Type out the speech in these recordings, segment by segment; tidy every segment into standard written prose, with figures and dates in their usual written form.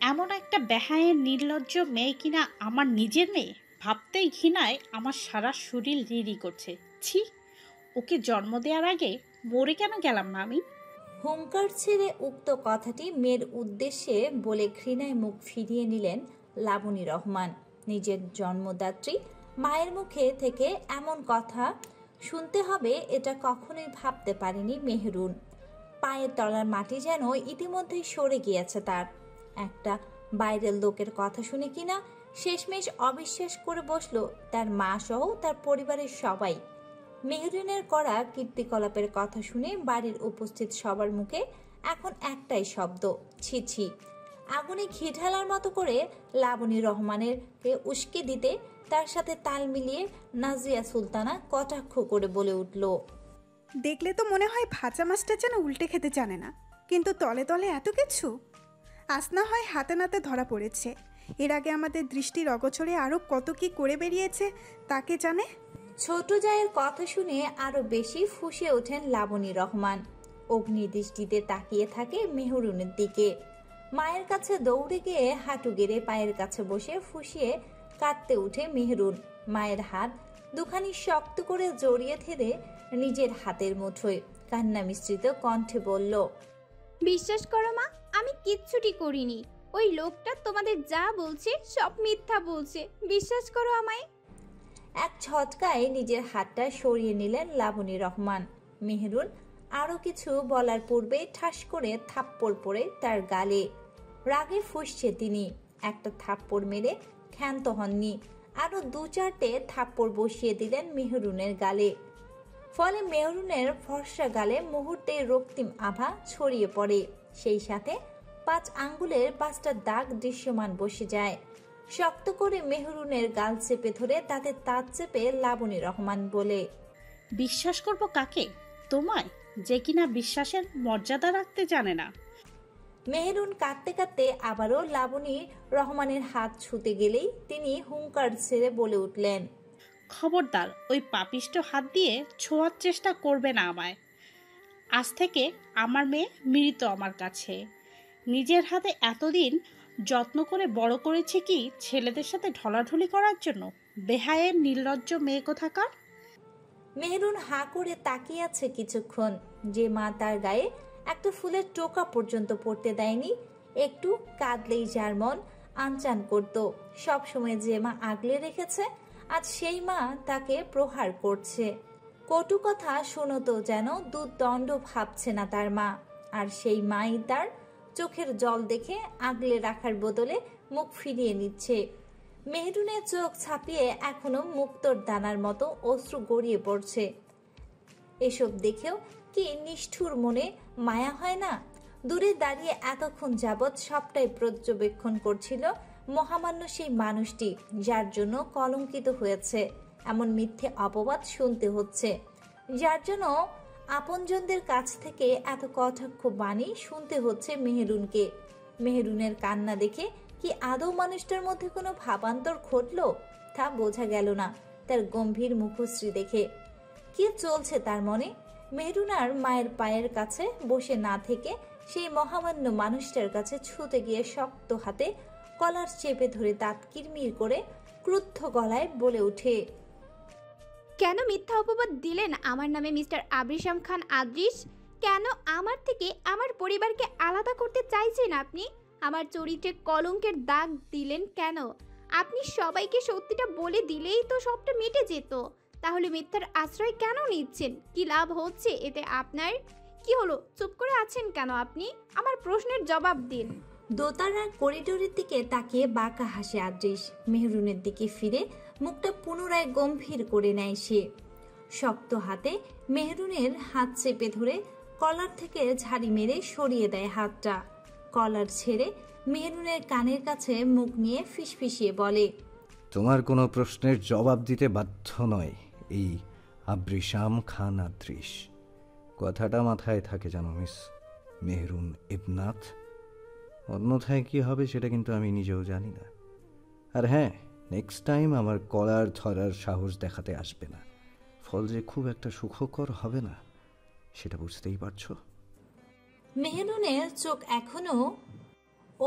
এমন একটা বেহায়ের নির্লজ্জ মেয়ে কিনা আমার নিজের মেয়ে, ভাবতেই ঘৃণায় আমার সারা শরীর রিরি করছে। ছি, ওকে জন্ম দেওয়ার আগে মরে কেন গেলাম না আমি? হুঙ্কার ছেড়ে উক্ত কথাটি মেয়ের উদ্দেশ্যে বলে ঘৃণায় মুখ ফিরিয়ে নিলেন লাবণী রহমান। নিজের জন্মদাত্রী মায়ের মুখে থেকে এমন কথা শুনতে হবে এটা কখনোই ভাবতে পারেনি মেহরুন। পায়ের তলার মাটি যেন ইতিমধ্যেই সরে গিয়েছে তার। একটা বাইরের লোকের কথা শুনে কিনা শেষমেশ অবিশ্বাস করে বসলো তার মা সহ তার পরিবারের সবাই। মেহরিনের করা কীর্তিকলাপের কথা শুনে বাড়ির উপস্থিত সবার মুখে এখন একটাই শব্দ, ছি ছি। আগুনে ঘি ঢালার মতো করে লাবণী রহমানের উস্কে দিতে তার সাথে তাল মিলিয়ে নাজিয়া সুলতানা কটাক্ষ করে বলে উঠল, দেখলে তো মনে হয় ভাজা মাছটা যেন উল্টে খেতে জানে না, কিন্তু তলে তলে এত কিছু। আজ না হয় হাতে নাতে ধরা পড়েছে, এর আগে আমাদের দৃষ্টির অগোচরে আরও কত কি করে বেরিয়েছে তাকে জানে। ছোট জায়ের কথা শুনে আরো বেশি ফুঁসে ওঠেন লাবণী রহমান। অগ্নিদৃষ্টিতে তাকিয়ে থাকে মেহরুনের দিকে। মায়ের কাছে দৌড়ে গিয়ে হাঁটু গেড়ে পায়ের কাছে বসে ফুঁসিয়ে কাঁদতে উঠে মেহরুন। মায়ের হাত দুখানি শক্ত করে জড়িয়ে ধরে নিজের হাতের মুঠোয় কান্না মিশ্রিত কণ্ঠে বলল, বিশ্বাস করো মা, আমি কিচ্ছুটি করিনি। ওই লোকটা তোমাদের যা বলছে সব মিথ্যা বলছে, বিশ্বাস করো আমায়। এক ঝটকায় নিজের হাতটা সরিয়ে নিলেন লাবণী রহমান। মেহরুন আরো কিছু বলার পূর্বে ঠাস করে থাপ্পড় পড়ে তার গালে। রাগে ফুঁসছে তিনি। একটা থাপ্পড় মেরে ক্ষান্ত হননি, আরো দু চারটে থাপ্পড় বসিয়ে দিলেন মেহরুনের গালে। ফলে মেহরুনের ফর্সা গালে মুহূর্তে রক্তিম আভা ছড়িয়ে পড়ে। সেই সাথে 5 আঙ্গুলের 5টা দাগ দৃশ্যমান বসে যায়। শক্ত করে মেহরুনের গাল চেপে ধরে তাতে তাঁত চেপে লাবণী রহমান বলে, বিশ্বাস করব কাকে? তোমায়, যে কিনা বিশ্বাসের মর্যাদা রাখতে জানে না। মেহরুন কাঁদতে কাঁদতে আবারও লাবণী রহমানের হাত ছুতে গেলেই তিনি হুঙ্কার ছেড়ে বলে উঠলেন, খবরদার ওই পাপিষ্ট হাত দিয়ে ছোঁয়ার চেষ্টা করবে না আমায়। আজ থেকে আমার মেয়ে মৃত আমার কাছে। নিজের হাতে এতদিন যত্ন করে বড় করেছি কি ছেলেদের সাথে ঢলাঢলি করার জন্য? বেহায়ের নির্লজ্জ মেয়ে কোথাকার। মেহরুন হাঁ করে তাকিয়ে আছে কিছুক্ষণ। যে মা তার গায়ে একটা ফুলের টোকা পর্যন্ত পড়তে দেয়নি, একটু কাঁদলেই যার মন আনচান করত, সবসময় যে মা আগলে রেখেছে, আজ সেই মা তাকে প্রহার করছে। কটু কথা শুনতো যেন দুদণ্ড ভাবছে না তার মা। আর সেই মাই তার চোখের জল দেখে আগলে রাখার বদলে মুখ ফিরিয়ে নিচ্ছে। মেহরুনের চোখ ছাপিয়ে এখনো মুক্তোর দানার মতো অশ্রু গড়িয়ে পড়ছে। এসব দেখেও কি নিষ্ঠুর মনে মায়া হয় না? দূরে দাঁড়িয়ে এতক্ষণ যাবৎ সবটাই পর্যবেক্ষণ করছিল মহামান্য সেই মানুষটি, যার জন্য কলঙ্কিত হয়েছে, এমন মিথ্যে অপবাদ শুনতে হচ্ছে, যার জন্য আপনজনদের কাছ থেকে এত কটাক্ষ বাণী শুনতে হচ্ছে মেহরুনকে। মেহরুনের কান্না দেখে কি আদৌ মানুষটার মধ্যে কোনো ভাবান্তর ঘটলো? তা বোঝা গেল না তার গম্ভীর মুখশ্রী দেখে। কি চলছে তার মনে? মেহরুনার মায়ের পায়ের কাছে বসে না থেকে সেই মহামান্য মানুষটার কাছে ছুটে গিয়ে শক্ত হাতে কলার চেপে ধরে দাঁত কিরমির করে ক্রুদ্ধ গলায় বলে ওঠে, কেন মিথ্যা অপবাদ দিলেন আমার নামে মিস্টার আবরিশাম খান আদ্রিস? কেন আমার থেকে আমার পরিবারকে আলাদা করতে চাইছেন আপনি? আমার চরিত্রে কলঙ্কের দাগ দিলেন কেন? আপনি সবাইকে সত্যিটা বলে দিলেই তো সবটা মিটে যেত। তাহলে মিথ্যার আশ্রয় কেন নিচ্ছেন? কি লাভ হচ্ছে এতে আপনার? কি হলো, চুপ করে আছেন কেন আপনি? আমার প্রশ্নের জবাব দিন। দোতারার করিডোরের দিকে তাকিয়ে বাঁকা হাসে আদ্রিস। মেহরুনের দিকে ফিরে মুখটা পুনরায় গম্ভীর করে নেয় সে। শক্ত হাতে মেহরুনের হাত চেপে ধরে কলার থেকে ঝাড়ি মেরে সরিয়ে দেয় হাতটা। কলার ছেড়ে মেহরুনের কানের কাছে মুখ নিয়ে ফিসফিসিয়ে বলে, তোমার কোনো প্রশ্নের জবাব দিতে বাধ্য নয় এই আবরিশাম খান আদ্রিস। কথাটা মাথায় থাকে জানো মিস মেহরুন ইবনাথ। অন্যথায় কি হবে সেটা কিন্তু আমি নিজেও জানি না। আর হ্যাঁ, নেক্সট টাইম আমার কলার ধরার সাহস দেখাতে আসবে না। ফল যে খুব একটা সুখকর হবে না সেটা বুঝতেই পারছো। মেহরুনের চোখ এখনো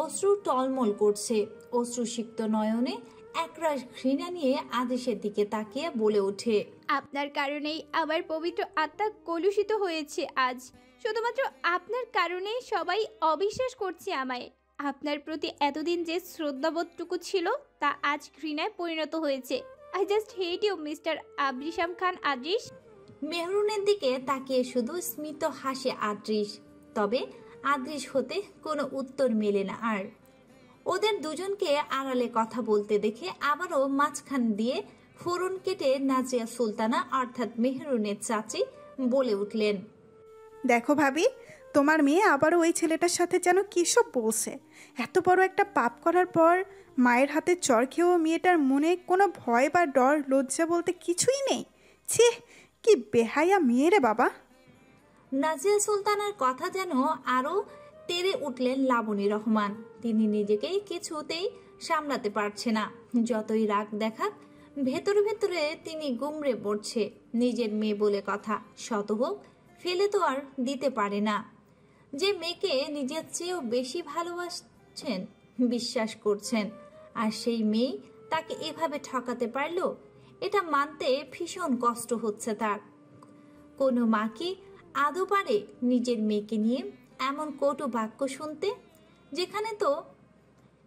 অশ্রু টলমল করছে। অশ্রুসিক্ত নয়নে একরাশ ঘৃণা নিয়ে আদেশের দিকে তাকিয়ে বলে ওঠে, আপনার কারণেই আমার পবিত্র আত্মা কলুষিত হয়েছে আজ। শুধুমাত্র আপনার কারণেই সবাই অবিশ্বাস করছে আমায়। আপনার প্রতি এতদিন যে শ্রদ্ধাবোধটুকু ছিল তা আজ ঘৃণায় পরিণত হয়েছে। I just hate you mister Abrisham Khan Adrish. মেহরুনের দিকে তাকিয়ে শুধু স্মিত হাসে আদ্রিশ। তবে আদ্রিশ হতে কোনো উত্তর মেলে না আর। ওদের দুজনকে আড়ালে কথা বলতে দেখে আবারও মাঝখান দিয়ে ফোড়ন কেটে নাজিয়া সুলতানা অর্থাৎ মেহরুনের চাচি বলে উঠলেন, দেখো ভাবি, তোমার মেয়ে আবারও ওই ছেলেটার সাথে যেন কী সব বলছে। এত বড় একটা পাপ করার পর মায়ের হাতে চড় খেয়েও মেয়েটার মনে কোনো ভয় বা ডর লজ্জা বলতে কিছুই নেই। ছি, কি বেহায়া মেয়ে রে বাবা। নাজিয়া সুলতানার কথা যেন আরও তেড়ে উঠলেন লাবণী রহমান। তিনি নিজেকেই কিছুতেই সামলাতে পারছে না। যতই রাগ দেখাক, ভেতরে ভেতরে তিনি গুমড়ে পড়ছে। নিজের মেয়ে বলে কথা, শত হোক ফেলে তো আর দিতে পারে না। যে মেয়েকে নিজের চেয়েও বেশি ভালোবাসছেন, বিশ্বাস করছেন, আর সেই মেয়ে তাকে এভাবে ঠকাতে পারল, এটা মানতে ভীষণ কষ্ট হচ্ছে তার। কোনো মা কি আদৌ পারে নিজের মেয়েকে নিয়ে এমন কটু বাক্য শুনতে?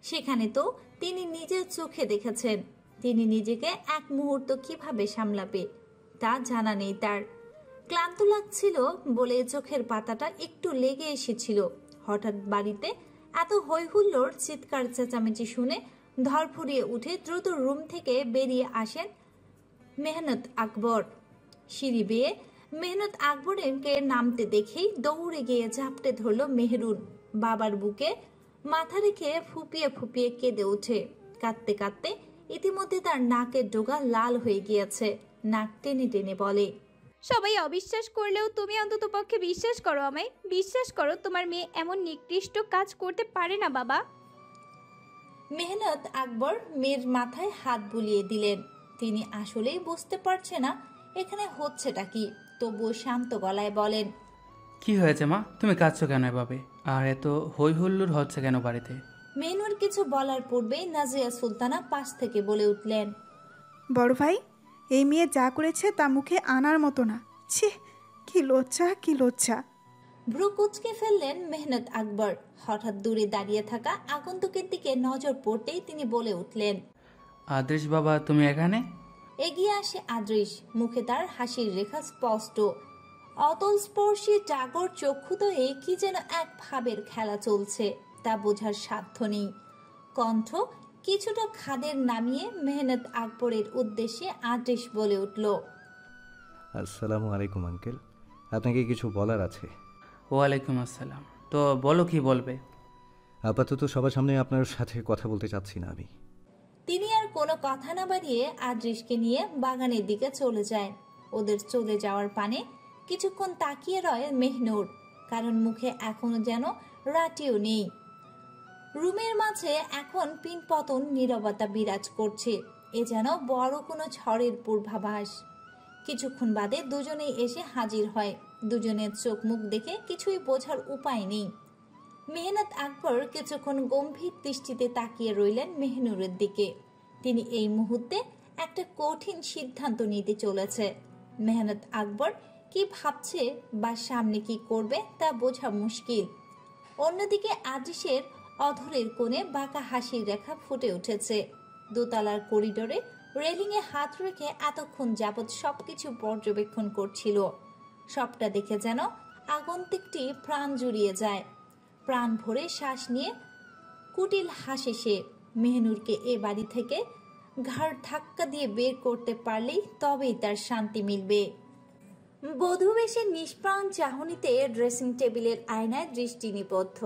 সেখানে তো তিনি নিজের চোখে দেখেছেন। তিনি নিজেকে এক মুহূর্ত কিভাবে সামলাবে তা জানা নেই তার। ক্লান্ত লাগছিল বলে চোখের পাতাটা একটু লেগে এসেছিল। হঠাৎ বাড়িতে এত হইহুল্লোড়, চিৎকার চেঁচামেচি শুনে ধরফরিয়ে উঠে দ্রুত রুম থেকে বেরিয়ে আসেন মেহনত আকবর। সিঁড়ি বেয়ে মেহনত আকবরকে নামতে দেখেই দৌড়ে গিয়ে ঝাপটে ধরল মেহরুন। বাবার বুকে মাথা রেখে ফুপিয়ে ফুপিয়ে কেঁদে ওঠে। কাঁদতে কাঁদতে ইতিমধ্যে তার নাকের ডোগা লাল হয়ে গিয়েছে। নাক টেনে টেনে বলে, সবাই অবিশ্বাস করলেও তুমি অন্তত পক্ষে বিশ্বাস করো আমায়। বিশ্বাস করো তোমার মেয়ে এমন নিকৃষ্ট কাজ করতে পারে না বাবা। মেহনত আকবর মেয়ের মাথায় হাত বুলিয়ে দিলেন। তিনি আসলেই বুঝতে পারছে না এখানে হচ্ছেটা কি, তবুও শান্ত গলায় বলেন, কি হয়েছে মা, তুমি কাঁদছো কেন এভাবে? আর এত হই হুল্লোড় হচ্ছে কেন বাড়িতে? মেনুর কিছু বলার পূর্বেই নাজিয়া সুলতানা পাশ থেকে বলে উঠলেন, বড় ভাই, এই মেয়ে যা করেছে তা মুখে আনার মতো না। ছি, কি লজ্জা, কি লজ্জা। ভ্রু কুচকে ফেললেন মেহনত আকবর। হঠাৎ দূরে দাঁড়িয়ে থাকা আগন্তুকের দিকে নজর পড়তেই তিনি বলে উঠলেন, আদৃশ বাবা, তুমি এখানে? এগিয়ে আসে আদৃশ। মুখে তার হাসির রেখা স্পষ্ট। অতল স্পর্শী জাগর চক্ষুতয়ে কি যেন এক ভাবের খেলা চলছে, তা বোঝার সাধ্য নেই। কণ্ঠ কিছুটা খাদের নামিয়ে মেহনত আকবরের উদ্দেশ্যে আদৃশ বলে উঠল, আসসালামু আলাইকুম আঙ্কেল, আপনাকে কিছু বলার আছে। ওয়ালাইকুম আসসালাম। তো বলো, কি বলবে? আপাতত সবার সামনে আপনার সাথে কথা বলতে চাচ্ছি না আমি। তিনি আর কোনো কথা না বাড়িয়ে আদৃশকে নিয়ে বাগানের দিকে চলে যায়। ওদের চলে যাওয়ার পানে কিছুক্ষণ তাকিয়ে রয় মেহনুর, কারণ মুখে এখনো যেন রাটিও নেই। রুমের মাঝে এখন পিনপতন নীরবতা বিরাজ করছে। এ যেন বড় কোনো ঝড়ের পূর্বাভাস। কিছুক্ষণ বাদে দুজনেই এসে হাজির হয়। দুজনের চোখ মুখ দেখে কিছুই বোঝার উপায় নেই। মেহনত আকবর কিছুক্ষণ গম্ভীর দৃষ্টিতে তাকিয়ে রইলেন মেহনুরের দিকে। তিনি এই মুহূর্তে একটা কঠিন সিদ্ধান্ত নিতে চলেছে। মেহনত আকবর কি ভাবছে বা সামনে কি করবে তা বোঝা মুশকিল। অন্যদিকে আদৃশের অধরের কোণে বাঁকা হাসির রেখা ফুটে উঠেছে। দোতলার করিডোরে রেলিংয়ে হাত রেখে এতক্ষণ যাবৎ সবকিছু পর্যবেক্ষণ করছিল। সবটা দেখে যেন আগন্তুকটি প্রাণ জুড়িয়ে যায়। প্রাণ ভরে শ্বাস নিয়ে কুটিল হাসে সে। মেহনুরকে এ বাড়ি থেকে ঘাড় ধাক্কা দিয়ে বের করতে পারলেই তবেই তার শান্তি মিলবে। বধূবেশে নিষ্প্রাণ চাহনিতে ড্রেসিং টেবিলের আয়নায় দৃষ্টি নিবদ্ধ।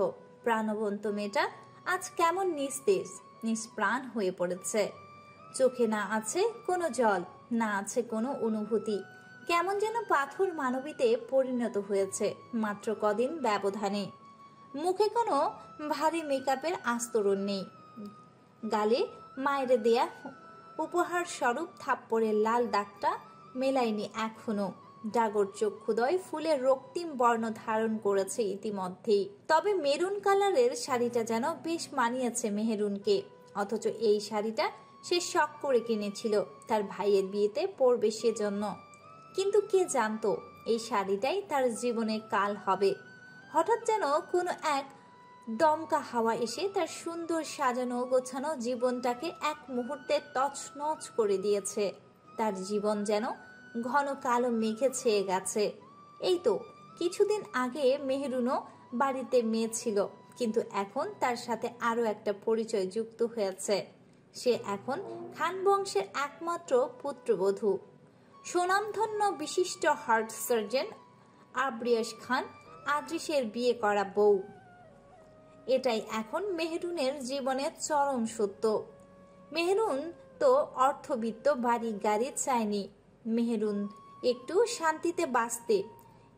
প্রাণবন্ত মেয়েটা আজ কেমন নিস্তেজ, নিষ্প্রাণ হয়ে পড়েছে। চোখে না আছে কোনো জল, না আছে কোনো অনুভূতি। কেমন যেন পাথর মানবীতে পরিণত হয়েছে মাত্র কদিন ব্যবধানে। মুখে কোনো ভারী মেকআপের আস্তরণ নেই। গালে মায়ের দেয়া উপহার স্বরূপ থাপ্পড়ের লাল দাগটা মেলায়নি এখনো। ডাগর চক্ষুদয় ফুলের রক্তিম বর্ণ ধারণ করেছে ইতিমধ্যেই। তবে মেরুন কালারের শাড়িটা যেন বেশ মানিয়েছে মেহেরুনকে। অথচ এই শাড়িটা সে শখ করে কিনেছিল তার ভাইয়ের বিয়েতে পরবে সেজন্য। কিন্তু কে জানতো এই শাড়িটাই তার জীবনে কাল হবে। হঠাৎ যেন কোনো এক দমকা হাওয়া এসে তার সুন্দর সাজানো গোছানো জীবনটাকে এক মুহূর্তে তছনছ করে দিয়েছে। তার জীবন যেন ঘন কালো মেঘে ছেয়ে গেছে। এই তো কিছুদিন আগে মেহেরুনও বাড়িতে মেয়ে ছিল, কিন্তু এখন তার সাথে আরো একটা পরিচয় যুক্ত হয়েছে। সে এখন খান বংশের একমাত্র পুত্রবধূ, সুনামধন্য বিশিষ্ট হার্ট সার্জন আবরিয়াস খান আদ্রিসের বিয়ে করা বউ। এটাই এখন মেহেরুনের জীবনের চরম সত্য। মেহেরুন তো অর্থবিত্ত বাড়ি গাড়ি চায়নি, মেহেরুন একটু শান্তিতে বাঁচতে,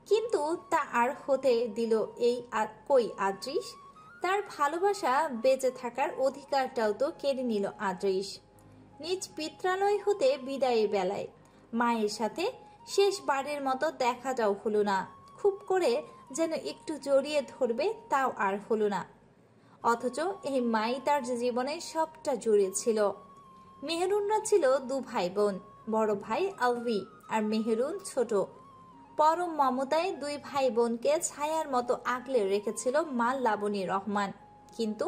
কিন্তু তা আর হতে দিল এই কই আদ্রিস। তার ভালোবাসা বেঁচে থাকার অধিকারটাও তো কেড়ে নিল আদ্রিস। নিজ পিত্রালয় হতে বিদায়ের বেলায় মায়ের সাথে শেষবারের মতো দেখাটাও হলো না। খুব করে যেন একটু জড়িয়ে ধরবে তাও আর হলো না। অথচ এই মাই তার জীবনে সবটা জুড়ে ছিল। মেহেরুনরা ছিল দু ভাই বোন, বড় ভাই আলভি আর মেহেরুন ছোট। পরম মমতায় দুই ভাই বোনকে ছায়ার মতো আগলে রেখেছিল মা লাবণী রহমান। কিন্তু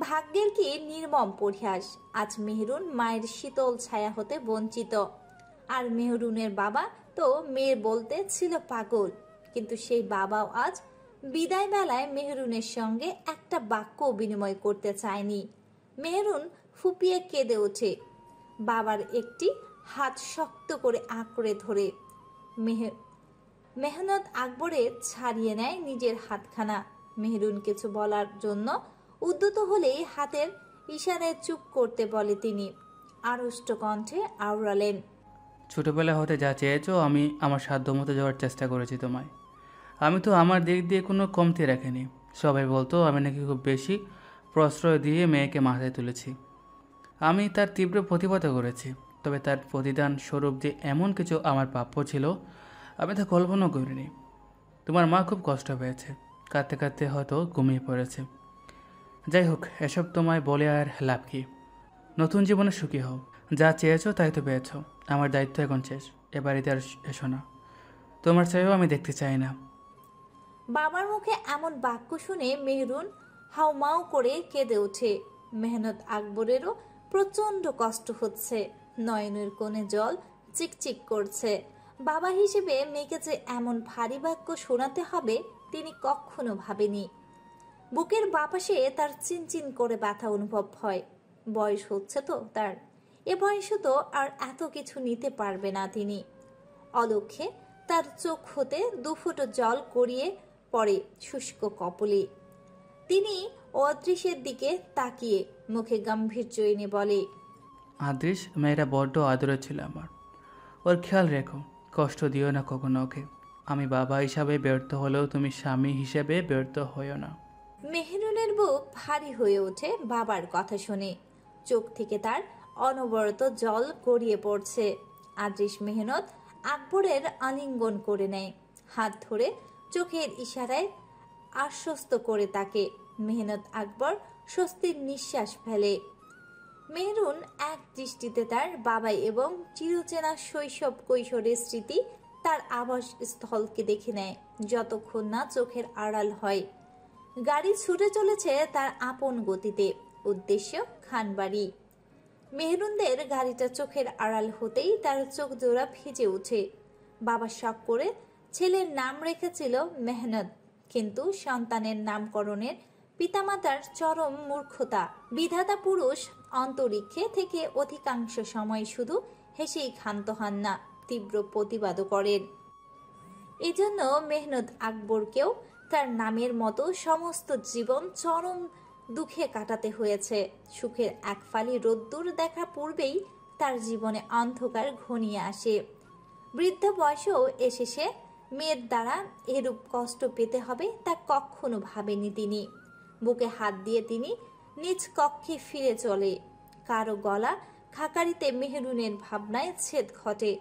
ভাগ্যের কি নির্মম পরিহাস, আজ মেহেরুন মায়ের শীতল ছায়া হতে বঞ্চিত। আর মেহেরুনের বাবা তো মেয়ে বলতে ছিল পাগল, কিন্তু সেই বাবাও আজ বিদায় বেলায় মেহেরুনের সঙ্গে একটা বাক্য বিনিময় করতে চায়নি। মেহেরুন ফুপিয়ে কেঁদে ওঠে, বাবার একটি হাত শক্ত করে আঁকড়ে ধরে। মেহনত আকবরে ছাড়িয়ে নেয় নিজের হাতখানা। মেহেরুন কিছু বলার জন্য উদ্যত হলেই হাতের ইশারায় চুপ করতে বলে তিনি। আড়ষ্ট কণ্ঠে আওড়ালেন, ছোটবেলা হতে যা চেয়েছো আমি আমার সাধ্য মতো যাওয়ার চেষ্টা করেছি তোমায়। আমি তো আমার দিক দিয়ে কোনো কমতি রাখিনি। সবাই বলতো আমি নাকি খুব বেশি প্রশ্রয় দিয়ে মেয়েকে মাথায় তুলেছি। আমি তার তীব্র প্রতিবাদ করেছি, তবে তার প্রতিদান স্বরূপ যে এমন কিছু আমার প্রাপ্য ছিল আমি তা কল্পনা করিনি। তোমার মা খুব কষ্ট পেয়েছে, কাঁদতে কাঁদতে হয়তো ঘুমিয়ে পড়েছে। যাই হোক, এসব তোমায় বলে আর লাভ কি। নতুন জীবনে সুখী হও, যা চেয়েছো তাই তো পেয়েছো। আমার দায়িত্ব এখন শেষ, এ বাড়িতে আর এসো না, তোমার চাইও আমি দেখতে চাই না। বাবার মুখে এমন বাক্য শুনে মেহরুন হাউমাউ করে কেঁদে ওঠে। মেহনত আকবরেরও প্রচন্ড কষ্ট হচ্ছে, নয়নের কোণে জল চিকচিক করছে। বাবা হিসেবে মেয়েকে যে এমন ভারী বাক্য শোনাতে হবে তিনি কখনো ভাবেনি। বুকের বাপাশে তার চিনচিন করে ব্যথা অনুভব হয়। বয়স হচ্ছে তো তার, এ বয়সে তো আর এত কিছু নিতে পারবে না তিনি। অলক্ষ্যে তার চোখ হতে দুফুটো জল গড়িয়ে পড়ে শুষ্ক কপলে। তিনি অদৃশ্যের দিকে তাকিয়ে মুখে গাম্ভীর্য এনে বলে, আদৃশ মেয়েটা বড্ড আদরে ছিল আমার, ওর খেয়াল রেখো, কষ্ট দিও না কখনো ওকে। আমি বাবা হিসাবে ব্যর্থ হলেও তুমি স্বামী হিসেবে ব্যর্থ হইও না। মেহরুনের বুক ভারী হয়ে ওঠে বাবার কথা শুনে। চোখ থেকে তার অনবরত জল গড়িয়ে পড়ছে। আদৃশ মেহনত আকবরের আলিঙ্গন করে নেয়, হাত ধরে চোখের ইশারায় আশ্বস্ত করে তাকে। মেহনত আকবর স্বস্তির নিঃশ্বাস ফেলে। মেহরুন এক দৃষ্টিতে তার বাবাই এবং চিরচেনা শৈশব কৈশোরের স্মৃতি তার আবাস স্থলকে দেখে নেয়, যতক্ষণ না চোখের আড়াল হয়। গাড়ি ছুটে চলেছে তার আপন গতিতে, উদ্দেশ্য খানবাড়ি। মেহরুনদের গাড়িটা চোখের আড়াল হতেই তার চোখ জোড়া ভিজে ওঠে। বাবা শখ করে ছেলের নাম রেখেছিল মেহনত, কিন্তু সন্তানের নামকরণের পিতামাতার চরম মূর্খতা। বিধাতা পুরুষ অন্তরিক্ষে থেকে অধিকাংশ সময় শুধু হেসেই ক্ষান্ত হন না, তীব্র প্রতিবাদও করেন। এজন্য মেহনত আকবরকেও তার নামের মতো সমস্ত জীবন চরম দুঃখে কাটাতে হয়েছে। সুখের এক ফালি রোদ্দুর দেখা পূর্বেই তার জীবনে অন্ধকার ঘনিয়ে আসে। বৃদ্ধ বয়সেও এসে সে মেয়ের দ্বারা এরূপ কষ্ট পেতে হবে তা কখনো ভাবেনি তিনি। বুকে হাত দিয়ে তিনি নিজ কক্ষে ফিরে চলে। কারো গলা খাকারিতে মেহরুনের ভাবনায় ছেদ ঘটে।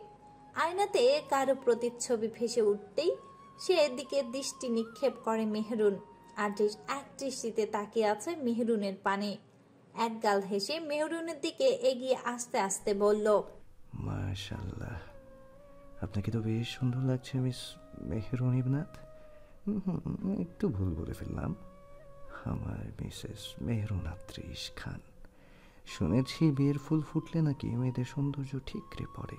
আয়নাতে কারো প্রতিচ্ছবি ভেসে উঠতেই সে দিকে দৃষ্টি নিক্ষেপ করে মেহরুন। আদ্রিস এক দৃষ্টিতে তাকিয়ে আছে মেহরুনের পানে। এক গাল হেসে মেহরুনের দিকে এগিয়ে আস্তে আস্তে বলল, মাশাআল্লাহ, আপনাকে তো বেশ সুন্দর লাগছে মিস মেহরুন ইবনাথ। একটু ভুল বলে ফেললাম, আমার মিসেস মেহরুন আদ্রিস খান। শুনেছি বিয়ের ফুল ফুটলে নাকি মেয়েদের সৌন্দর্য ঠিকরে পড়ে,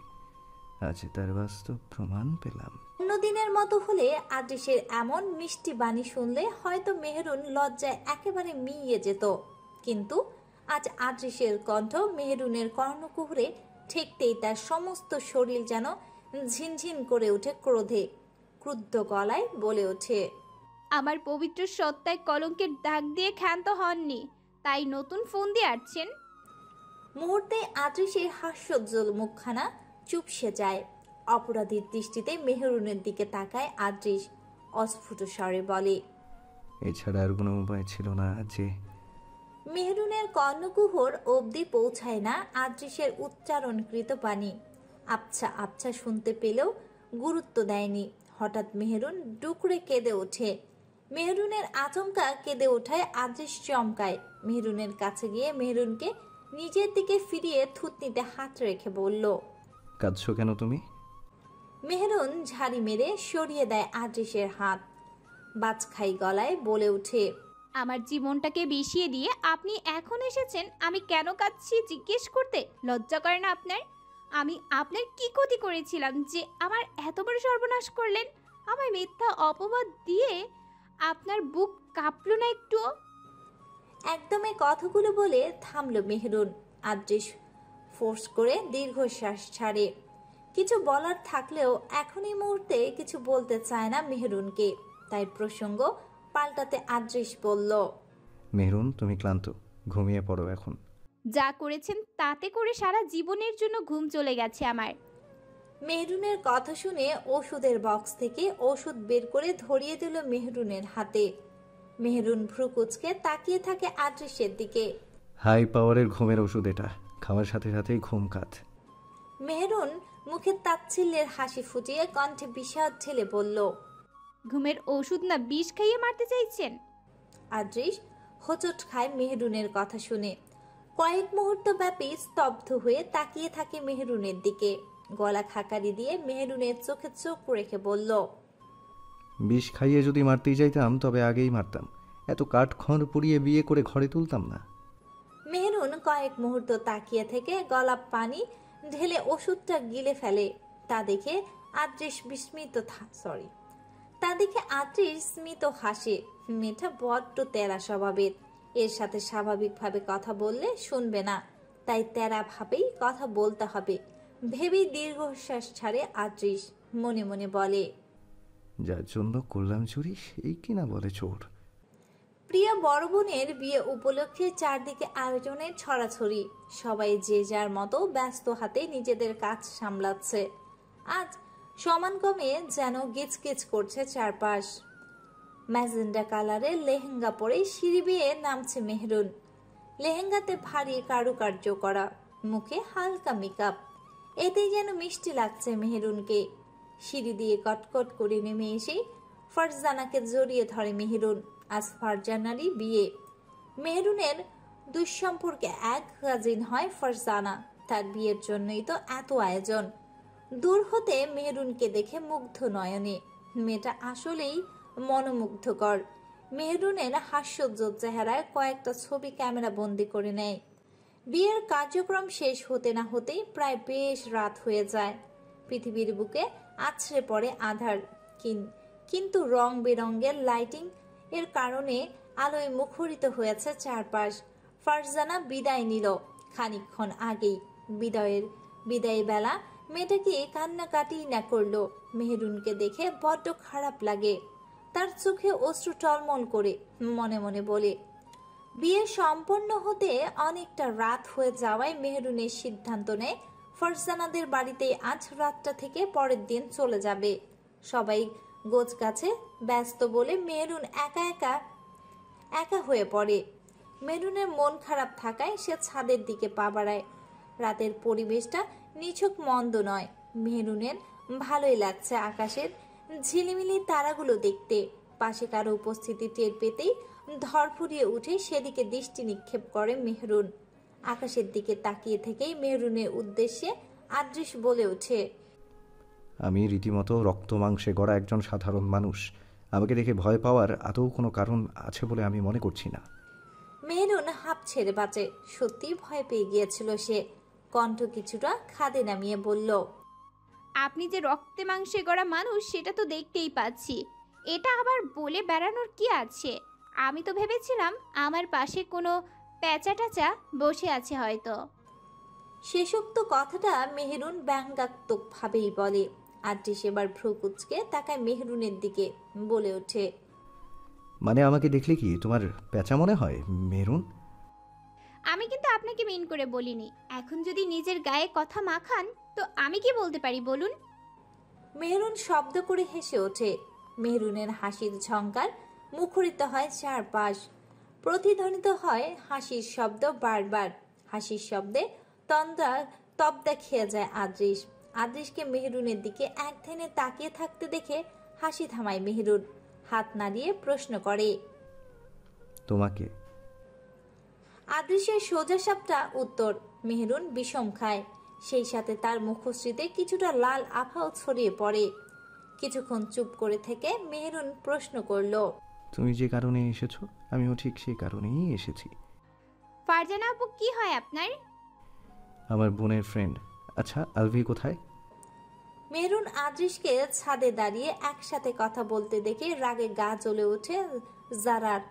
আজ তার বাস্তব প্রমাণ পেলাম। অন্যদিনের মতো হলে আদ্রিসের এমন মিষ্টি বাণী শুনলে হয়তো মেহরুন লজ্জায় একেবারে মিইয়ে যেত, কিন্তু আজ আদ্রিসের কণ্ঠ মেহরুনের কর্ণকুহরে ঠেকতেই তার সমস্ত শরীর যেন ঝিনঝিন করে ওঠে ক্রোধে। ক্রুদ্ধ গলায় বলে ওঠে, আমার পবিত্র সত্তায় কলঙ্কের দাগ দিয়ে ক্ষান্ত হননি, তাই নতুন ফোন দিয়ে আসছেন। মুহূর্তে আদ্রিসের হাস্যোজ্জ্বল মুখখানা চুপসে যায়। অপরাধীর দৃষ্টিতে মেহরুনের দিকে তাকায় আদ্রিস। অস্ফুট স্বরে বলে, এছাড়া আর কোনো উপায় ছিল না যে। মেহরুনের কর্ণকুহর অবধি পৌঁছায় না আদ্রিসের উচ্চারণকৃত বাণী। আবছা আবছা শুনতে পেলেও গুরুত্ব দেয়নি। হঠাৎ মেহরুন ডুকরে কেঁদে ওঠে। মেহরুনের আচমকা কেঁদে ওঠায় আদ্রিস চমকায়। মেহরুনের কাছে গিয়ে মেহরুনকে নিজের দিকে ফিরিয়ে থুতনিতে হাত রেখে বলল, কাঁদছো কেন তুমি? মেহরুন ঝাড়ি মেরে সরিয়ে দেয় আদ্রিসের হাত। বাজখাই গলায় বলে ওঠে, আমার জীবনটাকে বিষিয়ে দিয়ে আপনি এখন এসেছেন আমি কেন কাঁদছি জিজ্ঞেস করতে? লজ্জা করে না আপনার? আমি আপনার কি ক্ষতি করেছিলাম যে আমার এত বড় সর্বনাশ করলেন? আমায় মিথ্যা অপবাদ দিয়ে আপনার বুক কাঁপলো না একটুও? একদম এই কথাগুলো বলে থামল মেহরুন। আদ্রিস ফোর্স করে দীর্ঘশ্বাস ছাড়ে। কিছু বলার থাকলেও এখন এই মুহূর্তে কিছু বলতে চায় না মেহরুনকে, তাই প্রসঙ্গ পাল্টাতে আদ্রিস বলল, মেহরুন, তুমি ক্লান্ত, ঘুমিয়ে পড়ো এখন। যা করেছেন তাতে করে সারা জীবনের জন্য ঘুম চলে গেছে আমার। মেহরুনের কথা শুনে ওষুধের বক্স থেকে ওষুধ বের করে ধরিয়ে দিল মেহরুনের হাতে। মেহরুন ভ্রুকুচকে তাকিয়ে থাকে আদ্রিসের দিকে। হাই পাওয়ারের ঘুমের ওষুধ এটা, খাওয়ার সাথে সাথেই ঘুম কাট। মেহরুন মুখে তাচ্ছিল্যের হাসি ফুটিয়ে কণ্ঠে বিষাদ ঠেলে বলল, ঘুমের ওষুধ না বিষ খাইয়ে মারতে চাইছেন? আদ্রিস হোঁচট খায় মেহরুনের কথা শুনে। কয়েক মুহূর্ত ব্যাপী স্তব্ধ হয়ে তাকিয়ে থাকে মেহরুনের দিকে। গলা খাকারি দিয়ে মেহরুনের চোখে চোখ রেখে বলল, বিষ খাইয়ে যদি মারতেই যাইতাম তবে আগেই মারতাম, এত কাঠখড় পুড়িয়ে বিয়ে করে ঘরে তুলতাম না। মেহরুন কয়েক মুহূর্ত তাকিয়ে থেকে গলা পানি ঢেলে ওষুধটা গিলে ফেলে। তা দেখে আদ্রিস স্মিত হাসে। মেয়েটা বড্ড তেরা স্বভাবের। এর সাথে স্বাভাবিকভাবে কথা বললে শুনবে না, তাই তেরা ভাবেই কথা বলতে হবে ভেবেই দীর্ঘশ্বাস ছাড়ে আদ্রিস। মনে মনে বলে, যার জন্য করলাম চুরি সেই কিনা বলে চোর। প্রিয় বড় বোনের বিয়ে উপলক্ষে চারদিকে আয়োজনের ছড়াছড়ি। সবাই যে যার মতো ব্যস্ত হাতে নিজেদের কাজ সামলাচ্ছে। আজ সমান কমে যেন গিচগিচ করছে চারপাশ। ম্যাজেন্ডা কালারের লেহেঙ্গা পরে সিঁড়ি বেয়ে নামছে মেহরুন। লেহেঙ্গাতে ভারী কারুকার্য করা, মুখে হালকা মেকআপ, এতেই যেন মিষ্টি লাগছে মেহরুনকে। সিঁড়ি দিয়ে কটকট করে নেমে এসে ফারজানাকে জড়িয়ে ধরে মেহরুন। আজ ফারজানারই বিয়ে। মেহরুনের দুঃসম্পর্কে এক কাজিন হয় ফারজানা। তার বিয়ের জন্যই তো এত আয়োজন। দূর হতে মেহরুনকে দেখে মুগ্ধ নয়নে। মেয়েটা আসলেই মনোমুগ্ধকর। মেহরুনের হাস্যোজ্জ্বল চেহারায় কয়েকটা ছবি ক্যামেরা বন্দি করে নেয়। বিয়ের কার্যক্রম শেষ হতে না হতেই প্রায় বেশ রাত হয়ে যায়। পৃথিবীর বুকে আছড়ে পড়ে আঁধার। কিন্তু রং বেরঙের লাইটিং এর কারণে আলোয় মুখরিত হয়েছে চারপাশ। ফারজানা বিদায় নিল খানিকক্ষণ আগেই। বিদায় বেলা মেয়েটাকে কান্নাকাটি না করলো। মেহরুনকে দেখে বড্ড খারাপ লাগে। তার চোখে অশ্রু টলমল করে মনে মনে বলে, বিয়ে সম্পন্ন হতে অনেকটা রাত হয়ে যাওয়ায় মেহরুনের সিদ্ধান্ত নেয় ফারজানাদের বাড়িতে আজ রাতটা থেকে পরের দিন চলে যাবে। সবাই গোছগাছে ব্যস্ত বলে মেহরুন একা হয়ে পড়ে। মেহরুনের মন খারাপ থাকায় সে ছাদের দিকে পা বাড়ায়। রাতের পরিবেশটা নিছক মন্দ নয়। মেহরুনের ভালোই লাগছে আকাশের ঝিলিমিলি তারাগুলো দেখতে। পাশে কারো উপস্থিতি টের পেতেই ধরফুরিয়ে উঠে সেদিকে দৃষ্টি নিক্ষেপ করে মেহরুন। আকাশের দিকে তাকিয়ে থেকেই মেহরুনের উদ্দেশ্যে আদৃশ বলে ওঠে, আমি রীতিমতো রক্ত মাংসে গড়া একজন সাধারণ মানুষ। আমাকে দেখে ভয় পাওয়ার আদৌ কোনো কারণ আছে বলে আমি মনে করছি না। মেহরুন হাঁপ ছেড়ে বাঁচে। সত্যি ভয় পেয়ে গিয়েছিল সে। কণ্ঠ কিছুটা খাদে নামিয়ে বলল, আপনি যে রক্তে মাংসে গড়া মানুষ সেটা তো দেখতেই পাচ্ছি। এটা আবার বলে বেড়ানোর কি আছে? আমি তো ভেবেছিলাম আমার পাশে কোনো প্যাঁচা ট্যাচা বসে আছে হয়তো। শেষোক্ত কথাটা মেহরুন ব্যঙ্গাত্মক ভাবেই বলে। আদৃশ এবার ভ্রু কুঁচকে তাকায় মেহরুনের দিকে, বলে ওঠে, মানে আমাকে দেখলে কি তোমার পেঁচা মনে হয় মেহরুন? আমি কিন্তু আপনাকে মিন করে বলিনি। এখন যদি নিজের গায়ে কথা মাখান তো আমি কি বলতে পারি বলুন? মেহরুন শব্দ করে হেসে ওঠে। মেহরুনের হাসির ঝঙ্কার মুখরিত হয় চারপাশ। প্রতিধ্বনিত হয় হাসির শব্দ বারবার। হাসির শব্দে তবদা খেয়ে যায় আদৃশ। আদৃশকে মেহরুনের দিকে এক ধ্যানে তাকিয়ে থাকতে দেখে হাসি থামায় মেহরুন। হাত নাড়িয়ে প্রশ্ন করে, তোমাকে? আদৃশের সোজাসাপটা উত্তর। মেহরুন বিষম খায়। সেই সাথে তার মুখশ্রীতে কিছুটা লাল আভাও ছড়িয়ে পড়ে। কিছুক্ষণ চুপ করে থেকে মেহরুন প্রশ্ন করল, তুমি যে কারণে এসেছো আমিও ঠিক সেই কারণেই এসেছি। ফারজানা আপু কি হয় আপনার? আমার বোনের ফ্রেন্ড। আচ্ছা আলভি কোথায়? মেহরুন আদৃশকে ছাদে দাঁড়িয়ে একসাথে কথা বলতে দেখে রাগে গা জ্বলে ওঠে জারার।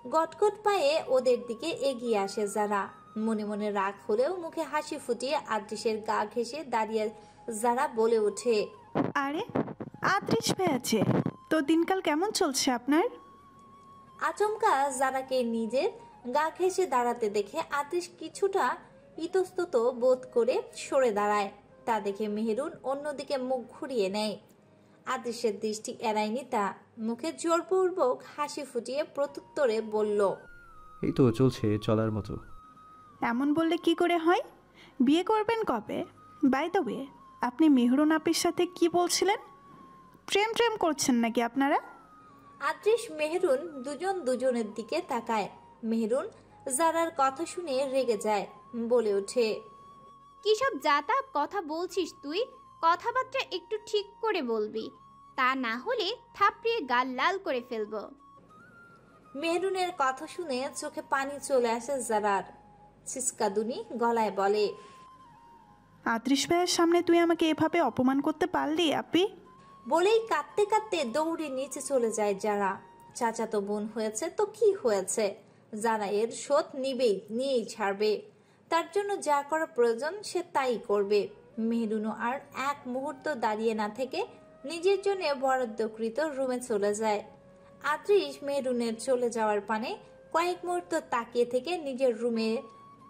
গটগট পায়ে ওদের দিকে এগিয়ে আসে যারা। মনে মনে রাগ হলেও মুখে হাসি ফুটিয়ে আদৃশের গা ঘেঁষে দাঁড়িয়ে যারা বলে ওঠে, আরে আদৃশ পেয়েছে তো, দিনকাল কেমন চলছে আপনার? আচমকা যারাকে নিজের গা ঘেঁষে দাঁড়াতে দেখে আদৃশ কিছুটা ইতস্তত বোধ করে সরে দাঁড়ায়। তা দেখে মেহরুন অন্যদিকে মুখ ঘুরিয়ে নেয়। আদৃশের দৃষ্টি এড়ায়নি তা। মুখে জোরপূর্বক হাসি ফুটিয়ে প্রত্যুত্তরে বলল, এই তো চলছে চলার মতো। এমন বললে কি করে হয়? বিয়ে করবেন কবে? বাই দ্য ওয়ে, আপনি মেহরুন আপির সাথে কি বলছিলেন? প্রেম প্রেম করছেন নাকি আপনারা? আদৃশ মেহরুন দুজন দুজনের দিকে তাকায়। মেহরুন জারার কথা শুনে রেগে যায়, বলে ওঠে, কি সব যাতা কথা বলছিস তুই? কথাবার্তা একটু ঠিক করে বলবি, তা না হলে থাপড়িয়ে গাল লাল করে ফেলবো। মেহরুনের কথা শুনে চোখে পানি চলে আসে জারার। ছিচকাদুনি গলায় বলে, আদৃশ ভাইয়ের সামনে তুই আমাকে এভাবে অপমান করতে পারলি আপি? বলেই কাঁদতে কাঁদতে দৌড়ে নিচে চলে যায় যারা। চাচাতো বোন হয়েছে তো কি হয়েছে, যারা এর শোধ নিয়েই ছাড়বে। তার জন্য যা করা প্রয়োজন সে তাই করবে। মেহরুনও আর এক মুহূর্ত দাঁড়িয়ে না থেকে নিজের জন্য বরাদ্দকৃত রুমে চলে যায়। আদৃশ মেহরুনের চলে যাওয়ার পানে কয়েক মুহূর্ত তাকিয়ে থেকে নিজের রুমের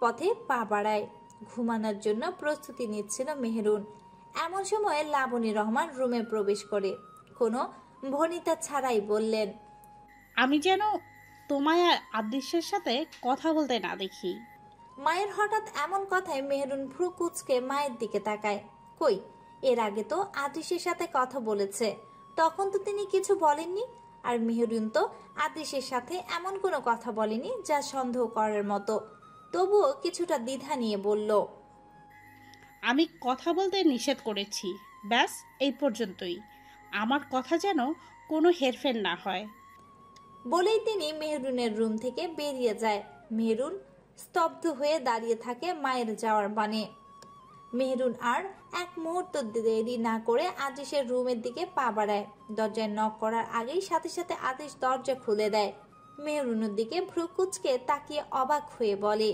পথে পা বাড়ায়। ঘুমানোর জন্য প্রস্তুতি নিচ্ছিল মেহরুন। এমন সময় লাবণী রহমান রুমে প্রবেশ করে কোনো ভনিতা ছাড়াই বললেন, আমি যেন তোমায় আর আদৃশ্যের সাথে কথা বলতে না দেখি। মায়ের হঠাৎ এমন কথায় মেহরুন ভ্রু কুঁচকে মায়ের দিকে তাকায়। কই, এর আগে তো আদৃশের সাথে কথা বলেছে, তখন তো তিনি কিছু বলেননি। আর মেহরুন তো আদৃশের সাথে এমন কোনো কথা বলেনি যা সন্দেহ করার মতো। তবুও কিছুটা দ্বিধা নিয়ে বলল, আমি কথা বলতে নিষেধ করেছি, ব্যাস এই পর্যন্তই। আমার কথা যেন কোনো হেরফের না হয়। বলেই তিনি মেহরুনের রুম থেকে বেরিয়ে যায়। মেহরুন স্তব্ধ হয়ে দাঁড়িয়ে থাকে মায়ের যাওয়ার বানে। মেহরুন আর এক মুহূর্ত দেরি না করে আদৃশের রুমের দিকে পা বাড়ায়। দরজায় নক করার আগেই সাথে সাথে আদৃশ দরজা খুলে দেয়। মেহরুনের দিকে ভ্রু কুঁচকে তাকিয়ে অবাক হয়ে বলে,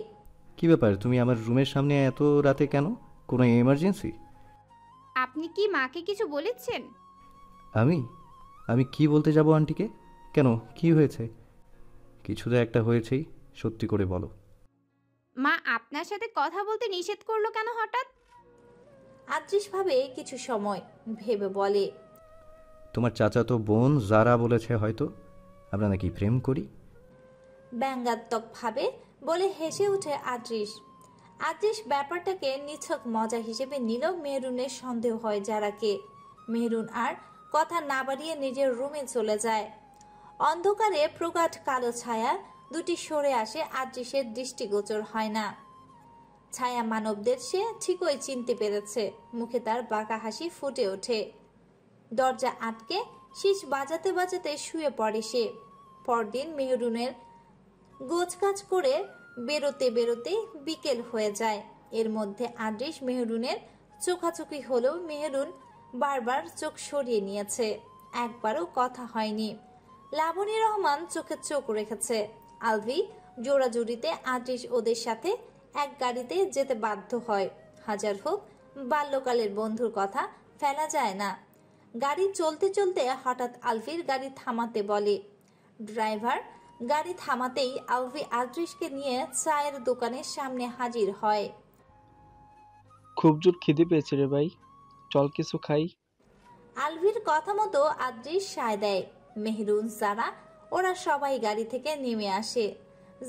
কি ব্যাপার, তুমি আমার রুমের সামনে এত রাতে কেন? কোনো এমার্জেন্সি? আপনি কি মাকে কিছু বলেছেন? আমি কি বলতে যাব আন্টিকে? কেন, কি হয়েছে? কিছু তো একটা হয়েছেই, সত্যি করে বলো। মা আপনার সাথে কথা বলতে নিষেধ করলো কেন হঠাৎ? আদৃশ ভাবে কিছু সময় ভেবে বলে, তোমার চাচাতো বোন যারা বলেছে হয়তো আমরা নাকি প্রেম করি। ব্যঙ্গাত্মক ভাবে বলে হেসে উঠে আদৃশ। আদৃশ ব্যাপারটাকে নিছক মজা হিসেবে নিল। মেহরুনের সন্দেহ হয় যারাকে। মেহরুন আর কথা না বাড়িয়ে নিজের রুমে চলে যায়। অন্ধকারে প্রগাঢ় কালো ছায়া দুটি সরে আসে, আদৃশের দৃষ্টিগোচর হয় না। ছায়া মানবদের সে ঠিকই চিনতে পেরেছে। মুখে তার বাঁকা হাসি ফুটে ওঠে। দরজা আটকে শীষ বাজাতে বাজাতে শুয়ে পড়ে সে। পরদিন মেহরুনের গোছকাজ করে বেরোতে বেরোতে বিকেল হয়ে যায়। এর মধ্যে আদৃশ মেহরুনের চোখাচোখি হলেও মেহরুন বারবার চোখ সরিয়ে নিয়েছে। একবারও কথা হয়নি। লাবণী রহমান চোখে চোখ রেখেছে। আলভি জোড়াজুড়িতে আদৃশ ওদের সাথে এক গাড়িতে যেতে বাধ্য হয়। হাজার হোক বাল্যকালের বন্ধুর কথা ফেলা যায় না। গাড়ি চলতে চলতে হঠাৎ আলভির গাড়ি থামাতে বলে। ড্রাইভার গাড়ি থামাতেই আলভি আদৃশকে নিয়ে চায়ের দোকানের সামনে হাজির হয়। খুব জোর খিদে পেয়েছে রে ভাই, চল কিছু খাই। আলভির কথা মতো আদৃশ সায় দেয়। মেহরুন, যারা ওরা সবাই গাড়ি থেকে নেমে আসে।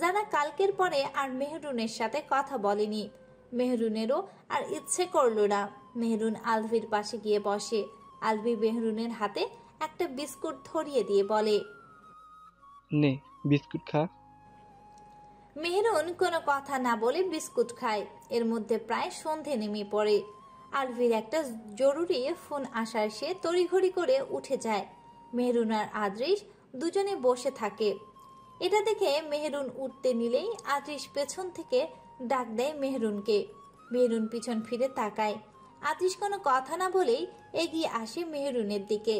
যারা কালকের পরে আর মেহরুনের সাথে কথা বলেনি। মেহরুনেরও আর ইচ্ছে করল না। মেহরুন আলভির পাশে গিয়ে বসে। আলভি মেহরুনের হাতে একটা বিস্কুট ধরিয়ে দিয়ে বলে, নে বিস্কুট খা। মেহরুন কোনো কথা না বলে বিস্কুট খায়। এর মধ্যে প্রায় সন্ধে নেমে পড়ে। আলভির একটা জরুরি ফোন আসার সে তড়িঘড়ি করে উঠে যায়। মেহরুন আর আদৃশ দুজনে বসে থাকে। এটা দেখে মেহরুন উঠতে নিলেই আদৃশ পেছন থেকে ডাক দেয় মেহরুনকে। মেহরুন পিছন ফিরে তাকায়। আদৃশ কোনো কথা না বলেই এগিয়ে আসে মেহরুনের দিকে।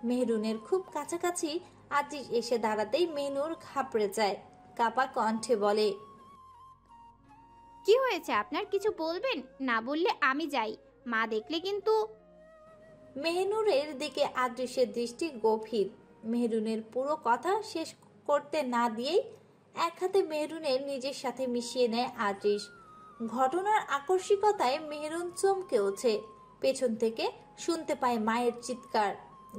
মেহরুনের খুব কাছাকাছি আদৃশ এসে দাঁড়াতেই মেহনুর ঘাবড়ে যায়। কাপা কণ্ঠে বলে, কি হয়েছে আপনার? কিছু বলবেন? না বললে আমি যাই, মা দেখলে কিন্তু। মেহনুরের দিকে আদৃশের দৃষ্টি গভীর। মেহরুনের পুরো কথা শেষ করতে না দিয়েই এক হাতে মেহরুনের নিজের সাথে মিশিয়ে নেয় আদৃশ। ঘটনার আকস্মিকতায় মেহরুন চমকে ওঠে। পেছন থেকে শুনতে পায় মায়ের চিৎকার।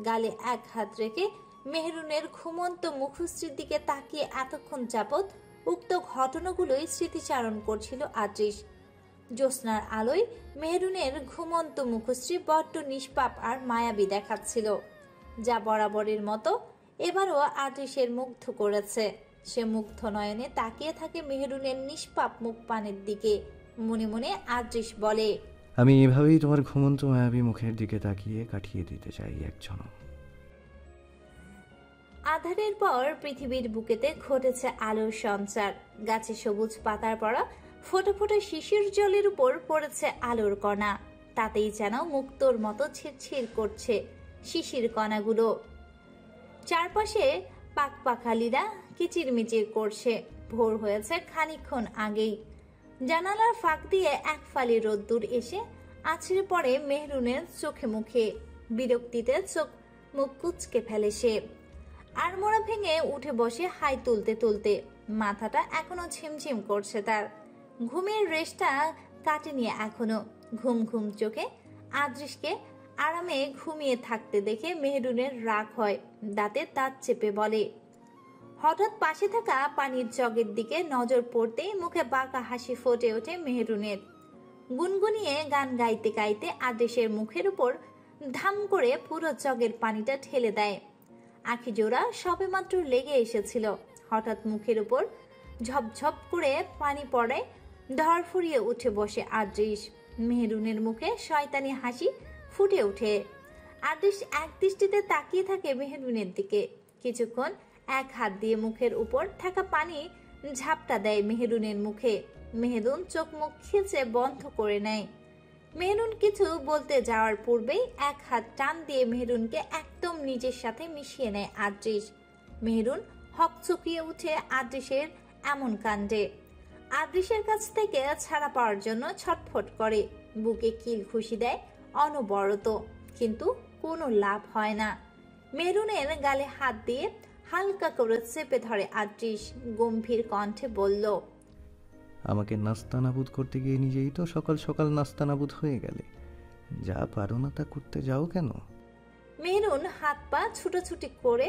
গালে এক হাত রেখে মেহরুনের ঘুমন্ত মুখশ্রীর দিকে তাকিয়ে এতক্ষণ যাবৎ উক্ত ঘটনাগুলোই স্মৃতিচারণ করছিল আদৃশ। জ্যোৎস্নার আলোয় মেহরুনের ঘুমন্ত মুখশ্রী বড্ড নিষ্পাপ আর মায়াবী দেখাচ্ছিল, যা বরাবরের মতো এবারও আদৃশের মুগ্ধ করেছে। সে মুগ্ধ নয়নে তাকিয়ে থাকে মেহরুনের নিষ্পাপ মুখ পানের দিকে। মনে মনে আদৃশ বলে, আমি এভাবেই তোমার ঘুমন্ত মায়াবী মুখের দিকে তাকিয়ে কাটিয়ে দিতে চাই এক জনম। আধারের পর পৃথিবীর বুকেতে ঘটেছে আলোর সঞ্চার। গাছে সবুজ পাতার পরা ফোটা ফোটা শিশির জলের উপর পড়েছে আলোর কণা। তাতেই যেন মুক্তোর মতো ছিটছির করছে শিশির কণাগুলো। চারপাশে পাকপাখালিরা কিচিরমিচির করছে। ভোর হয়েছে খানিকক্ষণ আগেই। জানালার ফাঁক দিয়ে এক ফালি রোদ্দুর এসে আছড়ে পড়ে মেহরুনের চোখে মুখে। বিরক্তিতে চোখ মুখ কুচকে ফেলে সে। আড়মোড়া ভেঙে উঠে বসে হাই তুলতে তুলতে। মাথাটা এখনো ঝিমঝিম করছে তার। ঘুমের রেশটা কাটেনি এখনো। ঘুম ঘুম চোখে আদৃশকে আরামে ঘুমিয়ে থাকতে দেখে মেহরুনের রাগ হয়। দাঁতে দাঁত চেপে বলে। হঠাৎ পাশে থাকা পানির জগের দিকে নজর পড়তেই মুখে বাঁকা হাসি ফুটে ওঠে মেহরুনের। গুনগুনিয়ে গান গাইতে গাইতে আদৃশের মুখের উপর ধাম করে পুরো জগের পানিটা ঢেলে দেয়। আখি জোড়া সবেমাত্র লেগে এসেছিল। হঠাৎ মুখের উপর ঝপঝপ করে পানি পড়ে। ধর ফুরিয়ে উঠে বসে আদৃশ। মেহরুনের মুখে শয়তানি হাসি ফুটে ওঠে। আদৃশ এক দৃষ্টিতে তাকিয়ে থাকে মেহরুনের দিকে। কিছুক্ষণ এক হাত দিয়ে মুখের উপর থাকা পানি ঝাপটা দেয় মেহরুনের মুখে। মেহরুন চোখ মুখ খিচে বন্ধ করে নেয়। মেহরুন কিছু বলতে যাওয়ার পূর্বেই এক হাত টান দিয়ে মেহরুনকে একদম নিজের সাথে মিশিয়ে নেয় আদৃশ। মেহরুন হকচকিয়ে উঠে আদৃশের এমন কাণ্ডে। আদৃশের কাছ থেকে ছাড়া পাওয়ার জন্য ছটফট করে। বুকে কিল খুশি দেয় অনবরত, কিন্তু কোনো লাভ হয় না। মেহরুনের গালে হাত দিয়ে হালকা করে চেপে ধরে আদৃশ। গম্ভীর কণ্ঠে বলল, আমাকে নাস্তানাবুদ করতে গিয়ে নিজেই তো সকাল সকাল নাস্তানাবুদ হয়ে গেলে। যা পারো না তা করতে যাও কেন? মেহরুন হাত পা ছুটোছুটি করে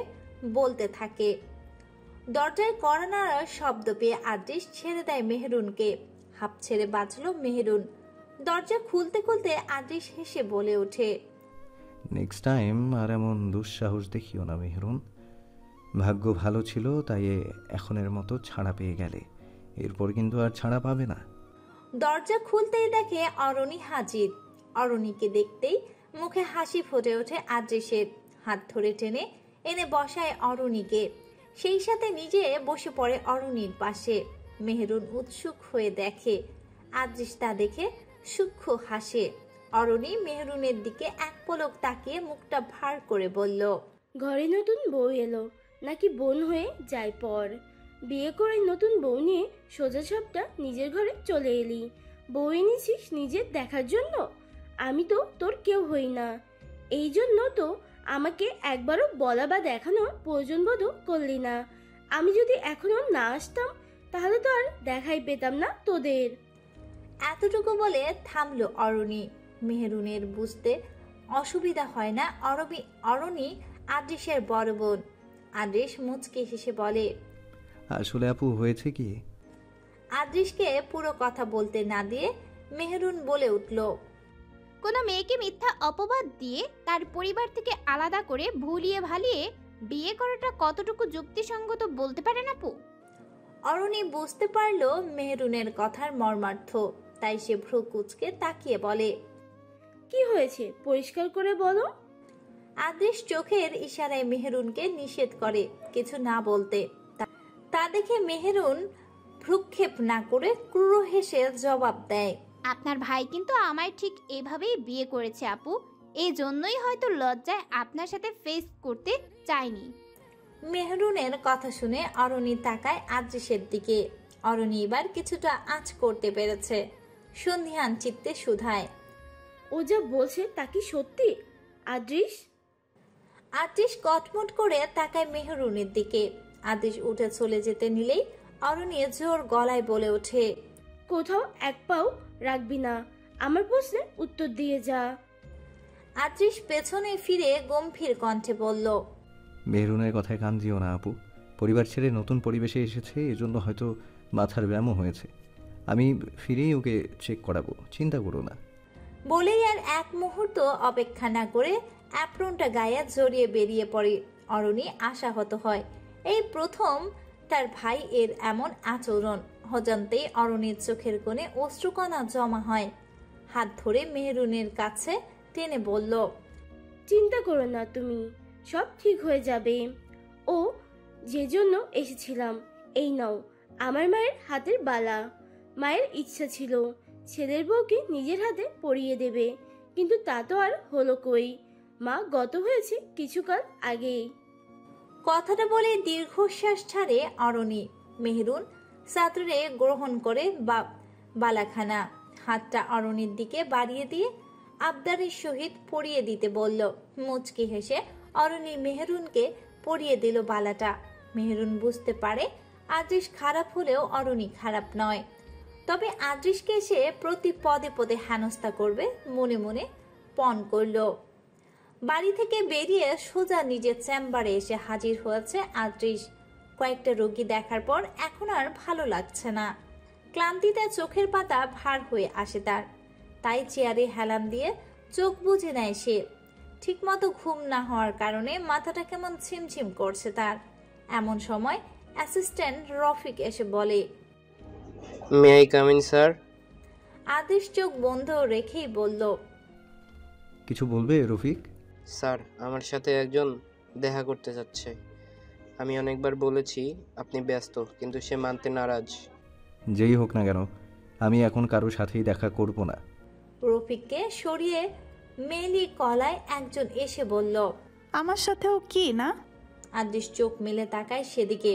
বলতে থাকে। দরজায় কড়া নাড়ার শব্দ পেয়ে আদৃশ ছেড়ে দেয় মেহরুনকে। হাঁপ ছেড়ে বাঁচলো মেহেরুন। দরজা খুলতে খুলতে আদ্রিস হেসে বলে ওঠে, নেক্সট টাইম আর এমন দুঃসাহস দেখিও না মেহরুন। ভাগ্য ভালো ছিল তাই এখনের মতো ছাড়া পেয়ে গেলে, এরপর কিন্তু আর ছাড়া পাবে না। দরজা খুলতেই দেখে অরণি হাজির। অরণিকে দেখতেই মুখে হাসি ফুটে ওঠে আদ্রিসের। হাত ধরে টেনে এনে বসায় অরণিকে, সেই সাথে নিজে বসে পড়ে অরণির পাশে। মেহেরুন উৎসুক হয়ে দেখে, আদ্রিস তা দেখে সূক্ষ্ম হাসে। অরণি মেহেরুনের দিকে এক পলক তাকিয়ে মুখটা ভার করে বলল, ঘরে নতুন বউ এলো নাকি বোন হয়ে যায় পর? বিয়ে করে নতুন বউ নিয়ে সোজা সাপটা নিজের ঘরে চলে এলি। বউ এনেছিস নিজের দেখার জন্য? আমি তো তোর কেউ হই না, এই জন্য তো আমাকে একবারও বলা বা দেখানোর প্রয়োজন বোধও করলি না। আমি যদি এখনো না আসতাম তাহলে তো আর দেখাই পেতাম না তোদের। এতটুকু বলে থামলো অরণি। মেহেরুনের বুঝতে অসুবিধা হয় না অরণি আদ্রিসের বড় বোন। আদ্রিস মুচকে হেসে বলে, আসলে আপু হয়েছে কি, আদ্রিসকে পুরো কথা বলতে না দিয়ে মেহেরুন বলে উঠল, কোনো মেয়েকে মিথ্যা অপবাদ দিয়ে তার পরিবার থেকে আলাদা করে ভুলিয়ে ভালিয়ে বিয়ে করাটা কতটুকু যুক্তিসঙ্গত বলতে পারেন আপু? অরণি বুঝতে পারলো মেহেরুনের কথার মর্মার্থ, তাই সে ভ্রু কুচকে তাকিয়ে বলে, কি হয়েছে পরিষ্কার করে বলো। আদ্রিস চোখের ইশারায় মেহেরুনকে নিষেধ করে কিছু না বলতে। তা দেখে মেহেরুন ভ্রুক্ষেপ না করে ক্রূর হেসে জবাব দেয়, আপনার ভাই কিন্তু আমায় ঠিক এভাবেই বিয়ে করেছে আপু, এই জন্যই হয়তো লজ্জায় আপনার সাথে ফেস করতে চায়নি। মেহেরুনের কথা শুনে অরণি তাকায় আদ্রিসের দিকে। অরণি এবার কিছুটা আঁচ করতে পেরেছে, সন্ধিহান চিত্তে শুধায়, ও যা বলছে তা কি সত্যি আদ্রিস? আদ্রিস কটমট করে তাকায় মেহেরুনের দিকে। আদ্রিস উঠে চলে যেতে নিলেই অরণি জোর গলায় বলে ওঠে, কোথাও এক পাও রাখবি না, আমার প্রশ্নের উত্তর দিয়ে যা। আদ্রিস পেছনে ফিরে গম্ভীর কণ্ঠে বলল, মেহরুনের কথায় কান দিও না আপু। পরিবার ছেড়ে নতুন পরিবেশে এসেছে, এজন্য হয়তো মাথার ব্যায়ামও হয়েছে। আমি ফিরেই ওকে চেক করাবো, চিন্তা করো না। বলেই আর এক মুহূর্ত অপেক্ষা না করে অ্যাপ্রনটা গায়ে জড়িয়ে বেরিয়ে পড়ে। অরণি আশাহত হয়, এই প্রথম তার ভাই এর এমন আচরণ। হজান্তেই অরণির চোখের কোণে অশ্রুকণা জমা হয়। হাত ধরে মেহেরুনের কাছে টেনে বলল, চিন্তা করো না তুমি, সব ঠিক হয়ে যাবে। ও যে জন্য এসেছিলাম, এই নাও আমার মায়ের হাতের বালা। মায়ের ইচ্ছা ছিল ছেলের বউকে নিজের হাতে পরিয়ে দেবে, কিন্তু তা তো আর হলো কই। মা গত হয়েছে কিছুকাল আগেই। কথাটা বলে দীর্ঘশ্বাস ছাড়ে অরণি। মেহেরুন সাঁতরে গ্রহণ করে বালাখানা। হাতটা অরণির দিকে বাড়িয়ে দিয়ে আবদারের সহিত পরিয়ে দিতে বলল। মুচকি হেসে অরণি মেহেরুনকে পরিয়ে দিল বালাটা। মেহেরুন বুঝতে পারে আদ্রিস খারাপ হলেও অরণি খারাপ নয়, তবে আদ্রিসকে সে প্রতি পদে পদে হেনস্থা করবে মনে মনে পণ করল। বাড়ি থেকে বেরিয়ে সোজা নিজের চেম্বারে এসে হাজির হয়েছে আদ্রিস। কয়েকটা রোগী দেখার পর এখন আর ভালো লাগছে না। ক্লান্তিতে চোখের পাতা ভার হয়ে আসে তার, তাই চেয়ারে হেলান দিয়ে চোখ বুজে নেয় সে। ঠিকমতো ঘুম না হওয়ার কারণে মাথাটা কেমন ছিমছিম করছে তার। এমন সময় অ্যাসিস্ট্যান্ট রফিক এসে বলে, may I come in sir? আদেশ চোখ বন্ধ রেখেই বলল, কিছু বলবে রফিক? স্যার, আমার সাথে একজন দেখা করতে যাচ্ছে। আমি অনেকবার বলেছি আপনি ব্যস্ত, কিন্তু সে মানতে নারাজ। যেই হোক না কেন, আমি এখন কারোর সাথেই দেখা করব না। রফিককে সরিয়ে মেলি কলায় একজন এসে বলল, আমার সাথেও কি না? আদ্রিস চোখ মেলে তাকায় সেদিকে।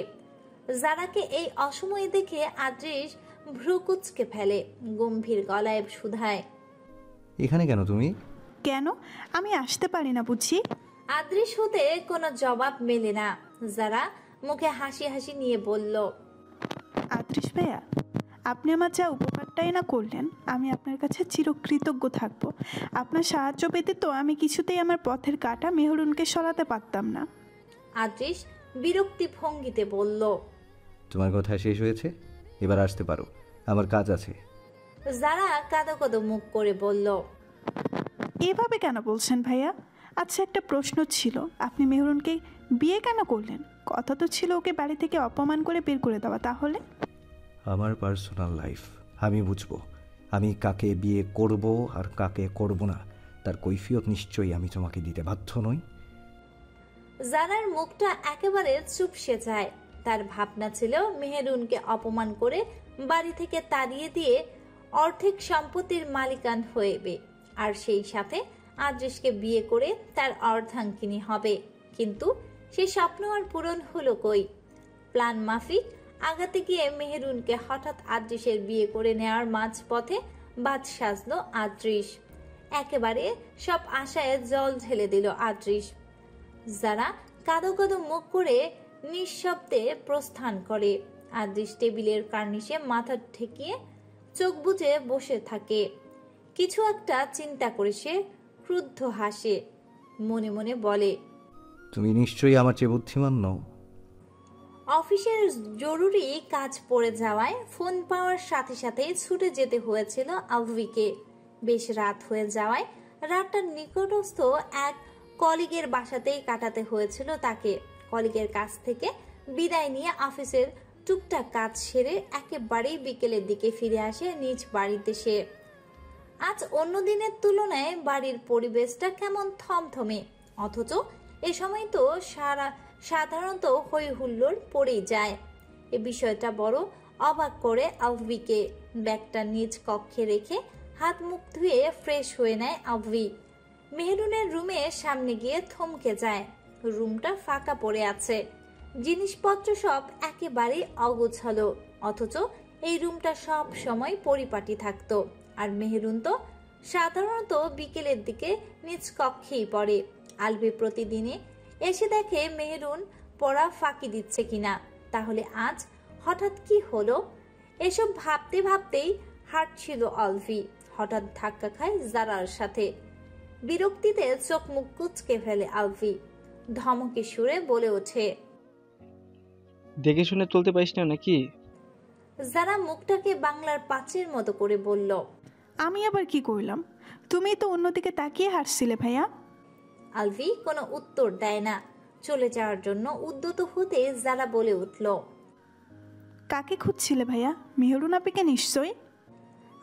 যারাকে এই অসময়ে দেখে আদ্রিস ভ্রু কুচকে ফেলে, গম্ভীর গলায় শুধায়, এখানে কেন তুমি? কেন আমি আসতে পারি না বুঝি? আদ্রিস হতে কোনো জবাব মেলে না। যারা মুখে হাসি হাসি নিয়ে বলল, আদ্রিস ভাইয়া, আপনি আমার যা উপকারটাই না করলেন, আমি আপনার কাছে চিরকৃতজ্ঞ থাকব। আপনার সাহায্য পেতে তো আমি কিছুতেই আমার পথের কাঁটা মেহরুনকে সরাতে পারতাম না। আদ্রিস বিরক্তি ভঙ্গিতে বলল, তোমার কথা শেষ হয়েছে, এবার আসতে পারো, আমার কাজ আছে। যারা কাদো কাদো মুখ করে বলল, এভাবে কেন বলছেন ভাইয়া? আচ্ছা, একটা প্রশ্ন ছিল, আপনি মেহরুনকে বিয়ে কেন করলেন? কথা তো ছিল ওকে বাড়ি থেকে অপমান করে বের করে দেওয়া। তাহলে আমার পার্সোনাল লাইফ আমি বুঝবো। আমি কাকে বিয়ে করব আর কাকে করব না তার কৈফিয়ত নিশ্চয়ই আমি তোমাকে দিতে বাধ্য নই। জারার মুখটা একেবারে চুপসে যায়। তার ভাবনা ছিল মেহেরুনকে অপমান করে বাড়ি থেকে তাড়িয়ে দিয়ে অর্ধেক সম্পত্তির মালিকান হয়েবে, আর সেই সাথে আদ্রিসকে বিয়ে করে তার অর্ধাঙ্গিনী হবে। কিন্তু সে স্বপ্ন আর পূরণ হলো কই? প্ল্যান মাফিক আগাতে গিয়ে মেহেরুনকে হঠাৎ আদ্রিসের বিয়ে করে নেওয়ার মাঝপথে বাদ সাজলো আদ্রিস। একেবারে সব আশায় জল ঢেলে দিল আদ্রিস। যারা কাদো কাদো মুখ করে নিঃশব্দে প্রস্থান করে। আদ্রিস টেবিলের কার্নিশে মাথা ঠেকিয়ে চোখ বুজে বসে থাকে। কিছু একটা চিন্তা করে সে ক্রুদ্ধ হাসে, মনে মনে বলে, তুমি নিশ্চয়ই আমার চেয়ে বুদ্ধিমান নও। অফিসের জরুরি কাজ পড়ে যাওয়ায় ফোন পাওয়ার সাথে সাথে ছুটে যেতে হয়েছিল আলভিকে। বেশ রাত হয়ে যাওয়ায় রাতটা নিকটস্থ এক কলিগের বাসাতেই কাটাতে হয়েছিল তাকে। কলিগের কাছ থেকে বিদায় নিয়ে অফিসের টুকটাক কাজ সেরে একেবারেই বিকেলের দিকে ফিরে আসে নিজ বাড়িতে সে। আজ অন্য দিনের তুলনায় বাড়ির পরিবেশটা কেমন থমথমে, অথচ এ সময় তো সাধারণত হই হুল্লোড় পড়েই যায়। এ বিষয়টা বড় অবাক করে আলভিকে। ব্যাগটা নিজ কক্ষে রেখে হাত মুখ ধুয়ে ফ্রেশ হয়ে নেয় আলভি। মেহরুনের রুমের সামনে গিয়ে থমকে যায়। রুমটা ফাঁকা পড়ে আছে, জিনিসপত্র সব একেবারে অগোছালো, অথচ এই রুমটা সব সময় পরিপাটি থাকতো। আর মেহরুন তো সাধারণত বিকেলের দিকে নিজ কক্ষেই পড়ে। আলভি প্রতিদিনই এসে দেখে মেহরুন পড়া ফাঁকি দিচ্ছে কিনা। তাহলে আজ হঠাৎ কি হলো? এসব ভাবতে ভাবতেই হাঁটছিল আলভি। হঠাৎ ধাক্কা খায় জারার সাথে। বিরক্তিতে চোখ মুখ কুচকে ফেলে আলভি। ধমকে সুরে বলে ওঠে, দেখে শুনে চলতে পারিস না নাকি? যারা মুখটাকে বাংলার পাঁচের মতো করে বলল, আমি আবার কি করলাম? তুমি তো অন্যদিকে তাকিয়ে হাসছিলে ভাইয়া। আলভি কোনো উত্তর দেয় না। চলে যাওয়ার জন্য উদ্যত হতে যারা বলে উঠল, কাকে খুঁজছিলে ভাইয়া? মেহরুন আপিকে নিশ্চয়ই।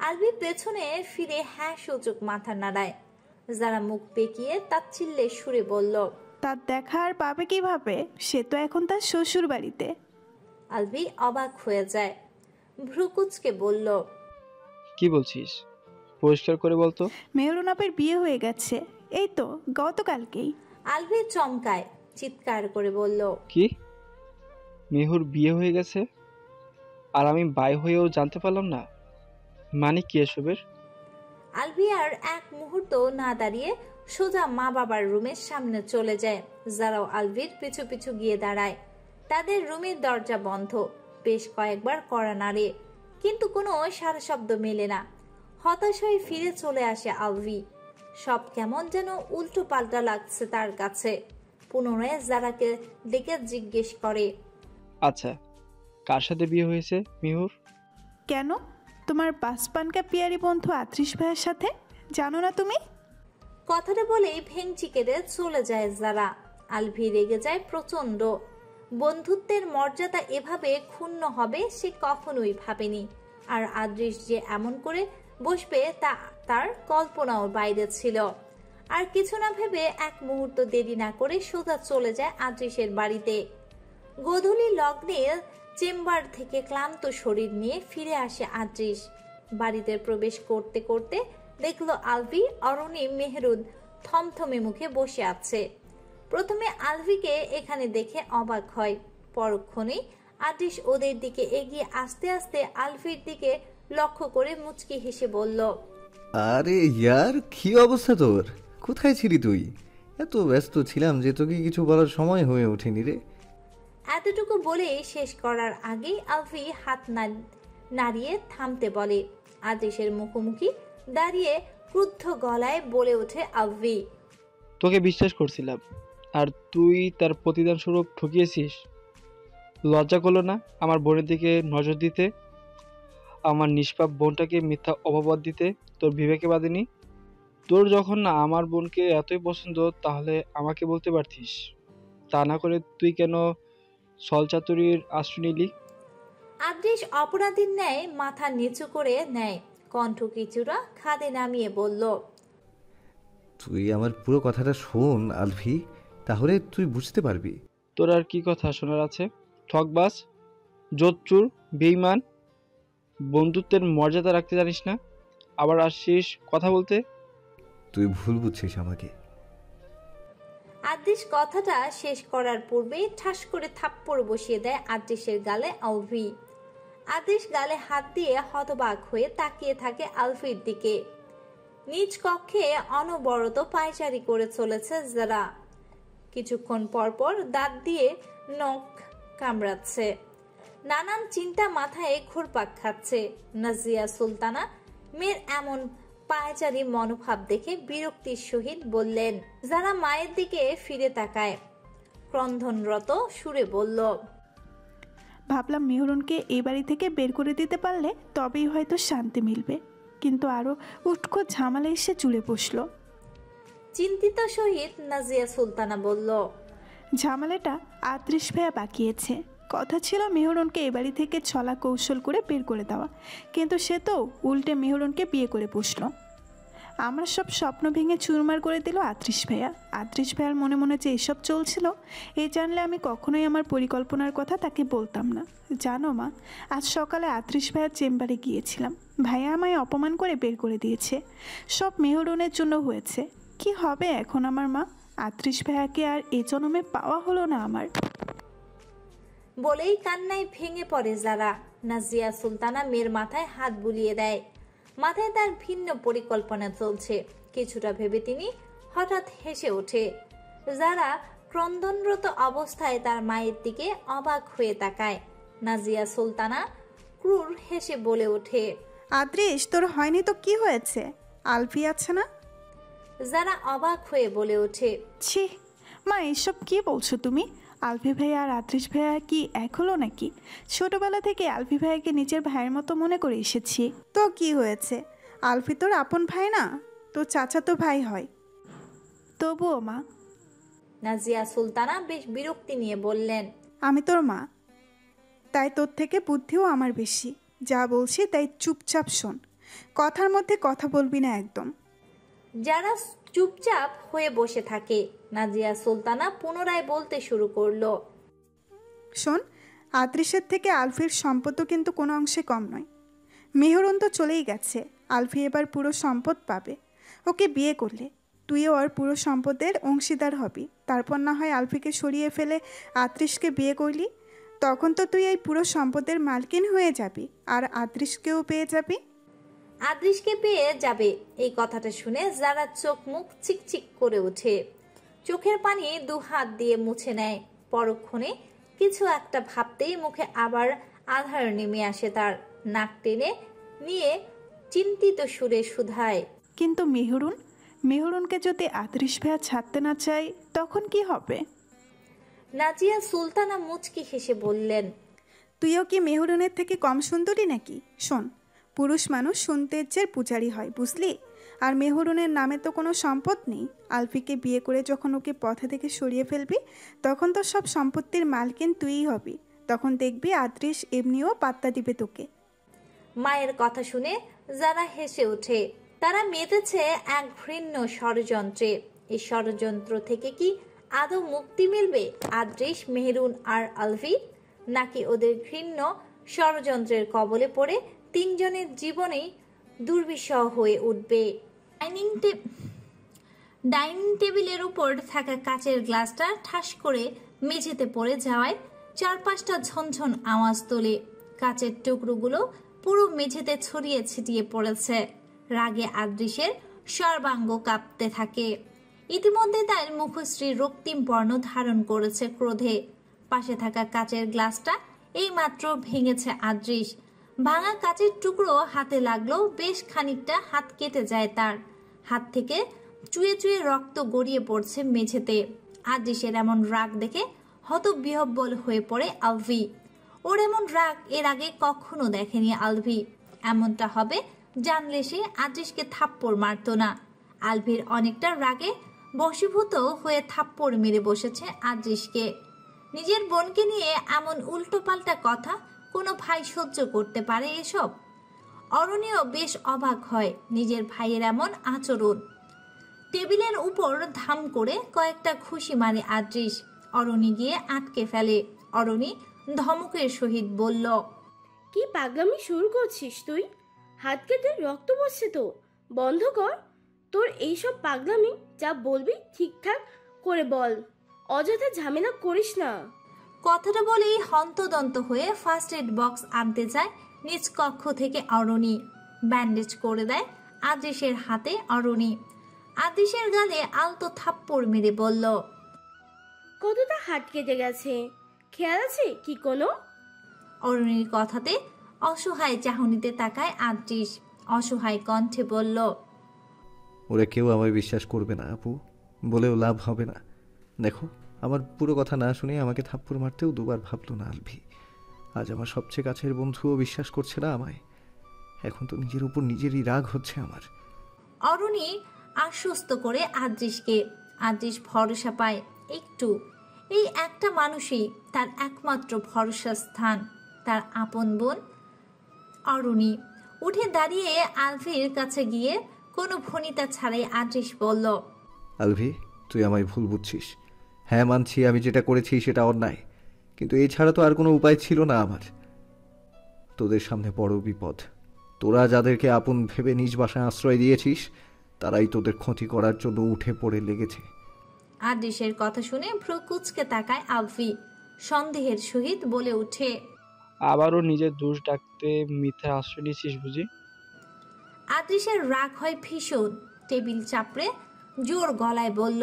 আলভি পেছনে ফিরে হ্যাঁ সূচক মাথা নাড়ায়। যারা মুখ বেঁকিয়ে তাচ্ছিল্যে সুরে বলল, তার দেখা আর পাবে কিভাবে? সে তো এখন তার শ্বশুর বাড়িতে। আলভি অবাক হয়ে যায়, ভ্রুকুচকে বলল, কি বলছিস? পরিষ্কার করে বলতো। মেহরুন আপির বিয়ে হয়ে গেছে, এই তো গতকালকেই। আলভি চমকায়, চিৎকার করে বলল, কি? মেহুর বিয়ে হয়ে গেছে আর আমি বাই হয়েও জানতে পারলাম না? মানে কি এসবের? আলভি আর এক মুহূর্ত না দাঁড়িয়ে সোজা মা বাবার রুমের সামনে চলে যায়। যারাও আলভির পিছু পিছু গিয়ে দাঁড়ায়। তাদের রুমের দরজা বন্ধ। বেশ কয়েকবার কড়া নাড়ে, কিন্তু কোনো সারা শব্দ মেলে না। হতাশ হয়ে ফিরে চলে আসে আলভি। সব কেমন যেন উল্টো পাল্টা লাগছে তার কাছে। পুনরায় যারাকে ডেকে জিজ্ঞেস করে, আচ্ছা, কার সাথে বিয়ে হয়েছে মিহুর? কেন? তোমার বাসপানকা পিয়ারি বন্ধু আত্রিশ ভাইয়ের সাথে। জানো না তুমি? কথাটা বলেই ভেঙচি কেটে চলে যায় যারা। আলভি রেগে যায় প্রচন্ড। বন্ধুত্বের মর্যাদা এভাবে ক্ষুণ্ণ হবে সে কখনোই ভাবেনি। আর আদ্রিস যে এমন করে বসবে তা তার কল্পনাও বাইরে ছিল। আর কিছু না ভেবে এক মুহূর্ত দেরি না করে সোজা চলে যায় আদ্রিসের বাড়িতে। গোধূলি লগ্নে চেম্বার থেকে ক্লান্ত শরীর নিয়ে ফিরে আসে আদ্রিস। বাড়িতে প্রবেশ করতে করতে দেখলো আলভি, অরণি, মেহরুন থমথমে মুখে বসে আছে। প্রথমে আলভিকে এখানে দেখে অবাক হয়। পরক্ষণেই আদ্রিস ওদের দিকে এগিয়ে আস্তে আস্তে আলভির দিকে লক্ষ্য করে মুচকি হেসে বলল, আরে ইয়ার, কি অবস্থা তোর? কোথায় ছিলি তুই? এত ব্যস্ত ছিলাম যে তোকে কিছু বলার সময় হয়ে ওঠেনি রে। এতটুকু বলে শেষ করার আগেই আলভি হাত নাড়িয়ে থামতে বলে। আদ্রিসের মুখোমুখি দাঁড়িয়ে ক্রুদ্ধ গলায় বলে ওঠে আলভি, তোকে বিশ্বাস করছিলাম আর তুই তার প্রতিদান স্বরূপ ঠকিয়েছিস। লজ্জা করলো না আমার বোনের দিকে নজর দিতে? আমার নিষ্পাপ বোনটাকে মিথ্যা অপবাদ দিতে তোর বিবেকে বাঁধেনি? তোর যখন না আমার বোনকে এতই পছন্দ তাহলে আমাকে বলতে পারতিস। তা না করে তুই কেন ছলচাতুরির আশ্রয় নিলি? আদ্রিস অপরাধীর ন্যায় মাথা নিচু করে নেয়, কণ্ঠ কিছুটা খাদে নামিয়ে বলল, তুই আমার পুরো কথাটা শোন আলফি, তাহলে তুই বুঝতে পারবি। তোর আর কি কথা শোনার আছে? ঠকবাজ, জোচ্চুর, বেঈমান, বন্ধুত্বের মর্যাদা রাখতে জানিস না, আবার আসছিস কথা বলতে। তুই ভুল বুঝছিস আমাকে। আদ্রিস কথাটা শেষ করার পূর্বেই ঠাস করে থাপ্পড় বসিয়ে দেয় আদ্রিসের গালে আলফি। আদ্রিস গালে হাত দিয়ে হতবাক হয়ে তাকিয়ে থাকে আলফির দিকে। নিজ কক্ষে অনবরত পায়চারি করে চলেছে যারা। কিছুক্ষণ পর পর দাঁত দিয়ে নখ কামড়াচ্ছে। নানান চিন্তা মাথায় ঘুরপাক খাচ্ছে। নাজিয়া সুলতানা মেয়ের এমন পায়চারি মনোভাব দেখে বিরক্তির সহিত বললেন। যারা মায়ের দিকে ফিরে তাকায়, ক্রন্দনরত সুরে বলল, ভাবলাম মেহরুনকে এই বাড়ি থেকে বের করে দিতে পারলে তবেই হয়তো শান্তি মিলবে, কিন্তু আরও উটকো ঝামেলা এসে চুলে বসলো। চিন্তিত সহিত নাজিয়া সুলতানা বলল, ঝামেলাটা আদ্রিস ভাইয়া বাকিয়েছে। কথা ছিল মেহরুনকে এ বাড়ি থেকে ছলা কৌশল করে বের করে দেওয়া, কিন্তু সে তো উল্টে মেহরুনকে বিয়ে করে বসলো। আমার সব স্বপ্ন ভেঙে চুরমার করে দিল আদ্রিস ভাইয়া। আদ্রিস ভাইয়ার মনে মনে যে এসব চলছিল, এই জানলে আমি কখনোই আমার পরিকল্পনার কথা তাকে বলতাম না। জানো মা, আজ সকালে আদ্রিস ভাইয়ার চেম্বারে গিয়েছিলাম। ভাইয়া আমায় অপমান করে বের করে দিয়েছে। সব মেহরুনের জন্য হয়েছে। কি হবে এখন আমার মা? আদ্রিস ভাইয়াকে আর এ জন্মে পাওয়া হলো না আমার। বলেই কান্নায় ভেঙে পড়ে যারা। নাজিয়া সুলতানা মেয়ের মাথায় হাত বুলিয়ে দেয়। মাথায় তার ভিন্ন পরিকল্পনা চলছে। কিছুটা ভেবে তিনি হঠাৎ হেসে ওঠে। যারা ক্রন্দনরত অবস্থায় তার মায়ের দিকে অবাক হয়ে তাকায়। নাজিয়া সুলতানা ক্রূর হেসে বলে ওঠে, আদ্রিস, তোর হয়নি তো কি হয়েছে? আলফি আছে না? যারা অবাক হয়ে বলে ওঠে, ছি মা, এসব কি বলছো তুমি? আলফি ভাইয়া আর আদ্রিস ভাইয়া কি এক হলো নাকি? ছোটবেলা থেকে আলফি ভাইয়াকে নিজের ভাইয়ের মতো মনে করে এসেছি। তো কি হয়েছে? আলফি তোর আপন ভাই না, তোর চাচাতো ভাই হয়। তবুও মা। নাজিয়া সুলতানা বেশ বিরক্তি নিয়ে বললেন, আমি তোর মা, তাই তোর থেকে বুদ্ধিও আমার বেশি। যা বলছি তাই চুপচাপ শোন, কথার মধ্যে কথা বলবি না একদম। যারা চুপচাপ হয়ে বসে থাকে। নাজিয়া সুলতানা পুনরায় বলতে শুরু করলো, শোন, আদ্রিসের থেকে আলফির সম্পদও কিন্তু কোনো অংশে কম নয়। মেহরুন তো চলেই গেছে, আলফি এবার পুরো সম্পদ পাবে। ওকে বিয়ে করলে তুইও ওর পুরো সম্পদের অংশীদার হবি। তারপর না হয় আলফিকে সরিয়ে ফেলে আদ্রিসকে বিয়ে করলি, তখন তো তুই এই পুরো সম্পদের মালকিন হয়ে যাবি, আর আদ্রিসকেও পেয়ে যাবি। আদ্রিসকে পেয়ে যাবে, এই কথাটা শুনে যারা চোখ মুখ চিকচিক করে ওঠে। চোখের পানি দু হাত দিয়ে মুছে নেয়। পরক্ষণে কিছু একটা ভাবতেই মুখে আবার আধার নেমে আসে তার। নাক টেনে নিয়ে চিন্তিত সুরে শুধায়, কিন্তু মেহরুনকে যদি আদ্রিস ভাইয়া ছাড়তে না চাই তখন কি হবে? নাজিয়া সুলতানা মুচকি হেসে বললেন, তুইও কি মেহরুনের থেকে কম সুন্দরী নাকি? শোন, পুরুষ মানুষ সৌন্দর্যের পূজারি হয়, বুঝলি? আর মেহরুনের নামে তো কোনো সম্পদ নেই। আলফিকে বিয়ে করে যখন ওকে পথে থেকে সরিয়ে ফেলবি, তখন তো সব সম্পত্তির মালকিন তুইই হবি। তখন দেখবি আদ্রিস এমনিও পাত্তা দিবে তোকে। মায়ের কথা শুনে যারা হেসে ওঠে। তারা মেতেছে এক ঘৃণ্য ষড়যন্ত্রে। এই ষড়যন্ত্র থেকে কি আদৌ মুক্তি মিলবে আদ্রিস, মেহরুন আর আলফি, নাকি ওদের ঘৃণ্য ষড়যন্ত্রের কবলে পড়ে তিনজনের জীবনেই দুর্বিষহ হয়ে উঠবে? ডাইনিং টেবিলের উপর থাকা কাচের গ্লাসটা ঠাস করে মেঝেতে পড়ে যাওয়ায় চারপাশটা ঝনঝন আওয়াজ তোলে। কাচের টুকরোগুলো পুরো মেঝেতে ছড়িয়ে ছিটিয়ে পড়েছে। রাগে আদ্রিসের সর্বাঙ্গ কাঁপতে থাকে। ইতিমধ্যে তার মুখশ্রী রক্তিম বর্ণ ধারণ করেছে ক্রোধে। পাশে থাকা কাচের গ্লাসটা এইমাত্র ভেঙেছে আদ্রিস। ভাঙা কাচের টুকরো হাতে লাগলেও বেশ খানিকটা হাত কেটে যায় তার। হাত থেকে চুয়ে চুয়ে রক্ত গড়িয়ে পড়ছে মেঝেতে। আদ্রিসের এমন রাগ দেখে হতবিহ্বল হয়ে পড়ে আলভি। ওর এমন রাগ এর আগে কখনো দেখেনি আলভি। এমনটা হবে জানলে সে আদ্রিসকে থাপ্পড় মারতো না। আলভির অনেকটা রাগে বশীভূত হয়ে থাপ্পড় মেরে বসেছে আদ্রিসকে। নিজের বোনকে নিয়ে এমন উল্টোপাল্টা কথা কোনো ভাই সহ্য করতে পারে এসব? অরণ্যও বেশ অবাক হয় নিজের ভাইয়ের এমন আচরণ। টেবিলের উপর ধাম করে কয়েকটা খুশি মারে আদ্রিস। অরণি গিয়ে আটকে ফেলে। অরণি ধমকের সহিত বলল, কি পাগলামি শুরু করছিস তুই? হাত কেটে রক্ত পড়ছে তো, বন্ধ কর। তোর এইসব পাগলামি যা বলবি ঠিকঠাক করে বল, অযথা ঝামেলা করিস না। কথাটা বলেই হন্তদন্ত হয়ে ফার্স্ট এড বক্স আনতে যায় নিজ কক্ষ থেকে অরণি। ব্যান্ডেজ করে দেয় আদ্রিসের হাতে অরণি। আদ্রিসের গালে আলতো থাপ্পড় মেরে বলল, কতটা হাত কেটে গেছে, খেয়াল আছে কি কোনো? অরণির কথাতে অসহায় চাহনিতে তাকায় আদ্রিস। অসহায় কণ্ঠে বলল, ওরা কেউ আমায় বিশ্বাস করবে না আপু, বলেও লাভ হবে না। দেখো, আমার পুরো কথা না শুনে আমাকে থাপ্পড় মারতেও দুবার ভাবলো না আলভি। আজ আমার সবচেয়ে কাছের বন্ধুও বিশ্বাস করছে না আমায়। এখন তো নিজের উপর নিজেরই রাগ হচ্ছে আমার। অরণি আশ্বস্ত করে আদ্রিসকে। আদ্রিস ভরসা পায় একটু। এই একটা মানুষই তার একমাত্র ভরসা স্থান, তার আপন বোন অরণি। উঠে দাঁড়িয়ে আলভির কাছে গিয়ে কোনো ভনিতা ছাড়াই আদ্রিস বলল, আলভি, তুই আমায় ভুল বুঝছিস। হ্যাঁ, মানছি আমি যেটা করেছি সেটা অন্যায়, কিন্তু এছাড়া তো আর কোনো উপায় ছিল না আমার। তোদের সামনে বড় বিপদ। তোরা যাদেরকে আপন ভেবে নিজ বাসায় আশ্রয় দিয়েছিস, তারাই তোদের ক্ষতি করার জন্য উঠে পড়ে লেগেছে। আদ্রিসের কথা শুনে ভ্রু কুঁচকে তাকায় আলভি। সন্দেহের সহিত বলে ওঠে, আবারও নিজের দোষ ডাকতে মিথ্যা আশ্রয় নিয়েছিস বুঝি? আদ্রিসের রাগ হয় ভীষণ। টেবিল চাপড়ে জোর গলায় বলল,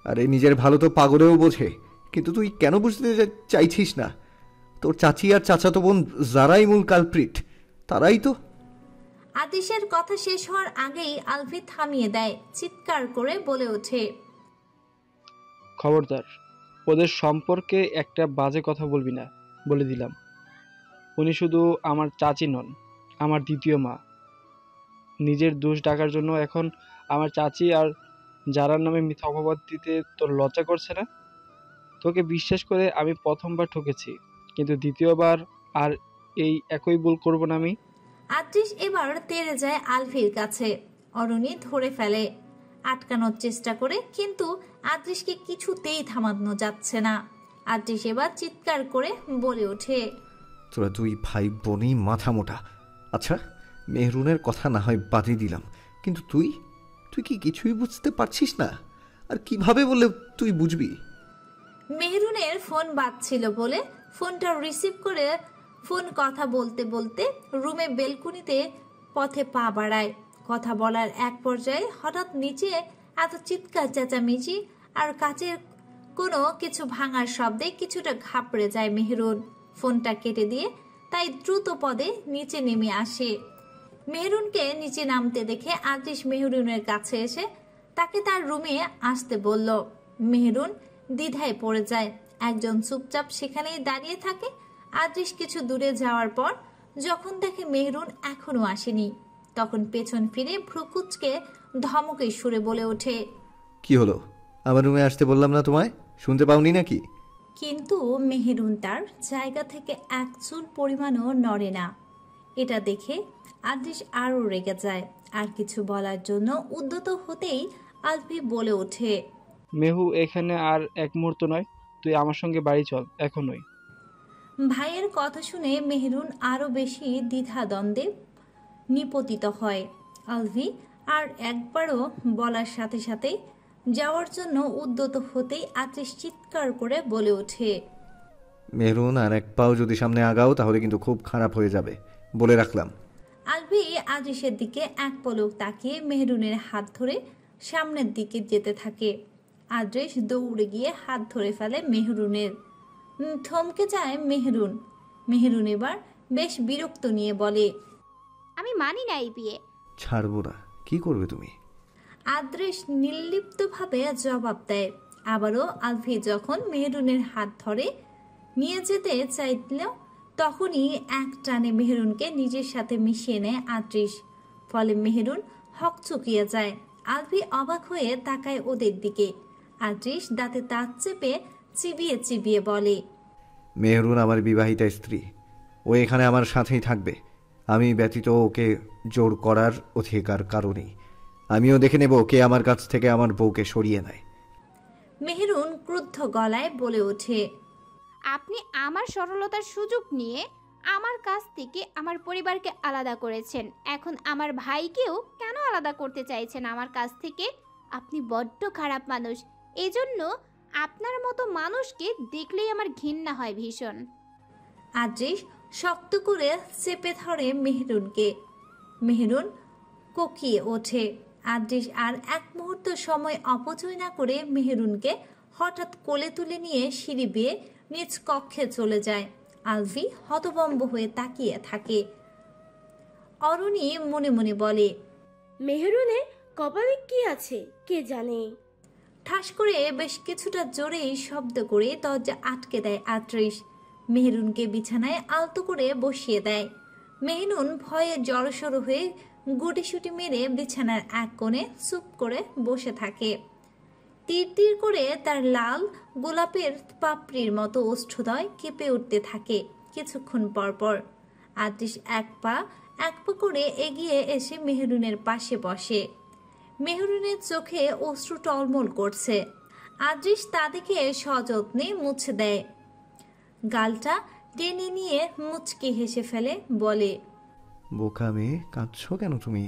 আরে নিজের ভালো তো পাগলেও বোঝে, কিন্তু তুই কেন বুঝতে চাইছিস না? তোর চাচি আর চাচাতো বোন যারাই মূল কালপ্রিট, তারাই তো। আদ্রিসের কথা শেষ হওয়ার আগেই আলভি থামিয়ে দেয়। চিৎকার করে বলে ওঠে, খবরদার, ওদের সম্পর্কে একটা বাজে কথা বলবি না, বলে দিলাম। উনি শুধু আমার চাচি নন, আমার দ্বিতীয় মা। নিজের দোষ ডাকার জন্য এখন আমার চাচি আর যারার নামে মিথ্যা অপবাদ দিতে তোর লজ্জা করছে না? তোকে বিশ্বাস করে আমি প্রথমবার ঠকেছি, কিন্তু দ্বিতীয়বার আর এই একই ভুল করব না আমি। আদ্রিস এবার তেড়ে যায় আলভির কাছে। অরণি ধরে ফেলে, আটকানোর চেষ্টা করে, কিন্তু আদ্রিসকে কিছুতেই থামানো যাচ্ছে না। আদ্রিস এবার চিৎকার করে বলে ওঠে, তোরা দুই ভাই বোনই মাথা মোটা। আচ্ছা, মেহরুনের কথা না হয় বাদই দিলাম, কিন্তু তুই কি কিছুই বুঝতে পারছিস না? আর কিভাবে বললে তুই বুঝবি? মেহরুনের ফোন বাজছিল বলে ফোনটা রিসিভ করে ফোন কথা বলতে বলতে রুমে বেলকুনিতে পথে পা বাড়ায়। কথা বলার এক পর্যায়ে হঠাৎ নিচে এত চিৎকার চেঁচামেচি আর কাচের কোনো কিছু ভাঙার শব্দে কিছুটা ঘাবড়ে যায় মেহরুন। ফোনটা কেটে দিয়ে তাই দ্রুত পদে নিচে নেমে আসে। মেহরুনকে নিচে নামতে দেখে আদ্রিস মেহরুনের কাছে এসে তাকে তার রুমে আসতে বলল। মেহরুন দ্বিধায় পড়ে যায়। একজন চুপচাপ সেখানেই দাঁড়িয়ে থাকে। আদ্রিস কিছু দূরে যাওয়ার পর যখন দেখে মেহরুন এখনো আসেনি, তখন পেছন ফিরে ভ্রুকুচকে ধমকে সুরে বলে ওঠে, কি হলো? আমার রুমে আসতে বললাম না তোমায়? শুনতে পাওনি নাকি? কিন্তু মেহরুন তার জায়গা থেকে এক চুল পরিমাণও নড়ে না। এটা দেখে আদ্রিস আরও রেগে যায়। আর কিছু বলার জন্য উদ্যত হতেই আলভি বলে ওঠে, মেহু এখানে আর এক মুহূর্ত নয়, তুই আমার সঙ্গে বাড়ি চল এখনই। ভাইয়ের কথা শুনে মেহরুন আরও বেশি দ্বিধাদ্বন্দ্বে নিপতিত হয়। আলভি আর একবারও বলার সাথে সাথে যাওয়ার জন্য উদ্যত হতেই আদ্রিস চিৎকার করে বলে ওঠে, মেহরুন, আর এক পাও যদি সামনে আগাও তাহলে কিন্তু খুব খারাপ হয়ে যাবে, বলে রাখলাম। আলভি আদ্রিসের দিকে এক পলক তাকিয়ে মেহরুনের হাত ধরে সামনের দিকে যেতে থাকে। আদ্রিস দৌড়ে গিয়ে হাত ধরে ফেলে মেহরুনের। থমকে যায় মেহরুন। মেহরুন এবার বেশ বিরক্ত নিয়ে বলে, আমি মানি না এই বিয়ে। ছাড়বো না। কি করবে তুমি? আদ্রিস নির্লিপ্তভাবে জবাব দেয়। আবারও আলভি যখন মেহরুনের হাত ধরে নিয়ে যেতে চাইল, তখনই এক টানে মেহেরুনকে নিজের সাথে মিশিয়ে নেয় আদ্রিস। ফলে মেহেরুন হকচকিয়ে যায়। আলভি অবাক হয়ে তাকায় ওদের দিকে। আদ্রিস দাঁতে দাঁত চেপে চিবিয়ে চিবিয়ে বলে, মেহরুন আমার বিবাহিতা স্ত্রী, ও এখানে আমার সাথেই থাকবে। আমি ব্যতীত ওকে জোর করার অধিকার কারণেই। আমিও দেখে নেব কে আমার কাছ থেকে আমার বউকে সরিয়ে নেয়। মেহেরুন ক্রুদ্ধ গলায় বলে ওঠে, আপনি আমার সরলতার সুযোগ নিয়ে আমার কাছ থেকে আমার পরিবারকে আলাদা করেছেন, এখন আমার ভাইকেও কেন আলাদা করতে চাইছেন আমার কাছ থেকে? আপনি বড্ড খারাপ মানুষ, এজন্য আপনার মতো মানুষকে দেখলেই আমার ঘৃণা হয় ভীষণ। আদ্রিস শক্ত করে চেপে ধরে মেহেরুনকে। মেহেরুন কোকিয়ে ওঠে। আদ্রিস আর এক মুহূর্ত সময় অপচয় না করে মেহেরুনকে হঠাৎ কোলে তুলে নিয়ে সিঁড়ি বেয়ে নিজ কক্ষে চলে যায়। আলভি হতভম্ব হয়ে তাকিয়ে থাকে। অরুণী মনে মনে বলে, মেহেরুনের কপালে কি আছে কে জানে। ঠাস করে বেশ কিছুটা জোরেই শব্দ করে দরজা আটকে দেয় আদ্রিস। মেহেরুনকে বিছানায় আলতো করে বসিয়ে দেয়। মেহরুন ভয়ে জড়সড় হয়ে গুটিসুটি মেরে বিছানার এক কোণে চুপ করে বসে থাকে। তীর তীর করে তার লাল গোলাপের পাপড়ির মতো ওষ্ঠদয় কেঁপে উঠতে থাকে। কিছুক্ষণ পর পর আদ্রিস এক পা করে এগিয়ে এসে মেহরুনের পাশে বসে। মেহরুনের চোখে অশ্রু টলমল করছে। আদ্রিস তা দেখে সযত্নে মুছে দেয়। গালটা টেনে নিয়ে মুচকি হেসে ফেলে, বলে, বোকা মেয়ে, কাঁদছো কেন তুমি?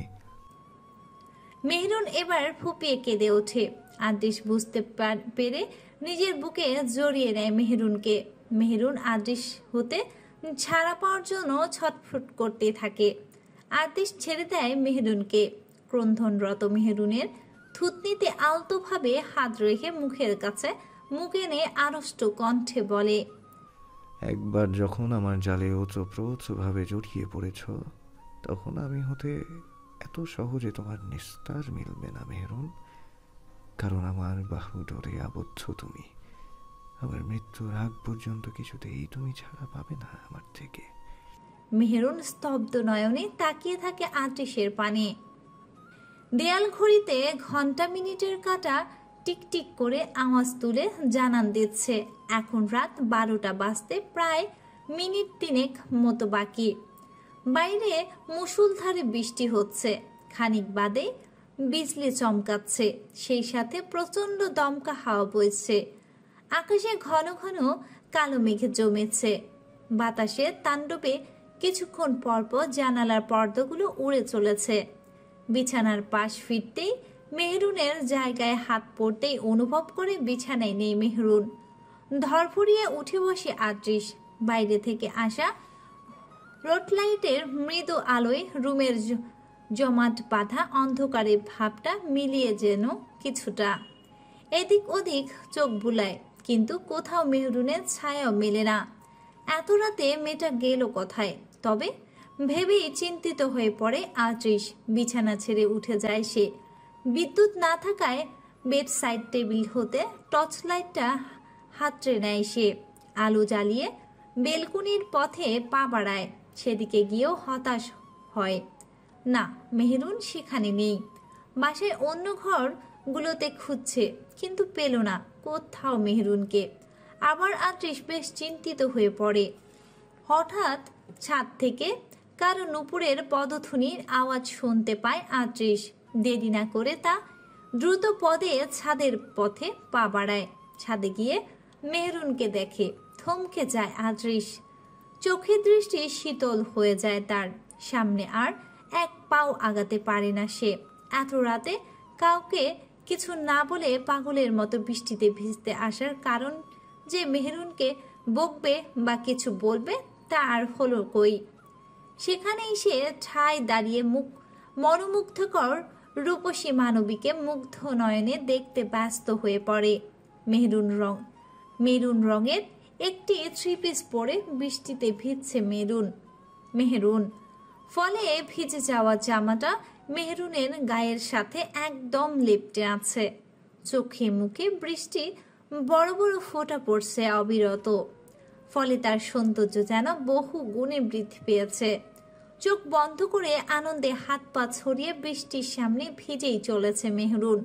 মেহরুন এবার ফুপিয়ে কেঁদে ওঠে। আদ্রিস বুঝতে পেরে নিজের বুকে জড়িয়ে নেয় মেহরুনকে। মেহরুন আদ্রিস হতে ছাড়া পাওয়ার জন্য ছটফট করতে থাকে। আদ্রিস ছেড়ে দেয় মেহরুনকে। ক্রন্ধনরত মেহরুনের থুতনিতে আলতোভাবে হাত রেখে মুখের কাছে মুখ এনে আড়ষ্ট কণ্ঠে বলে, একবার যখন আমার জালে ওতপ্রোতভাবে জড়িয়ে পড়েছ, তখন আমি হতে এত সহজে তোমার নিস্তার মিলবে না মেহরুন। কারণ আমার বাহু ডোরে আবদ্ধ তুমি। আমার মৃত্যুর আগ পর্যন্ত কিছুতেই তুমি ছাড়া পাবে না আমার থেকে। মেহরুন স্তব্ধ নয়নে তাকিয়ে থাকে আদ্রিসের পানে। দেয়াল ঘড়িতে ঘন্টা মিনিটের কাঁটা টিকটিক করে আওয়াজ তুলে জানান দিচ্ছে এখন রাত 12টা বাজতে প্রায় মিনিট 3 মতো বাকি। বাইরে মুষলধারে বৃষ্টি হচ্ছে। খানিক বাদে বিজলি চমকাচ্ছে, সেই সাথে প্রচন্ড দমকা হাওয়া বইছে। আকাশে ঘন ঘন কালো মেঘে জমেছে। বাতাসে তাণ্ডবে কিছুক্ষণ পরপর জানালার পর্দাগুলো উড়ে চলেছে। বিছানার পাশ ফিরতেই মেহরুনের জায়গায় হাত পড়তেই অনুভব করে বিছানায় নেই মেহরুন। ধরফরিয়ে উঠে বসে আদ্রিস। বাইরে থেকে আসা রোড লাইটের মৃদু আলোয় রুমের জমাট বাঁধা অন্ধকারে ভাবটা মিলিয়ে যেন কিছুটা এদিক ওদিক চোখ বুলায়, কিন্তু কোথাও মেহরুনের ছায়াও মেলে না। এত রাতে মেয়েটা গেল কোথায়? তবে ভেবেই চিন্তিত হয়ে পড়ে আদ্রিস। বিছানা ছেড়ে উঠে যায় সে। বিদ্যুৎ না থাকায় বেড সাইড টেবিল হতে টর্চ লাইটটা হাতড়ে নেয় সে। আলো জ্বালিয়ে বেলকুনির পথে পা বাড়ায়। সেদিকে গিয়েও হতাশ হয়। না, মেহরুন সেখানে নেই। বাসায় অন্য ঘরগুলোতে খুঁজছে, কিন্তু পেল না কোথাও মেহরুনকে। আবার আদ্রিস বেশ চিন্তিত হয়ে পড়ে। হঠাৎ ছাদ থেকে কারো নুপুরের পদধ্বনির আওয়াজ শুনতে পায় আদ্রিস। দেরি না করে তা দ্রুত পদে ছাদের পথে পা বাড়ায়। ছাদে গিয়ে মেহরুনকে দেখে থমকে যায় আদ্রিস। চোখের দৃষ্টি শীতল হয়ে যায় তার। সামনে আর এক পাও আগাতে পারে না সে। এত রাতে কাউকে কিছু না বলে পাগলের মতো বৃষ্টিতে ভিজতে আসার কারণ যে মেহরুনকে বকবে বা কিছু বলবে তা আর হলো কই। সেখানেই সে ঠায় দাঁড়িয়ে মনোমুগ্ধকর রূপসী মানবীকে মুগ্ধ নয়নে দেখতে ব্যস্ত হয়ে পড়ে। মেরুন রঙের একটি 3 পিস পরে বৃষ্টিতে ভিজছে মেহরুন। ফলে ভিজে যাওয়া জামাটা মেহরুনের গায়ের সাথে একদম লেপ্টে আছে। চোখে মুখে বৃষ্টি বড় বড় ফোঁটা পড়ছে অবিরত। ফলে তার সৌন্দর্য যেন বহু গুণে বৃদ্ধি পেয়েছে। চোখ বন্ধ করে আনন্দে হাত পা ছড়িয়ে বৃষ্টির সামনে ভিজেই চলেছে মেহরুন।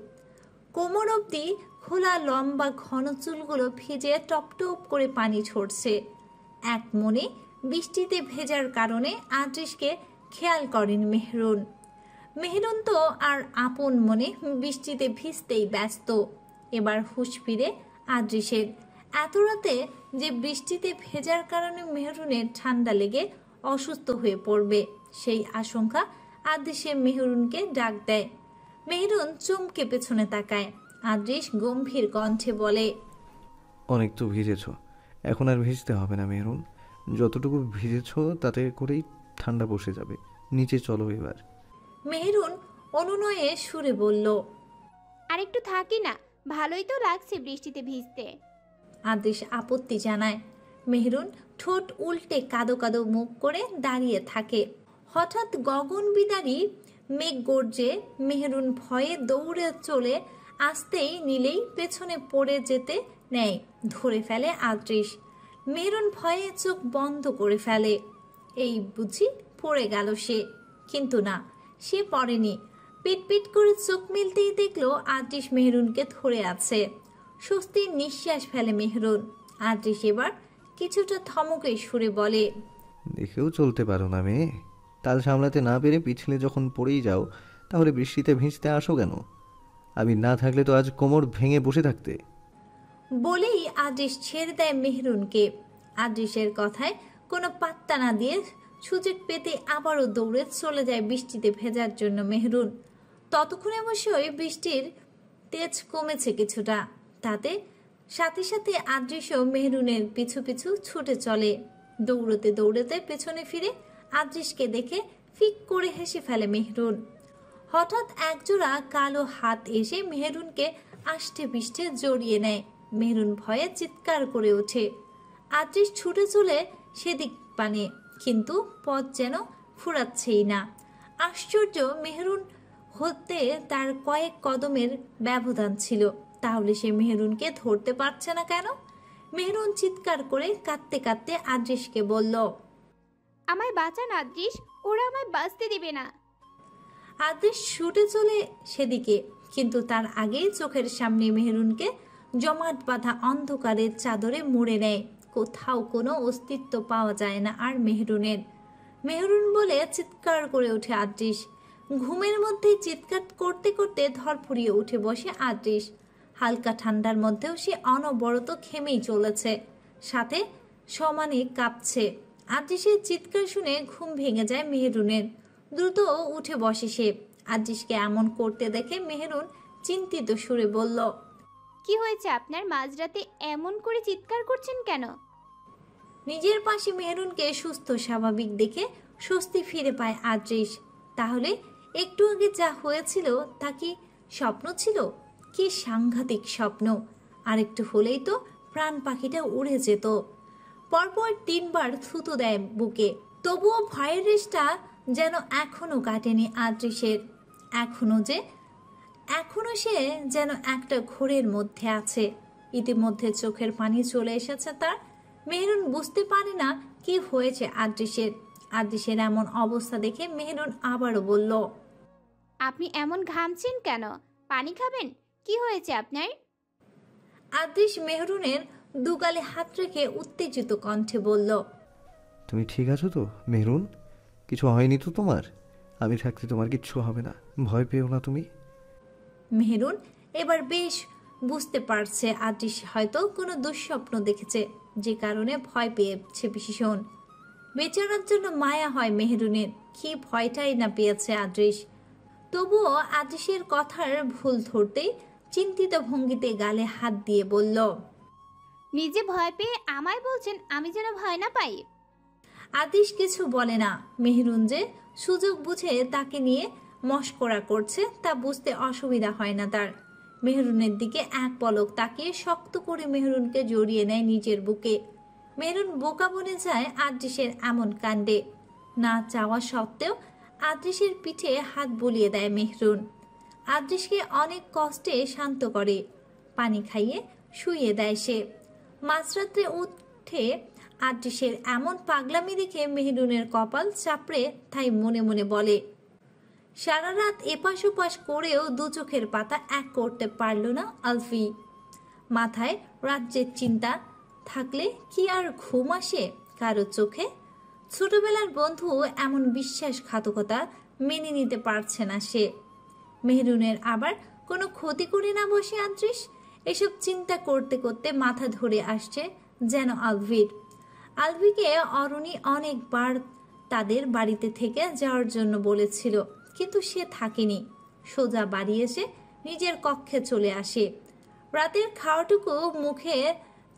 কোমর অবধি খোলা লম্বা ঘন চুলগুলো ভিজে টপটপ করে পানি ঝরছে। এক মনে বৃষ্টিতে ভেজার কারণে আদ্রিসকে খেয়াল করেন মেহরুন। মেহরুন তো আর আপন মনে বৃষ্টিতে ভিজতেই ব্যস্ত। এবার হুঁশ ফিরে আদ্রিসের। এত রাতে যে বৃষ্টিতে ভেজার কারণে মেহরুনের ঠান্ডা লেগে অসুস্থ হয়ে পড়বে সেই আশঙ্কা আদ্রিসে মেহরুনকে ডাক দেয়। মেহরুন চমকে পেছনে তাকায়। আদ্রিস গম্ভীর কণ্ঠে বলে, অনেক তো ভিজেছ, এখন আর ভিজতে হবে না মেহরুন। যতটুকু ভিজেছ তাতে করেই ঠান্ডা বসে যাবে। নিচে চলো এবার। মেহরুন অনুনয়ে সুরে বলল, আর একটু থাকি না, ভালোই তো লাগছে বৃষ্টিতে ভিজতে। আদ্রিস আপত্তি জানায়। মেহরুন ঠোঁট উল্টে কাদো কাদো মুখ করে দাঁড়িয়ে থাকে। হঠাৎ গগন বিদারী মেঘ গর্জে মেহরুন ভয়ে দৌড়ে চলে আসতেই নিলেই পেছনে পড়ে যেতে নেয়, ধরে ফেলে আদ্রিস। মেহরুন ভয়ে চোখ বন্ধ করে ফেলে। এই বুঝি পড়ে গেল সে, কিন্তু না, সে পড়েনি। পিটপিট করে চোখ মিলতেই দেখলো আদ্রিস মেহরুনকে ধরে আছে। স্বস্তির নিঃশ্বাস ফেলে মেহরুন। আদ্রিস এবার কিছুটা থমকে সুরে বলে, দেখেও চলতে পারো না মেয়ে? তাল সামলাতে না পেরে পিছলে যখন পড়েই যাও, তাহলে বৃষ্টিতে ভিজতে আসো কেন? আমি না থাকলে তো আজ কোমর ভেঙে বসে থাকতে। বলেই আদ্রিস ছেড়ে দেয় মেহরুনকে। আদ্রিসের কথায় কোনো পাত্তা না দিয়ে সুযোগ পেতে আবারও দৌড়ে চলে যায় বৃষ্টিতে ভেজার জন্য মেহরুন। ততক্ষণে অবশ্যই বৃষ্টির তেজ কমেছে কিছুটা। তাতে সাথে সাথে আদ্রিসও মেহরুনের পিছু পিছু ছুটে চলে। দৌড়তে দৌড়তে পেছনে ফিরে আদ্রিসকে দেখে ফিক করে হেসে ফেলে মেহরুন। হঠাৎ একজোড়া কালো হাত এসে মেহরুনকে আষ্টে পিষ্টে জড়িয়ে নেয়। মেহরুন ভয়ে চিৎকার করে ওঠে। আদ্রিস ছুটে চলে সেদিক পানে, কিন্তু পথ যেন ফুরাচ্ছেই না। আশ্চর্য, মেহরুন হতে তার কয়েক কদমের ব্যবধান ছিল, তাহলে সে মেহরুনকে ধরতে পারছে না কেন? মেহরুন চিৎকার করে কাঁদতে কাঁদতে আদ্রিসকে বলল, আমায় বাঁচান আদ্রিস, ওরা আমায় বাঁচতে দিবে না। আদ্রিস ছুটে চলে সেদিকে, কিন্তু তার আগেই চোখের সামনে মেহরুনকে জমাট বাঁধা অন্ধকারের চাদরে মুড়ে নেয়। কোথাও কোনো অস্তিত্ব পাওয়া যায় না আর মেহরুনের। মেহরুন বলে চিৎকার করে ওঠে আদ্রিস। ঘুমের মধ্যে চিৎকার করতে করতে ধরফড়িয়ে উঠে বসে আদ্রিস। হালকা ঠান্ডার মধ্যেও সে অনবরত ঘেমেই চলেছে, সাথে সমানে কাঁপছে। আদ্রিসের চিৎকার শুনে ঘুম ভেঙে যায় মেহরুনের। দ্রুত উঠে বসে সে। আদ্রিসকে এমন করতে দেখে মেহরুন চিন্তিত সুরে বলল, কি হয়েছে আপনার? মাঝরাতে এমন করে চিৎকার করছেন কেন? নিজের পাশে মেহরুনকে সুস্থ স্বাভাবিক দেখে স্বস্তি ফিরে পায় আদ্রিস। তাহলে একটু আগে যা হয়েছিল তা কি স্বপ্ন ছিল? কি সাংঘাতিক স্বপ্ন! আর একটু হলেই তো প্রাণ পাখিটা উড়ে যেত। পরপর 3 বার থুতু দেয় বুকে। তবুও ভয়ের রেশটা যেন এখনো কাটেনি আদ্রিসের। এখনো সে যেন একটা ঘোরের মধ্যে আছে। ইতিমধ্যে চোখের পানি চলে এসেছে তার। মেহরুন বুঝতে পারে না কি হয়েছে আদ্রিসের। আদ্রিসের এমন অবস্থা দেখে মেহরুন আবারও বলল, আপনি এমন ঘামছেন কেন? পানি খাবেন? কি হয়েছে আপনার? আদ্রিস মেহরুনের দুগালে হাত রেখে উত্তেজিত কণ্ঠে বলল, তুমি ঠিক আছো তো মেহরুন? কিছু হয়নি তো তোমার? আমি থাকতে তোমার কিচ্ছু হবে না, ভয় পেও না তুমি। মেহরুন এবার বেশ বুঝতে পারছে আদ্রিস হয়তো কোনো দুঃস্বপ্ন দেখেছে, যে কারণে ভয় পেয়েছে ভীষণ। বেচারার জন্য মায়া হয় মেহরুনের। কি ভয়টাই না পেয়েছে আদ্রিস। তবুও আদ্রিসের কথার ভুল ধরতেই চিন্তিত ভঙ্গিতে গালে হাত দিয়ে বলল, নিজে ভয় পেয়ে আমায় বলছেন আমি যেন ভয় না পাই? আদ্রিস কিছু বলে না। মেহরুন যে সুযোগ বুঝে তাকে নিয়ে মশকরা করছে তা বুঝতে অসুবিধা হয় না তার। মেহরুনের দিকে এক পলক তাকিয়ে শক্ত করে মেহরুনকে জড়িয়ে নেয় নিজের বুকে। মেহরুন বোকা বনে যায় আদ্রিসের এমন কাণ্ডে। না চাওয়া সত্ত্বেও আদ্রিসের পিঠে হাত বুলিয়ে দেয় মেহরুন। আদ্রিসকে অনেক কষ্টে শান্ত করে, পানি খাইয়ে শুইয়ে দেয় সে। মাঝরাত্রে উঠে আদ্রিসের এমন পাগলামি দেখে মেহেরুনের কপাল চাপড়ে তাই মনে মনে বলে, সারা রাত এপাশ ওপাশ করেও দু চোখের পাতা এক করতে পারল না আলফি। মাথায় রাজ্যের চিন্তা থাকলে কি আর ঘুম আসে কারো চোখে? ছোটবেলার বন্ধু এমন বিশ্বাসঘাতকতা মেনে নিতে পারছে না সে। মেহরুনের আবার কোনো ক্ষতি করে না বসে আদ্রিস? এসব চিন্তা করতে করতে মাথা ধরে আসছে যেন আলভির। আলভিকে অরুণী অনেকবার তাদের বাড়িতে থেকে যাওয়ার জন্য বলেছিল, কিন্তু সে থাকেনি। সোজা বাড়ি এসে নিজের কক্ষে চলে আসে। রাতের খাওয়াটুকু মুখে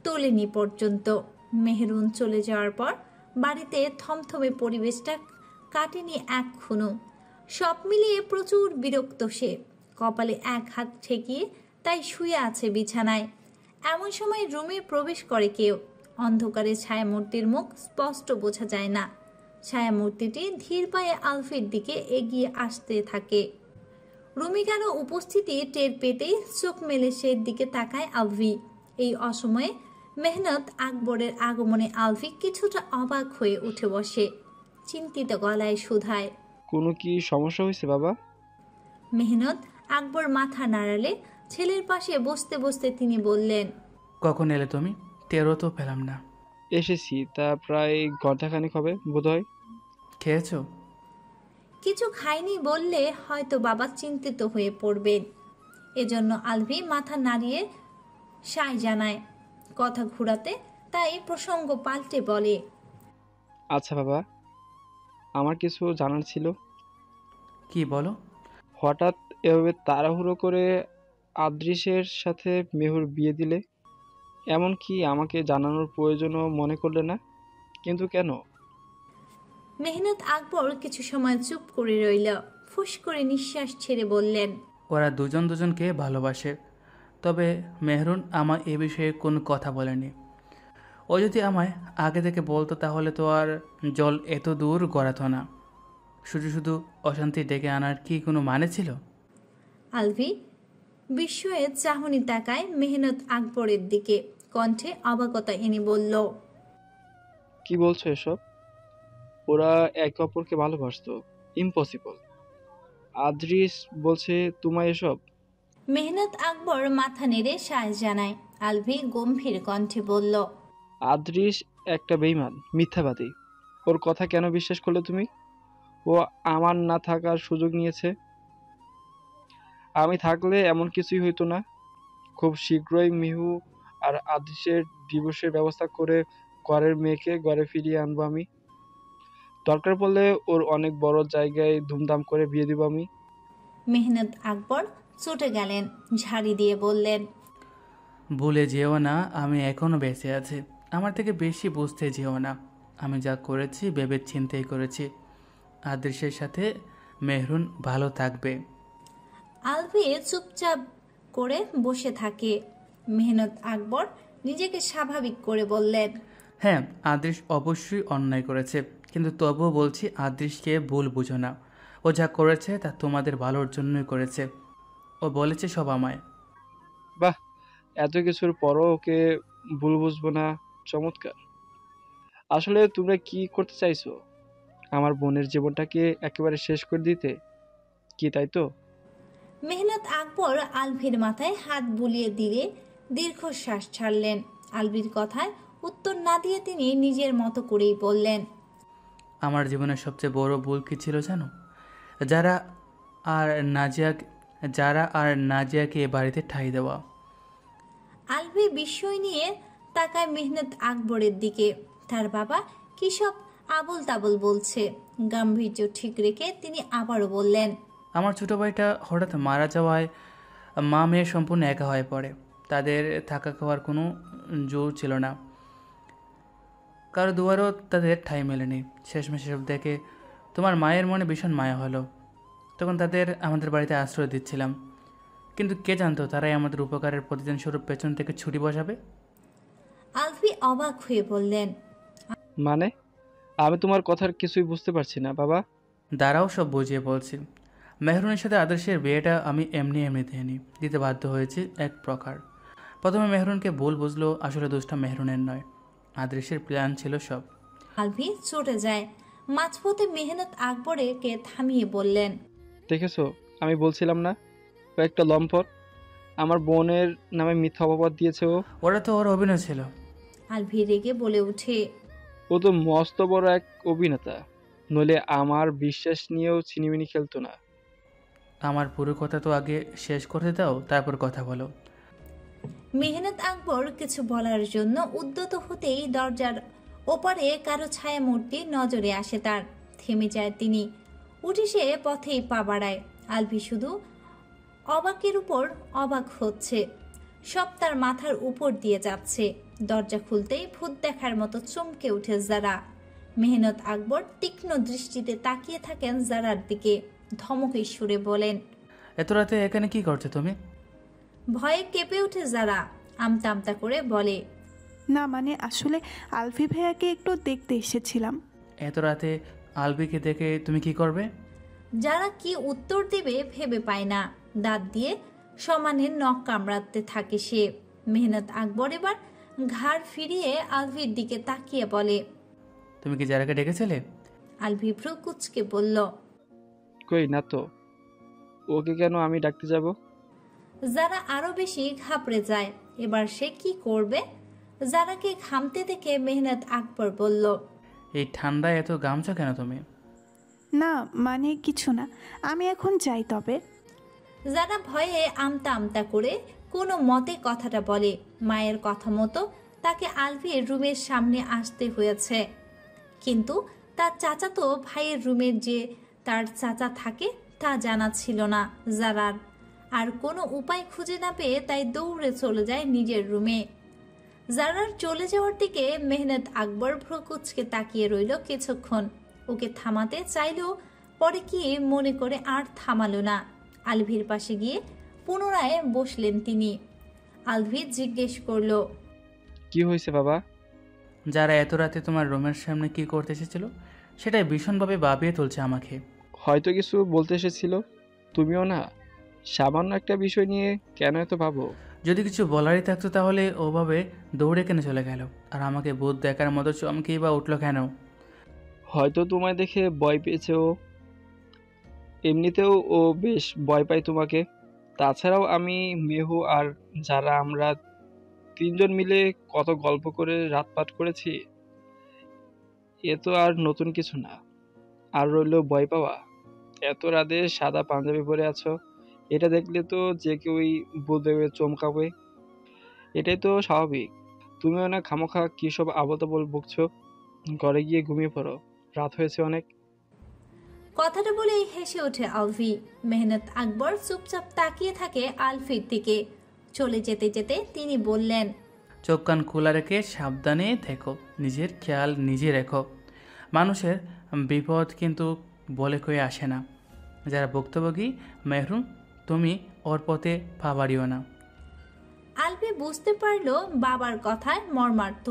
তোলেনি পর্যন্ত। মেহরুন চলে যাওয়ার পর বাড়িতে থমথমে পরিবেশটা কাটেনি এক্ষুনো। সব মিলিয়ে প্রচুর বিরক্ত সে। কপালে এক হাত ঠেকিয়ে তাই শুয়ে আছে বিছানায়। এমন সময় রুমে প্রবেশ করে কেউ। অন্ধকারে ছায়ামূর্তির মুখ স্পষ্ট বোঝা যায় না। ছায়ামূর্তিটি ধীর পায়ে আলফির দিকে এগিয়ে আসতে থাকে। রুমে কারো উপস্থিতি টের পেতেই চোখ মেলে সে দিকে তাকায় আলভি। এই অসময়ে মেহনত আকবরের আগমনে আলভি কিছুটা অবাক হয়ে উঠে বসে। চিন্তিত গলায় শুধায়, কোনো কি সমস্যা হয়েছে বাবা? মেহনত আকবর মাথা নাড়ালে ছেলের পাশে বসতে বসতে তিনি বললেন, কখন এলে তুমি? টেরও তো পেলাম না। এসেছি, তা প্রায় ঘন্টাখানেক হবে বোধহয়। খেয়েছো? কিছু খাইনি বললে হয়তো বাবা চিন্তিত হয়ে পড়বেন। এজন্য আলভি মাথা নাড়িয়ে সায় জানায়। কথা ঘুরাতে তাই প্রসঙ্গ পাল্টে বলে, আচ্ছা বাবা, আমার কিছু জানার ছিল। কি বলো? হঠাৎ এভাবে তাড়াহুড়ো করে আদ্রিসের সাথে মেহুর বিয়ে দিলে, এমনকি আমাকে জানানোর প্রয়োজনও মনে করলে না, কিন্তু কেন? মেহনত আকবর কিছু সময় চুপ করে রইল। ফুস করে নিঃশ্বাস ছেড়ে বললেন, ওরা দুজন দুজনকে ভালোবাসে, তবে মেহরুন আমার এ বিষয়ে কোনো কথা বলেনি। ও যদি আমায় আগে থেকে বলতো তাহলে তো আর জল এত দূর গড়াতো না। শুধু শুধু অশান্তি ডেকে আনার কি কোনো মানে ছিল? আলভি বিস্ময়ে চাহনি তাকায় মেহনত আকবরের দিকে। কণ্ঠে অবাকতা এনে বলল, কি বলছো এসব? ওরা একে অপরকে ভালোবাসতো? ইম্পসিবল। আদ্রিস বলছে তোমায় এসব? মেহনত আকবর মাথা নেড়ে সায় জানায়। আলভি গম্ভীর কণ্ঠে বলল, আদ্রিস একটা বেঈমান, মিথ্যাবাদী। ওর কথা কেন বিশ্বাস করলে তুমি? ও আমার না থাকার সুযোগ নিয়েছে। আমি থাকলে এমন কিছুই হইতো না। খুব শীঘ্রই মিহু আর আদ্রিসের ডিভোর্সের ব্যবস্থা করে ঘরের মেয়েকে ঘরে ফিরিয়ে আনবো আমি। দরকার পড়লে ওর অনেক বড় জায়গায় ধুমধাম করে বিয়ে দিব আমি। মেহনত আকবর ছুটে গেলেন। ঝাড়ি দিয়ে বললেন, ভুলে যেও না আমি এখনও বেঁচে আছি। আমার থেকে বেশি বুঝতে যেও না। আমি যা করেছি ভেবে চিন্তাই করেছি। আদৃশের সাথে মেহরুন ভালো থাকবে। আলভি চুপচাপ করে বসে থাকে। মেহনত আকবর নিজেকে স্বাভাবিক করে বললেন, হ্যাঁ, আদৃশ অবশ্যই অন্যায় করেছে, কিন্তু তবুও বলছি আদৃশকে ভুল বুঝো না। ও যা করেছে তা তোমাদের ভালোর জন্যই করেছে। ও বলেছে সব আমায়। বাহ, এত কিছুর পরও ওকে ভুল বুঝবো না, চমৎকার। আসলে তোমরা কি করতে চাইছো? আমার বোনের জীবনটাকে একেবারে শেষ করে দিতে কি, তাই তো? মেহনত আকবর আলভির মাথায় হাত বুলিয়ে দিয়ে দীর্ঘশ্বাস ছাড়লেন। আলভির কথায় উত্তর না দিয়ে তিনি নিজের মতো করেই বললেন, আমার জীবনের সবচেয়ে বড় ভুল কী ছিল জানো? যারা আর নাজিয়াকে এ বাড়িতে ঠাঁই দেওয়া। আলভি বিস্ময় নিয়ে তাকায় মেহনত আকবরের দিকে। তার বাবা কি সব আবল তাবল বলছে। গাম্ভীর্য ঠিক রেখে তিনি আবারও বললেন, আমার ছোটো ভাইটা হঠাৎ মারা যাওয়ায় মা মেয়ে সম্পূর্ণ একা হয়ে পড়ে। তাদের থাকা খাওয়ার কোনো জোর ছিল না, কারো দুয়ারও তাদের ঠাঁই মেলেনি। শেষমেশ এসব দেখে তোমার মায়ের মনে ভীষণ মায়া হলো। তখন তাদের আমাদের বাড়িতে আশ্রয় দিচ্ছিলাম, কিন্তু কে জানতো তারাই আমাদের উপকারের প্রতিদান স্বরূপ পেছন থেকে ছুরি বসাবে। আলভি অবাক হয়ে বললেন, মানে আমি তোমার কথার কিছুই বুঝতে পারছি না বাবা। দাঁড়াও, সব বুঝিয়ে বলছি। মেহরুনের সাথে আদর্শের বিয়েটা আমি এমনি দিতে বাধ্য হয়েছি এক প্রকার। প্রথমে মেহরুনকে ভুল বুঝলো, আসলে দোষটা মেহরুনের নয়, আদৃশের প্ল্যান ছিল সব। আলভি ছুটে যায়। মাঝপথে মেহনত আকবরকে থামিয়ে বললেন, দেখেছো, আমি বলছিলাম না ও একটা লম্পট। আমার বোনের নামে মিথ্যা অপবাদ দিয়েছে ও। ওরা তো ওর অভিনয় ছিল। আলভি রেগে বলে ওঠে, ও তো মস্ত বড় এক অভিনেতা, নইলে আমার বিশ্বাস নিয়েও ছিনিমিনি খেলতো না। আমার পুরো কথা তো আগে শেষ করতে দাও, তারপর কথা বলো। মেহনত আকবর কিছু বলার জন্য উদ্যত হতেই দরজার ওপারে কারো ছায়া মূর্তি নজরে আসে তার। থেমে যায় তিনি। উঠে সে পথেই পা বাড়ায়। আলভি শুধু অবাকের উপর অবাক হচ্ছে। সব তার মাথার উপর দিয়ে যাচ্ছে। দরজা খুলতেই ভূত দেখার মতো চমকে উঠে যারা। মেহনত আকবর তীক্ষ্ণ দৃষ্টিতে তাকিয়ে থাকেন যারার দিকে। ধমকের সুরে বলেন, এত রাতে এখানে কি করছো তুমি? ভয়ে কেঁপে উঠে যারা। আমতা আমতা করে বলে, না মানে আসলে আলভি ভাইয়াকে একটু দেখতে এসেছিলাম। এত রাতে আলবিকে দেখে তুমি কি করবে? যারা কি উত্তর দেবে ভেবে পায় না। দাঁত দিয়ে সমানে নখ কামড়াতে থাকে সে। মেহনত আকবর এবার ঘাড় ফিরিয়ে আলভির দিকে তাকিয়ে বলে, তুমি কি যারাকে ডেকেছিলে? আলভি ভ্রু কুচকে বলল, কই না তো, ওকে কেন আমি ডাকতে যাব? যারা আরো বেশি ঘাবড়ে যায়। এবার সে কি করবে? যারাকে ঘামতে দেখে মেহনত আকবর বলল, এই ঠান্ডায় এত গামছা কেন তুমি? না মানে কিছু না, আমি এখন যাই তবে। যারা ভয়ে আমতা আমতা করে কোনো মতে কথাটা বলে। মায়ের কথা মতো তাকে আলভির রুমের সামনে আসতে হয়েছে। কিন্তু তার চাচাতো ভাইয়ের রুমের যে তার চাচা থাকে তা জানা ছিল না যারার। আর কোনো উপায় খুঁজে না পেয়ে তাই দৌড়ে চলে যায় নিজের রুমে। যারার চলে যাওয়ার দিকে মেহনত আকবর ভ্রকুচকে তাকিয়ে রইল কিছুক্ষণ। ওকে থামাতে চাইলেও পরে কি মনে করে আর থামালো না। আলভির পাশে গিয়ে পুনরায় বসলেন তিনি। আলভি জিজ্ঞেস করল, কি হয়েছে বাবা? যারা এত রাতে তোমার রুমের সামনে কি করতে এসেছিল সেটাই ভীষণভাবে ভাবিয়ে তুলছে আমাকে। হয়তো কিছু বলতে এসেছিল। তুমিও না, সামান্য একটা বিষয় নিয়ে কেন এত ভাবো? যদি কিছু বলারই থাকতো তাহলে ওভাবে দৌড়ে কেন চলে গেল? আর আমাকে ভূত দেখার মতো চমকেই বা উঠলো কেন? হয়তো তোমায় দেখে ভয় পেয়েছে ও। এমনিতেও ও বেশ ভয় পায় তোমাকে। তাছাড়াও আমি, মেহু আর যারা আমরা তিনজন মিলে কত গল্প করে রাত পাট করেছি। এ তো আর নতুন কিছু না। আর রইল ভয় পাওয়া। এত রাতে সাদা পাঞ্জাবি পরে আছো, এটা দেখলে তো যে কেউই বলবে চমকাবে। এটাই তো স্বাভাবিক। তুমিও না খামোখা কি সব আবল তাবল বকছো। ঘরে গিয়ে ঘুমিয়ে পড়ো, রাত হয়েছে অনেক। কথাটা বলেই হেসে ওঠে আলভি। মেহনত আকবর চুপচাপ তাকিয়ে থাকে আলফির দিকে। চলে যেতে যেতে তিনি বললেন, চোখ কান খোলা রেখে সাবধানে থেকো, নিজের খেয়াল নিজে রেখো। মানুষের বিপদ কিন্তু বলে কয়ে আসে না। যারা ভুক্তভোগী মেহরুন, তুমি ওর পথে পা বাড়িও না। আলভি বুঝতে পারলো বাবার কথায় মর্মার্থ।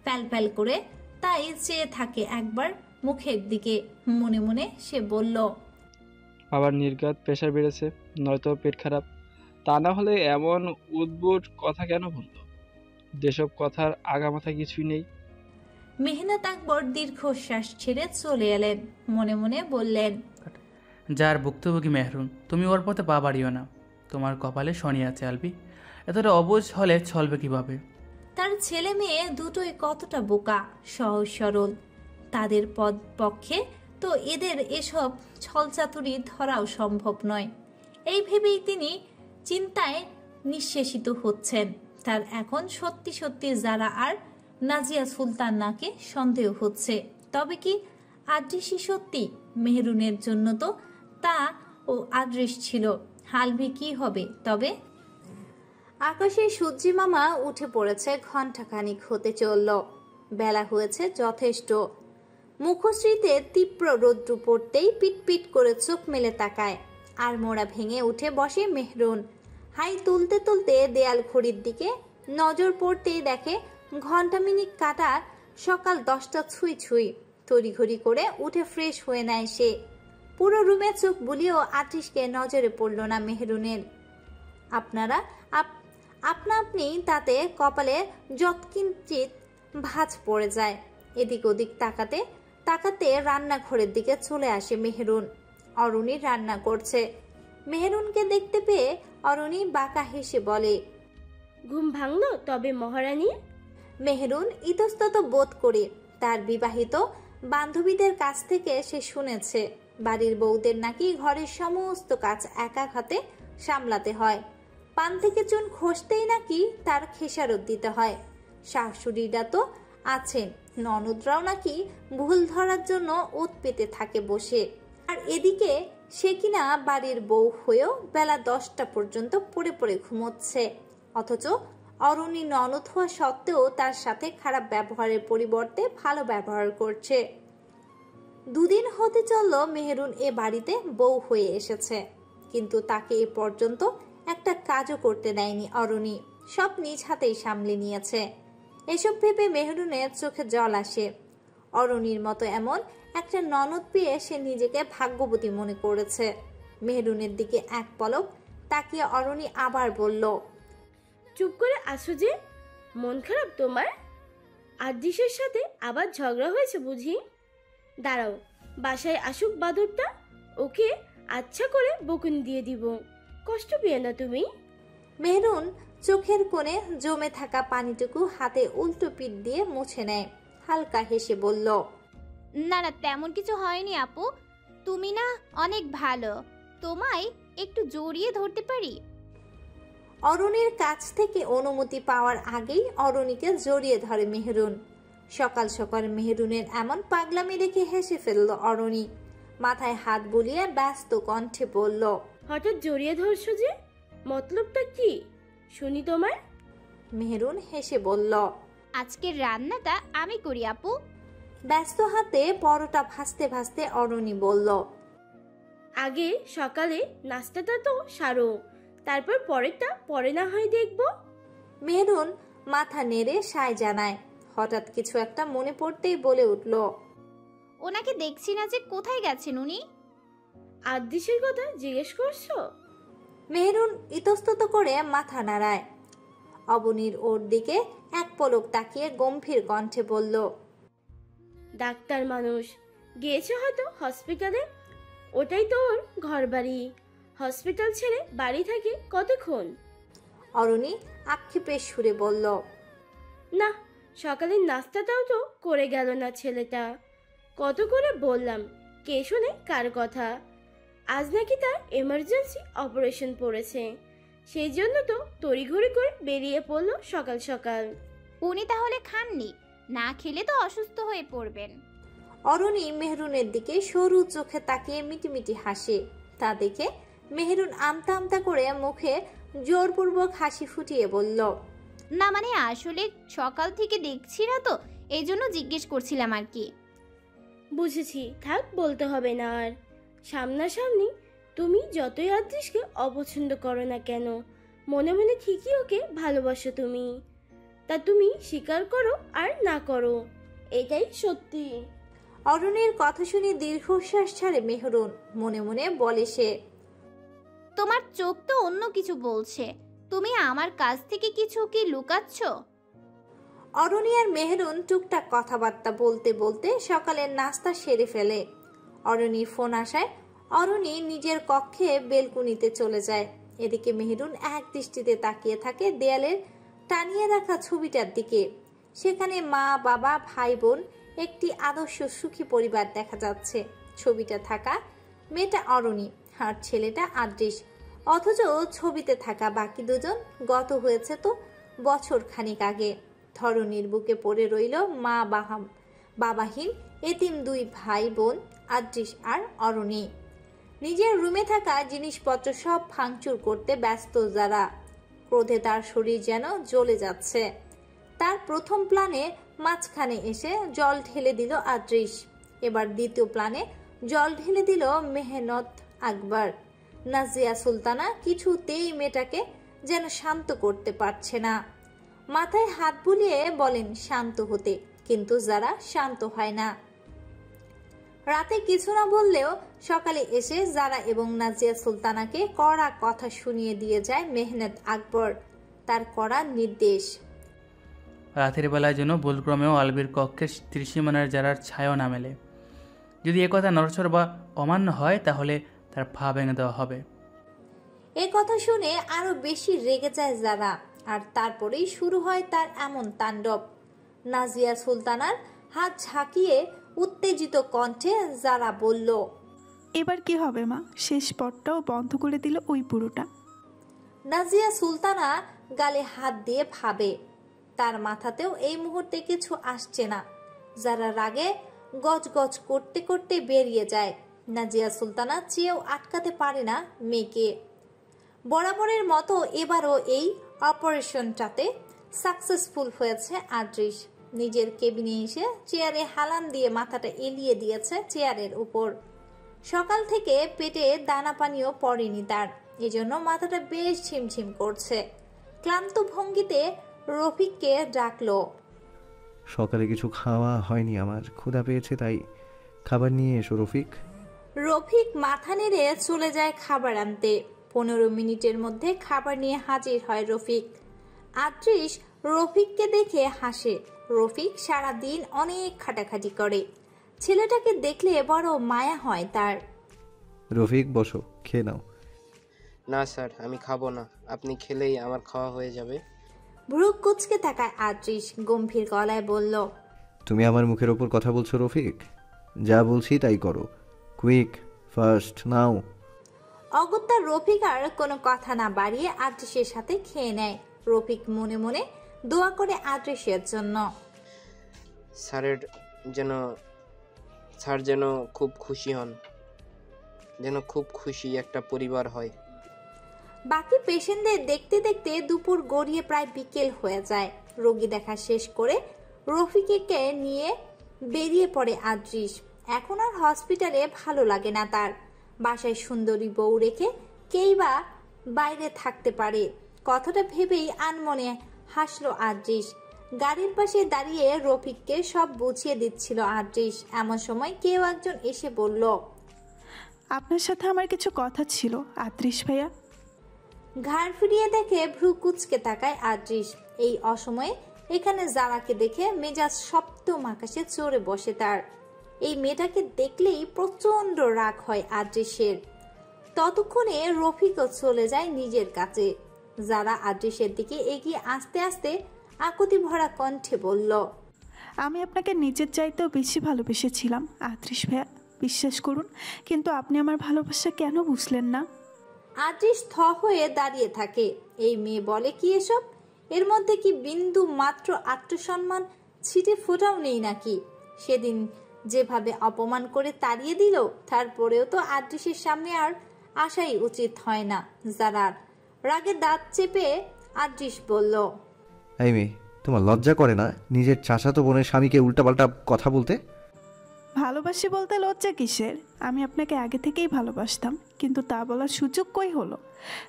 ফ্যাল ফ্যাল করে তাই চেয়ে থাকে একবার মুখের দিকে। মনে মনে সে বলল, আবার নির্ঘাত প্রেশার বেড়েছে, নয়তো পেট খারাপ। তা না হলে এমন উদ্ভট কথা কেন বললো? যেসব কথার আগামাথা কিছুই নেই। মেহনত আকবর দীর্ঘশ্বাস ছেড়ে চলে এলেন। মনে মনে বললেন, যার ভুক্তভোগী মেহরুন, তুমি ওর পথে পা বাড়িও না। তোমার কপালে শনি আছে আলবি। এতটা অবুঝ হলে চলবে কিভাবে? তার ছেলে মেয়ে দুটোই কতটা বোকা, সহজ সরল। তাদের পক্ষে তো এদের এসব ছলচাতুরি ধরাও সম্ভব নয়। এই ভেবেই তিনি চিন্তায় নিঃশেষিত হচ্ছেন। তার এখন সত্যি সত্যি যারা আর নাজিয়া সুলতানাকে সন্দেহ হচ্ছে। তবে কি আদৃশই সত্যি? মেহরুনের জন্য তো তা ও আদৃশ ছিল। আলভি কি হবে তবে? আকাশে সূর্যি মামা উঠে পড়েছে। ঘণ্টাখানিক হতে চলল। বেলা হয়েছে যথেষ্ট। মুখশ্রীতে তীব্র রৌদ্র পড়তেই পিটপিট করে চোখ মেলে তাকায়। আর মোড়া ভেঙে উঠে বসে মেহরুন। হাই তুলতে তুলতে দেয়াল ঘড়ির দিকে নজর পড়তেই দেখে ঘন্টা মিনিট কাটা সকাল 10টা ছুঁই ছুঁই। তড়িঘড়ি করে উঠে ফ্রেশ হয়ে নেয় সে। পুরো রুমে চোখ বুলিয়েও আতিশকে নজরে পড়ল না মেহরুনের। আপনা আপনি তাতে কপালে যৎকিঞ্চিত ভাঁজ পড়ে যায়। এদিক ওদিক তাকাতে তাকাতে রান্নাঘরের দিকে চলে আসে মেহেরুন। অরুণী রান্না করছে। মেহেরুনকে দেখতে পেয়ে অরুণী বাঁকা হেসে বলে, ঘুম ভাঙলো তবে মহারানী? মেহেরুন ইতস্তত বোধ করে। তার বিবাহিত বান্ধবীদের কাছ থেকে সে শুনেছে বাড়ির বউদের নাকি ঘরের সমস্ত কাজ একা হাতে সামলাতে হয়। পান থেকে চুন খসতেই নাকি তার খেসারত দিতে হয়। শাশুড়িরা তো আছেন, ননদরাও নাকি ভুল ধরার জন্য ওত পেতে থাকে বসে। আর এদিকে সে কিনা বাড়ির বউ হয়েও বেলা 10টা পর্যন্ত পড়ে পড়ে ঘুমোচ্ছে, অথচ অরুণী ননদ হওয়া সত্ত্বেও তার সাথে খারাপ ব্যবহারের পরিবর্তে ভালো ব্যবহার করছে। দুদিন হতে চলল মেহেরুন এ বাড়িতে বউ হয়ে এসেছে, কিন্তু তাকে এ পর্যন্ত একটা কাজও করতে দেয়নি অরুণী। সব নিজ হাতেই সামলে নিয়েছে। এসব ভেবে মেহেরুনের চোখে জল আসে। অরুণীর মতো এমন একটা ননদ পেয়ে সে নিজেকে ভাগ্যবতী মনে করেছে। মেহেরুনের দিকে এক পলক তাকিয়ে অরুণী আবার বলল, চুপ করে আসো যে, মন খারাপ তোমার? আদিশের সাথে আবার ঝগড়া হয়েছে বুঝি? দাঁড়াও, বাসায় আসুক বাদরটা, ওকে আচ্ছা করে বকুনি দিয়ে দিব। কষ্ট পেয়ে না তুমি। মেহেরুন চোখের কোণে জমে থাকা পানিটুকু হাতে উল্টো পিঠ দিয়ে মুছে নেয়। হালকা হেসে বলল, না না, তেমন কিছু হয়নি আপু। তুমি না অনেক ভালো, তোমায় একটু জড়িয়ে ধরতে পারি? অরুণীর কাছ থেকে অনুমতি পাওয়ার আগেই অরুণীকে জড়িয়ে ধরে মেহেরুন। সকাল সকাল মেহেরুনের এমন পাগলামি দেখে হেসে ফেলল অরুণী। মাথায় হাত বুলিয়ে ব্যস্ত কণ্ঠে বলল, হঠাৎ জড়িয়ে ধরছো যে, মতলবটা কি শুনি তোমার? মেহেরুন হেসে বলল, আজকের রান্নাটা আমি করি আপু। ব্যস্ত হাতে পরোটা ভাজতে ভাজতে অরুণী বলল, আগে সকালে নাস্তাটা তো সারো, তারপর পরেরটা পরে না হয় দেখব। মেহেরুন মাথা নেড়ে সায় জানায়। হঠাৎ কিছু একটা মনে পড়তেই বলে উঠল, ওনাকে দেখছি না যে, কোথায় গেছেন উনি? আদিশের কথা জিজ্ঞেস করছো? মেহেরুন ইতস্তত করে মাথা নাড়ায়। অবনীর ওর দিকে এক পলক তাকিয়ে গম্ভীর কণ্ঠে বলল, ডাক্তার মানুষ, গিয়েছে হয়তো হসপিটালে। ওটাই তো ওর ঘর বাড়ি। হসপিটাল ছেড়ে বাড়ি থাকে কতক্ষণ? অরুণী আক্ষেপের সুরে বলল, না, সকালের নাস্তাটাও তো করে গেল না ছেলেটা। কত করে বললাম, কে শোনে কার কথা? আজ নাকি তার এমার্জেন্সি অপারেশন পড়েছে, সেই জন্য তো তড়িঘড়ি করে বেরিয়ে পড়লো সকাল সকাল। উনি তাহলে খাননি? না খেলে তো অসুস্থ হয়ে পড়বেন। অরুণী মেহেরুনের দিকে সরু চোখে তাকিয়ে মিটিমিটি হাসে। তা দেখে মেহেরুন আমতা আমতা করে মুখে জোরপূর্বক হাসি ফুটিয়ে বলল, না মানে আসলে সকাল থেকে দেখছি না তো, এই জন্য জিজ্ঞেস করছিলাম আর কি। বুঝেছি, থাক বলতে হবে না আর। সামনাসামনি তুমি যতই আদৃশকে অপছন্দ করো না কেন, মনে মনে ঠিকই ওকে ভালোবাসো তুমি। তা তুমি স্বীকার করো আর না করো, এটাই সত্যি। অরুণের কথা শুনে দীর্ঘশ্বাস ছাড়ে মেহেরুন। মনে মনে বলে সে, তোমার চোখ তো অন্য কিছু বলছে। তুমি আমার কাছ থেকে কিছু কি লুকাচ্ছ? অরুণী আর মেহেরুন টুকটাক কথাবার্তা বলতে বলতে সকালের নাস্তা সেরে ফেলে। অরুণীর ফোন আসায় অরুণী নিজের কক্ষে বেলকুনিতে চলে যায়। এদিকে মেহেরুন এক দৃষ্টিতে তাকিয়ে থাকে দেয়ালের টানিয়ে রাখা ছবিটার দিকে। সেখানে মা, বাবা, ভাই, বোন, একটি আদর্শ সুখী পরিবার দেখা যাচ্ছে। ছবিটা থাকা মেয়েটা অরুণী আর ছেলেটা আদৃশ, অথচ ছবিতে থাকা বাকি দুজন গত হয়েছে তো বছর খানিক আগে। ধরণীর বুকে পড়ে রইল মা বাবাহীন এতিম দুই ভাই বোন আদৃশ আর অরুণী। নিজের রুমে থাকা জিনিসপত্র সব ভাঙচুর করতে ব্যস্ত যারা। ক্রোধে তার শরীর যেন জ্বলে যাচ্ছে। তার প্রথম প্ল্যানে মাঝখানে এসে জল ঢেলে দিল আদৃশ। এবার দ্বিতীয় প্ল্যানে জল ঢেলে দিল মেহনত আকবর। নাজিয়া সুলতানা কিছুতেই মেয়েটাকে যেন শান্ত করতে পারছে না। মাথায় হাত বুলিয়ে বলেন শান্ত হতে, কিন্তু যারা শান্ত হয় না। রাতে কিছু না বললেও সকালে এসে যারা এবং নাজিয়া সুলতানাকে কড়া কথা শুনিয়ে দিয়ে যায় মেহনত আকবর। তার কড়া নির্দেশ, রাতের বেলায় যেন ভুলক্রমেও আলবির কক্ষের ত্রিসীমানার যারার ছায়াও না মেলে। যদি একথা নড়চড় বা অমান্য হয় তাহলে তার পা ভেঙে দেওয়া হবে। এ কথা শুনে আরো বেশি রেগে যায় যারা, আর তারপরেই শুরু হয় তার এমন তাণ্ডব। নাজিয়া সুলতানার হাত ঝাঁকিয়ে উত্তেজিত কণ্ঠে যারা বলল, এবার কি হবে মা? শেষ পথটাও বন্ধ করে দিল ওই পুরোটা। নাজিয়া সুলতানা গালে হাত দিয়ে ভাবে, তার মাথাতেও এই মুহূর্তে কিছু আসছে না। যারা রাগে গজগজ করতে করতে বেরিয়ে যায়। নাজিয়া সুলতানা চেয়েও আটকাতে পারে না মেয়েকে। বরাবরের মতো এবারও এই অপারেশনটাতে সাকসেসফুল হয়েছে আদ্রিস। নিজের কেবিনে এসে চেয়ারে হালান দিয়ে মাথাটা এলিয়ে দিয়েছে চেয়ারের উপর। সকাল থেকে পেটে দানা পানিও পড়েনি তার, এজন্য মাথাটা বেশ ঝিমঝিম করছে। ক্লান্ত ভঙ্গিতে রফিককে ডাকলো। সকালে কিছু খাওয়া হয়নি, আমার ক্ষুধা পেয়েছে, তাই খাবার নিয়ে এসো রফিক। রফিক মাথা নেড়ে চলে যায় খাবার আনতে। 15 মিনিটের মধ্যে খাবার নিয়ে হাজির হয় রফিক। আদ্রিস রফিককে দেখে হাসে। রফিক সারাদিন অনেক খাটাখাটি করে, ছেলেটাকে দেখলে বড় মায়া হয় তার। রফিক বসো, খেয়ে নাও। না স্যার, আমি খাবো না, আপনি খেলেই আমার খাওয়া হয়ে যাবে। ভ্রু কুচকে তাকায় আদ্রিস, গম্ভীর গলায় বলল, তুমি আমার মুখের ওপর কথা বলছো রফিক? যা বলছি তাই করো। কুইক, ফার্স্ট নাও। অগত্যা রফিক আর কোনো কথা না বাড়িয়ে আদ্রিসের সাথে খেয়ে নেয়। রফিক মনে মনে দোয়া করে আদ্রিসের জন্য। স্যার যেন খুব খুশি হন, যেন খুব খুশি একটা পরিবার হয়। বাকি পেশেন্টদের দেখতে দেখতে দুপুর গড়িয়ে প্রায় বিকেল হয়ে যায়। রোগী দেখা শেষ করে রফিককে নিয়ে বেরিয়ে পড়ে আদ্রিস। এখন আর হসপিটালে ভালো লাগে না তার। বাসায় সুন্দরী বউ রেখে কেই বা বাইরে থাকতে পারে, কথাটা ভেবেই আনমনে হাসলো আদ্রিস। গাড়ির পাশে দাঁড়িয়ে রফিককে সব বুঝিয়ে দিচ্ছিল আদ্রিস। এমন সময় কেউ একজন এসে বলল, আপনার সাথে আমার কিছু কথা ছিল আদ্রিস ভাইয়া। ঘাড় ফিরিয়ে দেখে ভ্রু কুচকে তাকায় আদ্রিস। এই অসময়ে এখানে যারাকে দেখে মেজাজ সপ্তম আকাশে চড়ে বসে তার। এই মেয়েটাকে দেখলেই প্রচন্ড রাগ হয় আদ্রিসের। ততক্ষণে রফিকও চলে যায় নিজের কাছে। যারা আদ্রিসের দিকে এগিয়ে আসতে আসতে আকুতি ভরা কণ্ঠে বলল, আমি আপনাকে নিজের চাইতেও বেশি ভালোবেসেছিলাম আদ্রিস ভাইয়া, বিশ্বাস করুন। কিন্তু আপনি আমার ভালোবাসা কেন বুঝলেন না? আদ্রিস থ হয়ে দাঁড়িয়ে থাকে। এই মেয়ে বলে কি এসব? এর মধ্যে কি বিন্দু মাত্র আত্মসম্মান ছিটে ফোটাও নেই নাকি? সেদিন যেভাবে অপমান করে তাড়িয়ে দিল, তারপরেও তো আদ্রিসের সামনে আর আসাই উচিত হয় না যারার। রাগে দাঁত চেপে আদ্রিস বলল, এই মেয়ে, তোমার লজ্জা করে না নিজের চাচাতো বোনের স্বামীকে উল্টাপাল্টা কথা বলতে? ভালোবাসি বলতে লজ্জা কিসের? আমি আপনাকে আগে থেকেই ভালোবাসতাম, কিন্তু তা বলার সুযোগ কই হলো?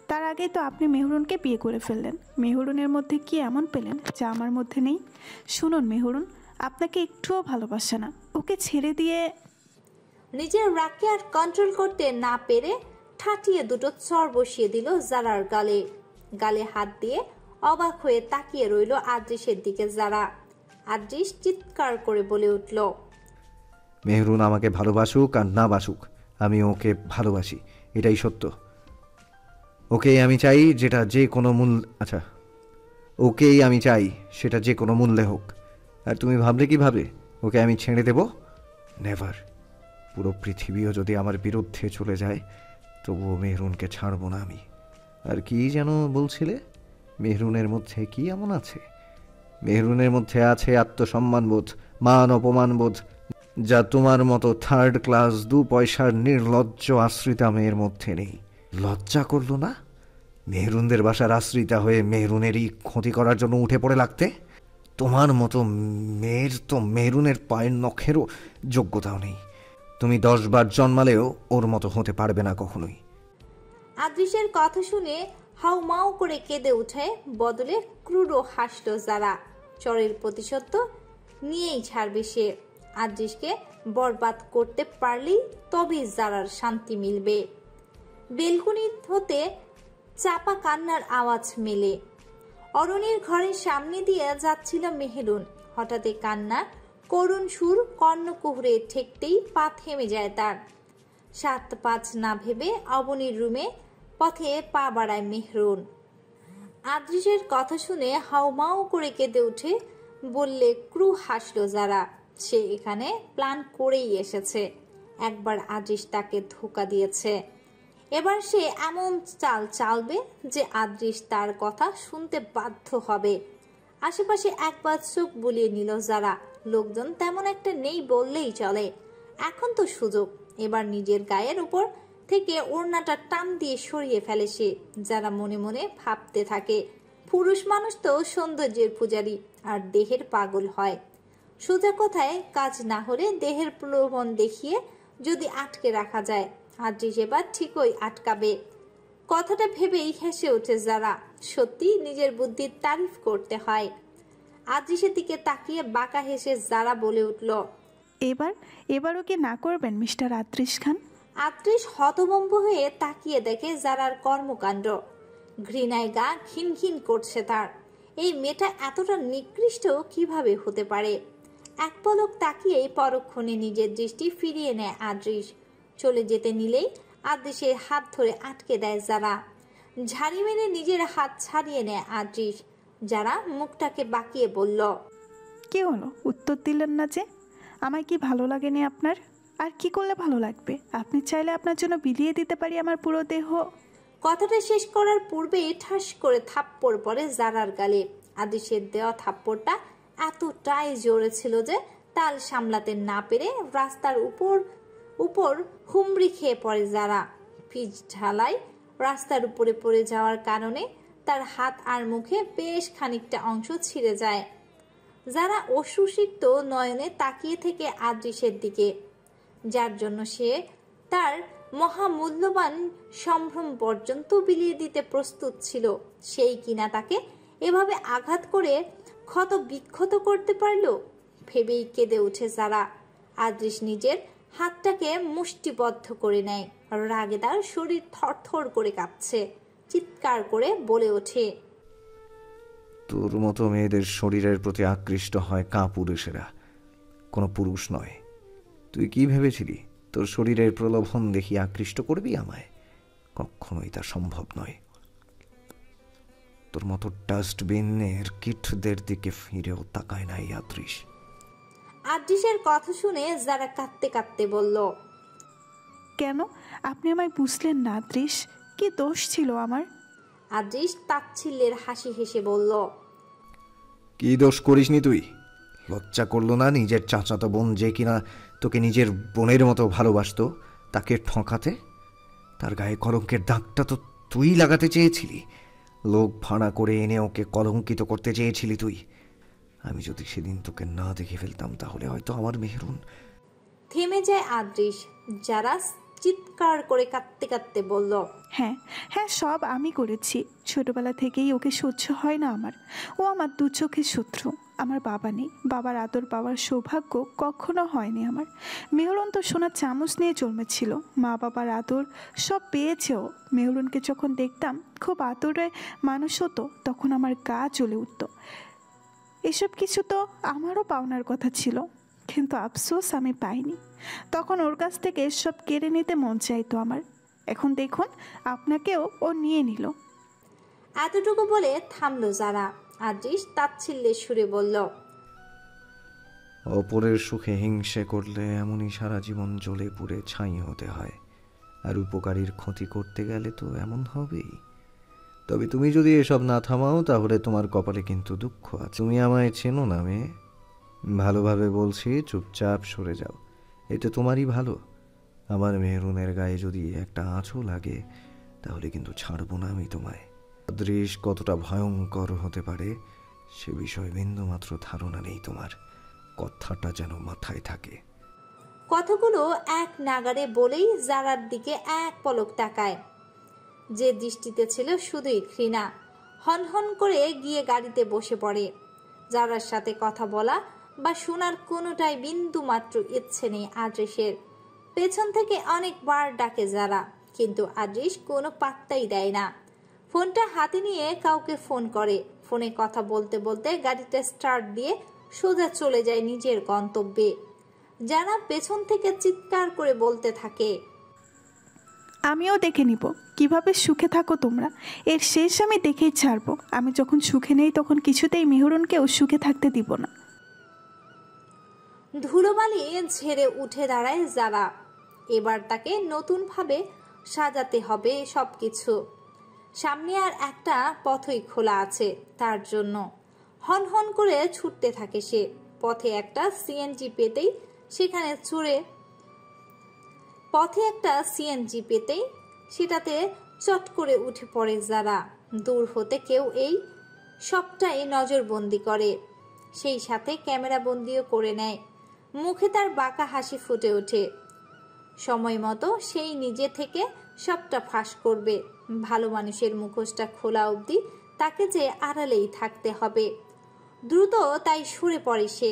তার আগেই তো আপনি মেহরুনকে বিয়ে করে ফেললেন। মেহরুনের মধ্যে কি এমন পেলেন যা আমার মধ্যে নেই? শুনুন, মেহরুন আপনাকে একটুও ভালোবাসে না, ওকে ছেড়ে দিয়ে। নিজের রাগকে আর কন্ট্রোল করতে না পেরে ঠাটিয়ে দুটো চড় বসিয়ে দিল যারার গালে। গালে হাত দিয়ে অবাক হয়ে তাকিয়ে রইল আদ্রিসের দিকে যারা। আদ্রিস চিৎকার করে বলে উঠল, মেহরুন আমাকে ভালোবাসুক আর না বাসুক, আমি ওকে ভালোবাসি, এটাই সত্য। ওকেই আমি চাই, যেটা যে কোনো ওকেই আমি চাই, সেটা যে কোনো মূল্যে হোক। আর তুমি ভাবলে কিভাবে ওকে আমি ছেড়ে দেব? নেভার। পুরো পৃথিবীও যদি আমার বিরুদ্ধে চলে যায়, তবুও মেহরুনকে ছাড়ব না আমি। আর কি যেন বলছিলে? মেহরুনের মধ্যে কি এমন আছে? মেহরুনের মধ্যে আছে আত্মসম্মানবোধ, মান অপমানবোধ, যা তোমার মতো থার্ড ক্লাস 2 পয়সার নির্লজ্জ আশ্রিতা মেয়ের মধ্যে নেই। লজ্জা করলো না মেহরুনদের বাসার আশ্রিতা হয়ে মেহরুনেরই ক্ষতি করার জন্য উঠে পড়ে লাগতে? তোমার মতো মেয়ের তো মেহরুনের পায়ের নখেরও যোগ্যতাও নেই। তুমি 10 বার জন্মালেও ওর মতো হতে পারবে না কখনোই। আদ্রিসের কথা শুনে হাউমাউ করে কেঁদে উঠে, বদলে ক্রুড়ো হাসল যারা। চরের প্রতিশোধ তো নিয়েই ছাড়বে সে। আদ্রিসকে বরবাদ করতে পারলেই তবেই যারার শান্তি মিলবে। বেলকুনি হতে চাপা কান্নার আওয়াজ মেলে। অরুণীর ঘরের সামনে দিয়ে যাচ্ছিল মেহেরুন। হঠাৎই কান্না করুণ সুর কর্ণকুহরে ঠেকতেই পা থেমে যায় তার। 7-5 না ভেবে অবনীর রুমে পথে পা বাড়ায় মেহেরুন। আদৃশের কথা শুনে হাউমাউ করে কেঁদে উঠে বললে ক্রু হাসলো যারা। সে এখানে প্ল্যান করেই এসেছে। একবার আদৃশ তাকে ধোকা দিয়েছে, এবার সে এমন চাল চালবে যে আদৃশ তার কথা শুনতে বাধ্য হবে। আশেপাশে একবার চোখ বুলিয়ে নিল যারা। লোকজন তেমন একটা নেই বললেই চলে। এখন তো সুযোগ। এবার নিজের গায়ের উপর থেকে ওড়নাটা টান দিয়ে সরিয়ে ফেলে সে। যারা মনে মনে ভাবতে থাকে পুরুষ মানুষ তো সৌন্দর্যের পূজারী আর দেহের পাগল হয়। সোজা কথায় কাজ না হলে দেহের প্রলোভন দেখিয়ে যদি আটকে রাখা যায়, আদৃশ এবার ঠিকই আটকাবে। কথাটা ভেবেই হেসে ওঠে যারা। সত্যি নিজের বুদ্ধির তারিফ করতে হয়। আদৃশের দিকে তাকিয়ে বাঁকা হেসে যারা বলে উঠল, এবারও কি না করবেন মিস্টার আদৃশ খান? আদৃশ হতভম্ব হয়ে তাকিয়ে দেখে যারার কর্মকাণ্ড। ঘৃণায় গা ঘিনঘিন করছে তার। এই মেয়েটা এতটা নিকৃষ্ট কিভাবে হতে পারে? এক পলক তাকিয়েই পরক্ষণে নিজের দৃষ্টি ফিরিয়ে নেয় আদৃশ। চলে যেতে নিলেই আদৃশের হাত ধরে আটকে দেয় যারা। ঝাড়ি মেরে নিজের হাত ছাড়িয়ে নেয় আদৃশ। যারা মুখটাকে বাঁকিয়ে বলল, কি হলো, উত্তর দিলেন না যে? আমায় কি ভালো লাগেনি আপনার? আর কি করলে ভালো লাগবে? আপনি চাইলে আপনার জন্য বিলিয়ে দিতে পারি আমার পুরো দেহ। কথাটা শেষ করার পূর্বেই ঠাস করে থাপ্পড় পড়ে জারার গালে। আদৃশের দেওয়া থাপ্পড়টা এতটাই জোরে ছিল যে তাল সামলাতে না পেরে রাস্তার উপর হুমড়ি খেয়ে পড়ে যারা। পিচ ঢালাই রাস্তার উপরে পড়ে যাওয়ার কারণে তার হাত আর মুখে বেশ খানিকটা অংশ ছিঁড়ে যায়। যারা অশ্রুসিক্ত নয়নে তাকিয়ে থেকে আদৃশের দিকে, যার জন্য সে তার মহামূল্যবান সম্ভ্রম পর্যন্ত বিলিয়ে দিতে প্রস্তুত ছিল, সেই কিনা তাকে এভাবে আঘাত করে ক্ষত বিক্ষত করতে পারল। ভেবেই কেঁদে উঠে যারা। আদৃশ নিজের হাতটাকে মুষ্টিবদ্ধ করে নেয়। রাগে তার শরীর থরথর করে কাঁপছে। চিৎকার করে বলে ওঠে, তোর মতো মেয়েদের শরীরের প্রতি আকৃষ্ট হয় কাপুরুষেরা, কোনো পুরুষ নয়। তুই কি ভেবেছিলি তোর শরীরের প্রলোভন দেখি আকৃষ্ট করবি আমায়? কখনোই তা সম্ভব নয়। তোর মতো ডাস্টবিনের কিটদের দিকে ফিরেও তাকায় নাই আদৃশ। আদৃশের কথা শুনে যারা কাঁদতে কাঁদতে বলল, কেন আপনি আমায় বুঝলেন না আদৃশ? কি দোষ ছিল আমার? আদৃশ তাচ্ছিল্যের হাসি হেসে বলল, কি দোষ করিসনি তুই? লজ্জা করলো না নিজের চাচাতো বোন যে কিনা তোকে নিজের বোনের মতো ভালোবাসতো তাকে ঠকাতে? তার গায়ে কলঙ্কের দাগটা তো তুই লাগাতে চেয়েছিলি। লোক ভাড়া করে এনে ওকে কলঙ্কিত করতে চেয়েছিলি তুই। আমি যদি সেদিন তোকে না দেখে ফেলতাম তাহলে হয়তো আমার মেহেরুন। থেমে যায় আদৃশ। যারা চিৎকার করে কাঁদতে কাঁদতে বলল, হ্যাঁ হ্যাঁ, সব আমি করেছি। ছোটবেলা থেকেই ওকে সহ্য হয় না আমার। ও আমার দু চোখের শত্রু। আমার বাবা নেই, বাবার আদর পাওয়ার সৌভাগ্য কখনো হয়নি আমার। মেহরুন তো সোনার চামচ নিয়ে জন্মেছিল। মা বাবার আদর সব পেয়েছেও। মেহরুনকে যখন দেখতাম খুব আদরে মানুষ হতো, তখন আমার গা জ্বলে উঠত। এসব কিছু তো আমারও পাওনার কথা ছিল, কিন্তু আফসোস আমি পাইনি। তখন ওর কাছ থেকে সব কেড়ে নিতে মন চাইতো আমার। এখন দেখুন আপনাকেও ও নিয়ে নিল। এতটুকু বলে থামলো যারা। আদৃশ তাচ্ছিল্যের সুরে বলল, অপরের সুখে হিংসে করলে এমনই সারা জীবন জ্বলে পুড়ে ছাই হতে হয়। আর উপকারীর ক্ষতি করতে গেলে তো এমন হবেই। তবে তুমি যদি এসব না থামাও তাহলে তোমার কপালে কিন্তু দুঃখ আছে। তুমি আমায় চেনো না মেয়ে, ভালোভাবে বলছি, চুপচাপ সরে যাও। এতে তোমারই ভালো। আমার মেহরুনের গায়ে যদি একটা আঁচও লাগে তাহলে কিন্তু ছাড়বো না আমি তোমায়। আদৃশ কতটা ভয়ঙ্কর হতে পারে সে বিষয়ে বিন্দুমাত্র ধারণা নেই তোমার। কথাটা যেন মাথায় থাকে। কথাগুলো এক নাগারে বলেই জারার দিকে এক পলক তাকায়, যে দৃষ্টিতে ছিল শুধুই ঘৃণা। হনহন করে গিয়ে গাড়িতে বসে পড়ে। জারার সাথে কথা বলা বা শোনার কোনোটাই বিন্দু মাত্র ইচ্ছে নেই আদৃশের। পেছন থেকে অনেকবার ডাকে যারা, কিন্তু আদৃশ কোনো পাত্তাই দেয় না। ফোনটা হাতে নিয়ে কাউকে ফোন করে। ফোনে কথা বলতে বলতে গাড়িটা স্টার্ট দিয়ে সোজা চলে যায় নিজের গন্তব্যে। জানা পেছন থেকে চিৎকার করে বলতে থাকে, আমিও দেখে নিব কিভাবে সুখে থাকো তোমরা। এর শেষ আমি দেখেই ছাড়বো। আমি যখন সুখে নেই তখন কিছুতেই মেহরুনকেও সুখে থাকতে দিব না। ধুলোবালি ঝেড়ে উঠে দাঁড়ায় যারা। এবার তাকে নতুনভাবে সাজাতে হবে সবকিছু। সামনে আর একটা পথই খোলা আছে তার জন্য। হন হন করে ছুটতে থাকে সে। পথে একটা সিএনজি পেতেই সেটাতে চট করে উঠে পড়ে যারা। দূর হতে কেউ এই সবটাই নজরবন্দি করে, সেই সাথে ক্যামেরা বন্দিও করে নেয়। মুখে তার বাঁকা হাসি ফুটে ওঠে। সময় মতো সেই নিজে থেকে সবটা ফাঁস করবে। ভালো মানুষের মুখোশটা খোলা অবধি তাকে যে আড়ালেই থাকতে হবে। দ্রুত তাই সরে পড়ে সে।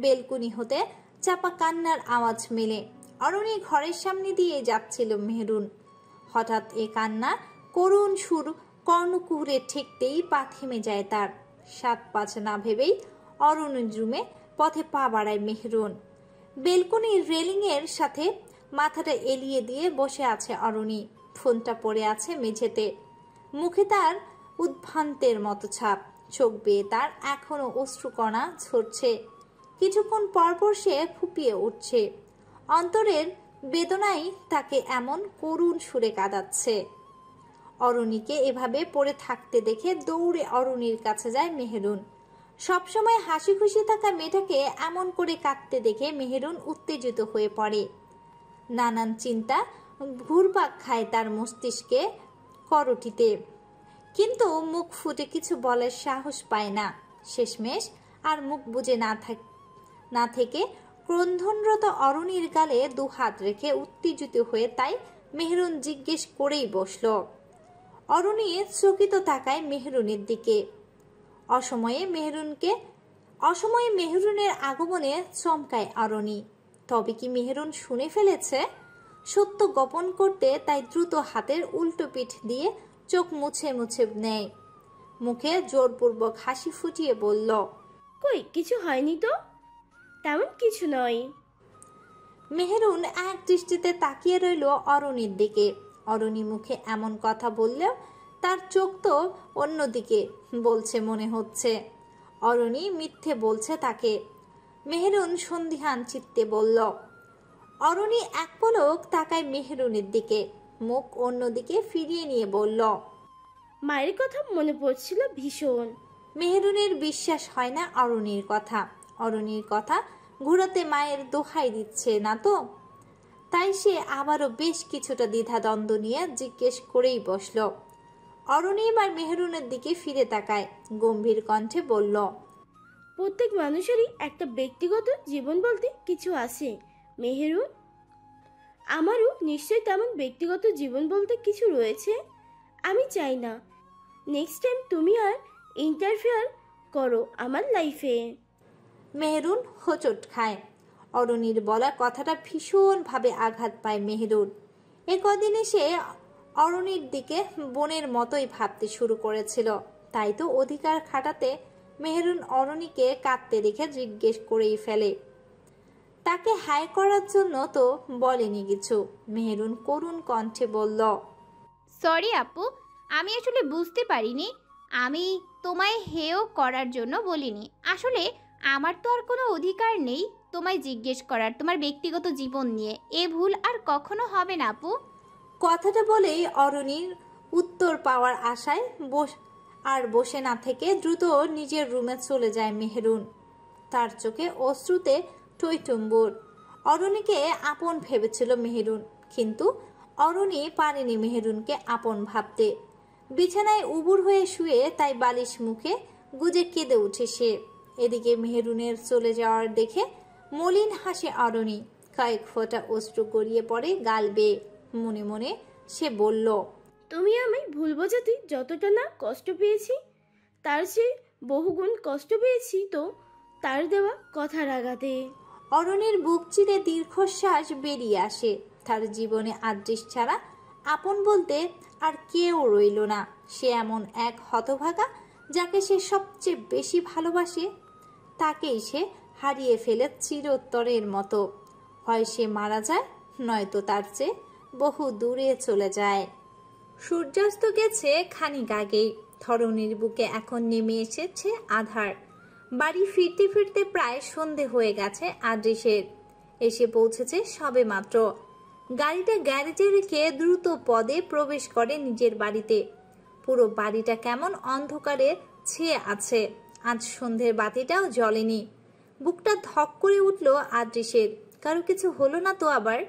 বেলকুনি হতে চাপা কান্নার আওয়াজ মেলে। অরণি ঘরের সামনে দিয়ে যাচ্ছিল মেহরুন। হঠাৎ এ কান্না করুণ সুর কর্ণকুহরে ঠেকতেই পা থেমে যায় তার। 7-5 না ভেবেই অরণির রুমে পথে পা বাড়ায় মেহরুন। বেলকুনির রেলিংয়ের সাথে মাথাটা এলিয়ে দিয়ে বসে আছে অরণি। ফোনটা পড়ে আছে মেঝেতে। মুখে তার উদ্ভ্রান্তের মতো ছাপ। চোখ বেয়ে তার এখনো অশ্রুকণা ঝরছে। কিছুক্ষণ পরপর সে ফুপিয়ে উঠছে। অন্তরের বেদনাই তাকে এমন করুণ সুরে কাঁদাচ্ছে। অরণিকে এভাবে পড়ে থাকতে দেখে দৌড়ে অরণির কাছে যায় মেহরুন। সবসময় হাসি খুশি থাকা মেয়েটাকে এমন করে কাঁদতে দেখে মেহরুন উত্তেজিত হয়ে পড়ে। নানান চিন্তা ঘুরপাক খায় তার মস্তিষ্কে করটিতে, কিন্তু মুখ ফুটে কিছু বলার সাহস পায় না। শেষমেশ আর মুখ বুজে না থেকে ক্রন্ধনরত অরণির গালে 2 হাত রেখে উত্তেজিত হয়ে তাই মেহরুন জিজ্ঞেস করেই বসল। অরণি চকিত তাকায় মেহরুনের দিকে। অসময়ে মেহরুনের আগমনে চমকায় অরণি। তবে কি মেহরুন শুনে ফেলেছে? সত্য গোপন করতে তাই দ্রুত হাতের উল্টো পিঠ দিয়ে চোখ মুছে মুছে নেয়। মুখে জোরপূর্বক হাসি ফুটিয়ে বলল, কই কিছু হয়নি তো, তেমন কিছু নয়। মেহরুন এক দৃষ্টিতে তাকিয়ে রইল অরণির দিকে। অরণি মুখে এমন কথা বললেও তার চোখ তো অন্যদিকে বলছে মনে হচ্ছে। অরণি মিথ্যে বলছে তাকে। মেহরুন সন্দিহান চিত্তে বলল। অরণি এক পলক তাকায় মেহরুনের দিকে, মুখ অন্যদিকে ফিরিয়ে নিয়ে বলল, মায়ের কথা মনে পড়ছিল ভীষণ। মেহরুনের বিশ্বাস হয় না অরণির কথা। অরণির কথা ঘুরাতে মায়ের দোহাই দিচ্ছে না তো। তাই সে আবারও বেশ কিছুটা দ্বিধাদ্বন্দ্ব নিয়ে জিজ্ঞেস করেই বসল। অরণি এবার মেহরুনের দিকে ফিরে তাকায়, গম্ভীর কণ্ঠে বলল, প্রত্যেক মানুষেরই একটা ব্যক্তিগত জীবন বলতে কিছু আছে মেহেরুন। আমারও নিশ্চয়ই তেমন ব্যক্তিগত জীবন বলতে কিছু রয়েছে। আমি চাই না নেক্সট টাইম তুমি আর ইন্টারফেয়ার করো আমার লাইফে। মেহরুন হোঁচট খায়। অরণির বলা কথাটা ভীষণভাবে আঘাত পায় মেহরুন। এ কদিনে সে অরণির দিকে বোনের মতোই ভাবতে শুরু করেছিল। তাই তো অধিকার খাটাতে মেহরুন অরণিকে কাঁদতে দেখে জিজ্ঞেস করেই ফেলে। তাকে হাই করার জন্য তো বলেনি কিছু। মেহরুন করুণ কণ্ঠে বলল, সরি আপু, আমি আসলে বুঝতে পারিনি। আমি তোমায় হেয় করার জন্য বলিনি। আসলে আমার তো আর কোনো অধিকার নেই তোমায় জিজ্ঞেস করার তোমার ব্যক্তিগত জীবন নিয়ে। এ ভুল আর কখনো হবে না আপু। কথাটা বলেই অরণির উত্তর পাওয়ার আশায় বসে না থেকে দ্রুত নিজের রুমে চলে যায় মেহরুন। তার চোখে অশ্রুতে টইটুম্বুর। অরণিকে আপন ভেবেছিল মেহরুন, কিন্তু অরণি পারেনি মেহরুনকে আপন ভাবতে। বিছানায় উবুর হয়ে শুয়ে তাই বালিশ মুখে গুজে কেঁদে উঠে সে। এদিকে মেহরুনের চলে যাওয়ার দেখে মলিন হাসে অরণি। কয়েক ফোঁটা অশ্রু গড়িয়ে পড়ে গাল বেয়ে। মনে মনে সে বলল, তুমি আমি ভুল বোঝাতে যতটা না কষ্ট পেয়েছি তার চেয়ে বহুগুণ কষ্ট পেয়েছি তো তার দেওয়া কথার আঘাতে। অরণির বুক চিরে দীর্ঘশ্বাস বেরিয়ে আসে। তার জীবনে আদৃশ ছাড়া আপন বলতে আর কেউ রইল না। সে এমন এক হতভাগা যাকে সে সবচেয়ে বেশি ভালোবাসে, তাকেই সে হারিয়ে ফেলে চিরতরের মতো। হয় সে মারা যায়, নয়তো তার চেয়ে বহু দূরে চলে যায়। সূর্যাস্ত গেছে খানিক আগেই। ধরণীর বুকে এখন নেমে এসেছে আধার। বাড়ি ফিরতে ফিরতে প্রায় সন্ধে হয়ে গেছে আদ্রিসের। এসে পৌঁছেছে সবে মাত্র। গাড়িটা গ্যারেজে রেখে দ্রুত পদে প্রবেশ করে নিজের বাড়িতে। পুরো বাড়িটা কেমন অন্ধকারে ছেয়ে আছে। আজ সন্ধ্যের বাতিটাও জ্বলেনি। বুকটা ধক করে উঠল আদ্রিসের। কারো কিছু হলো না তো আবার?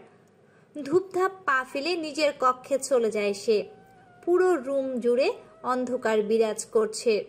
ধূপধাপ পা ফেলে নিজের কক্ষে চলে যায় সে। পুরো রুম জুড়ে অন্ধকার বিরাজ করছে।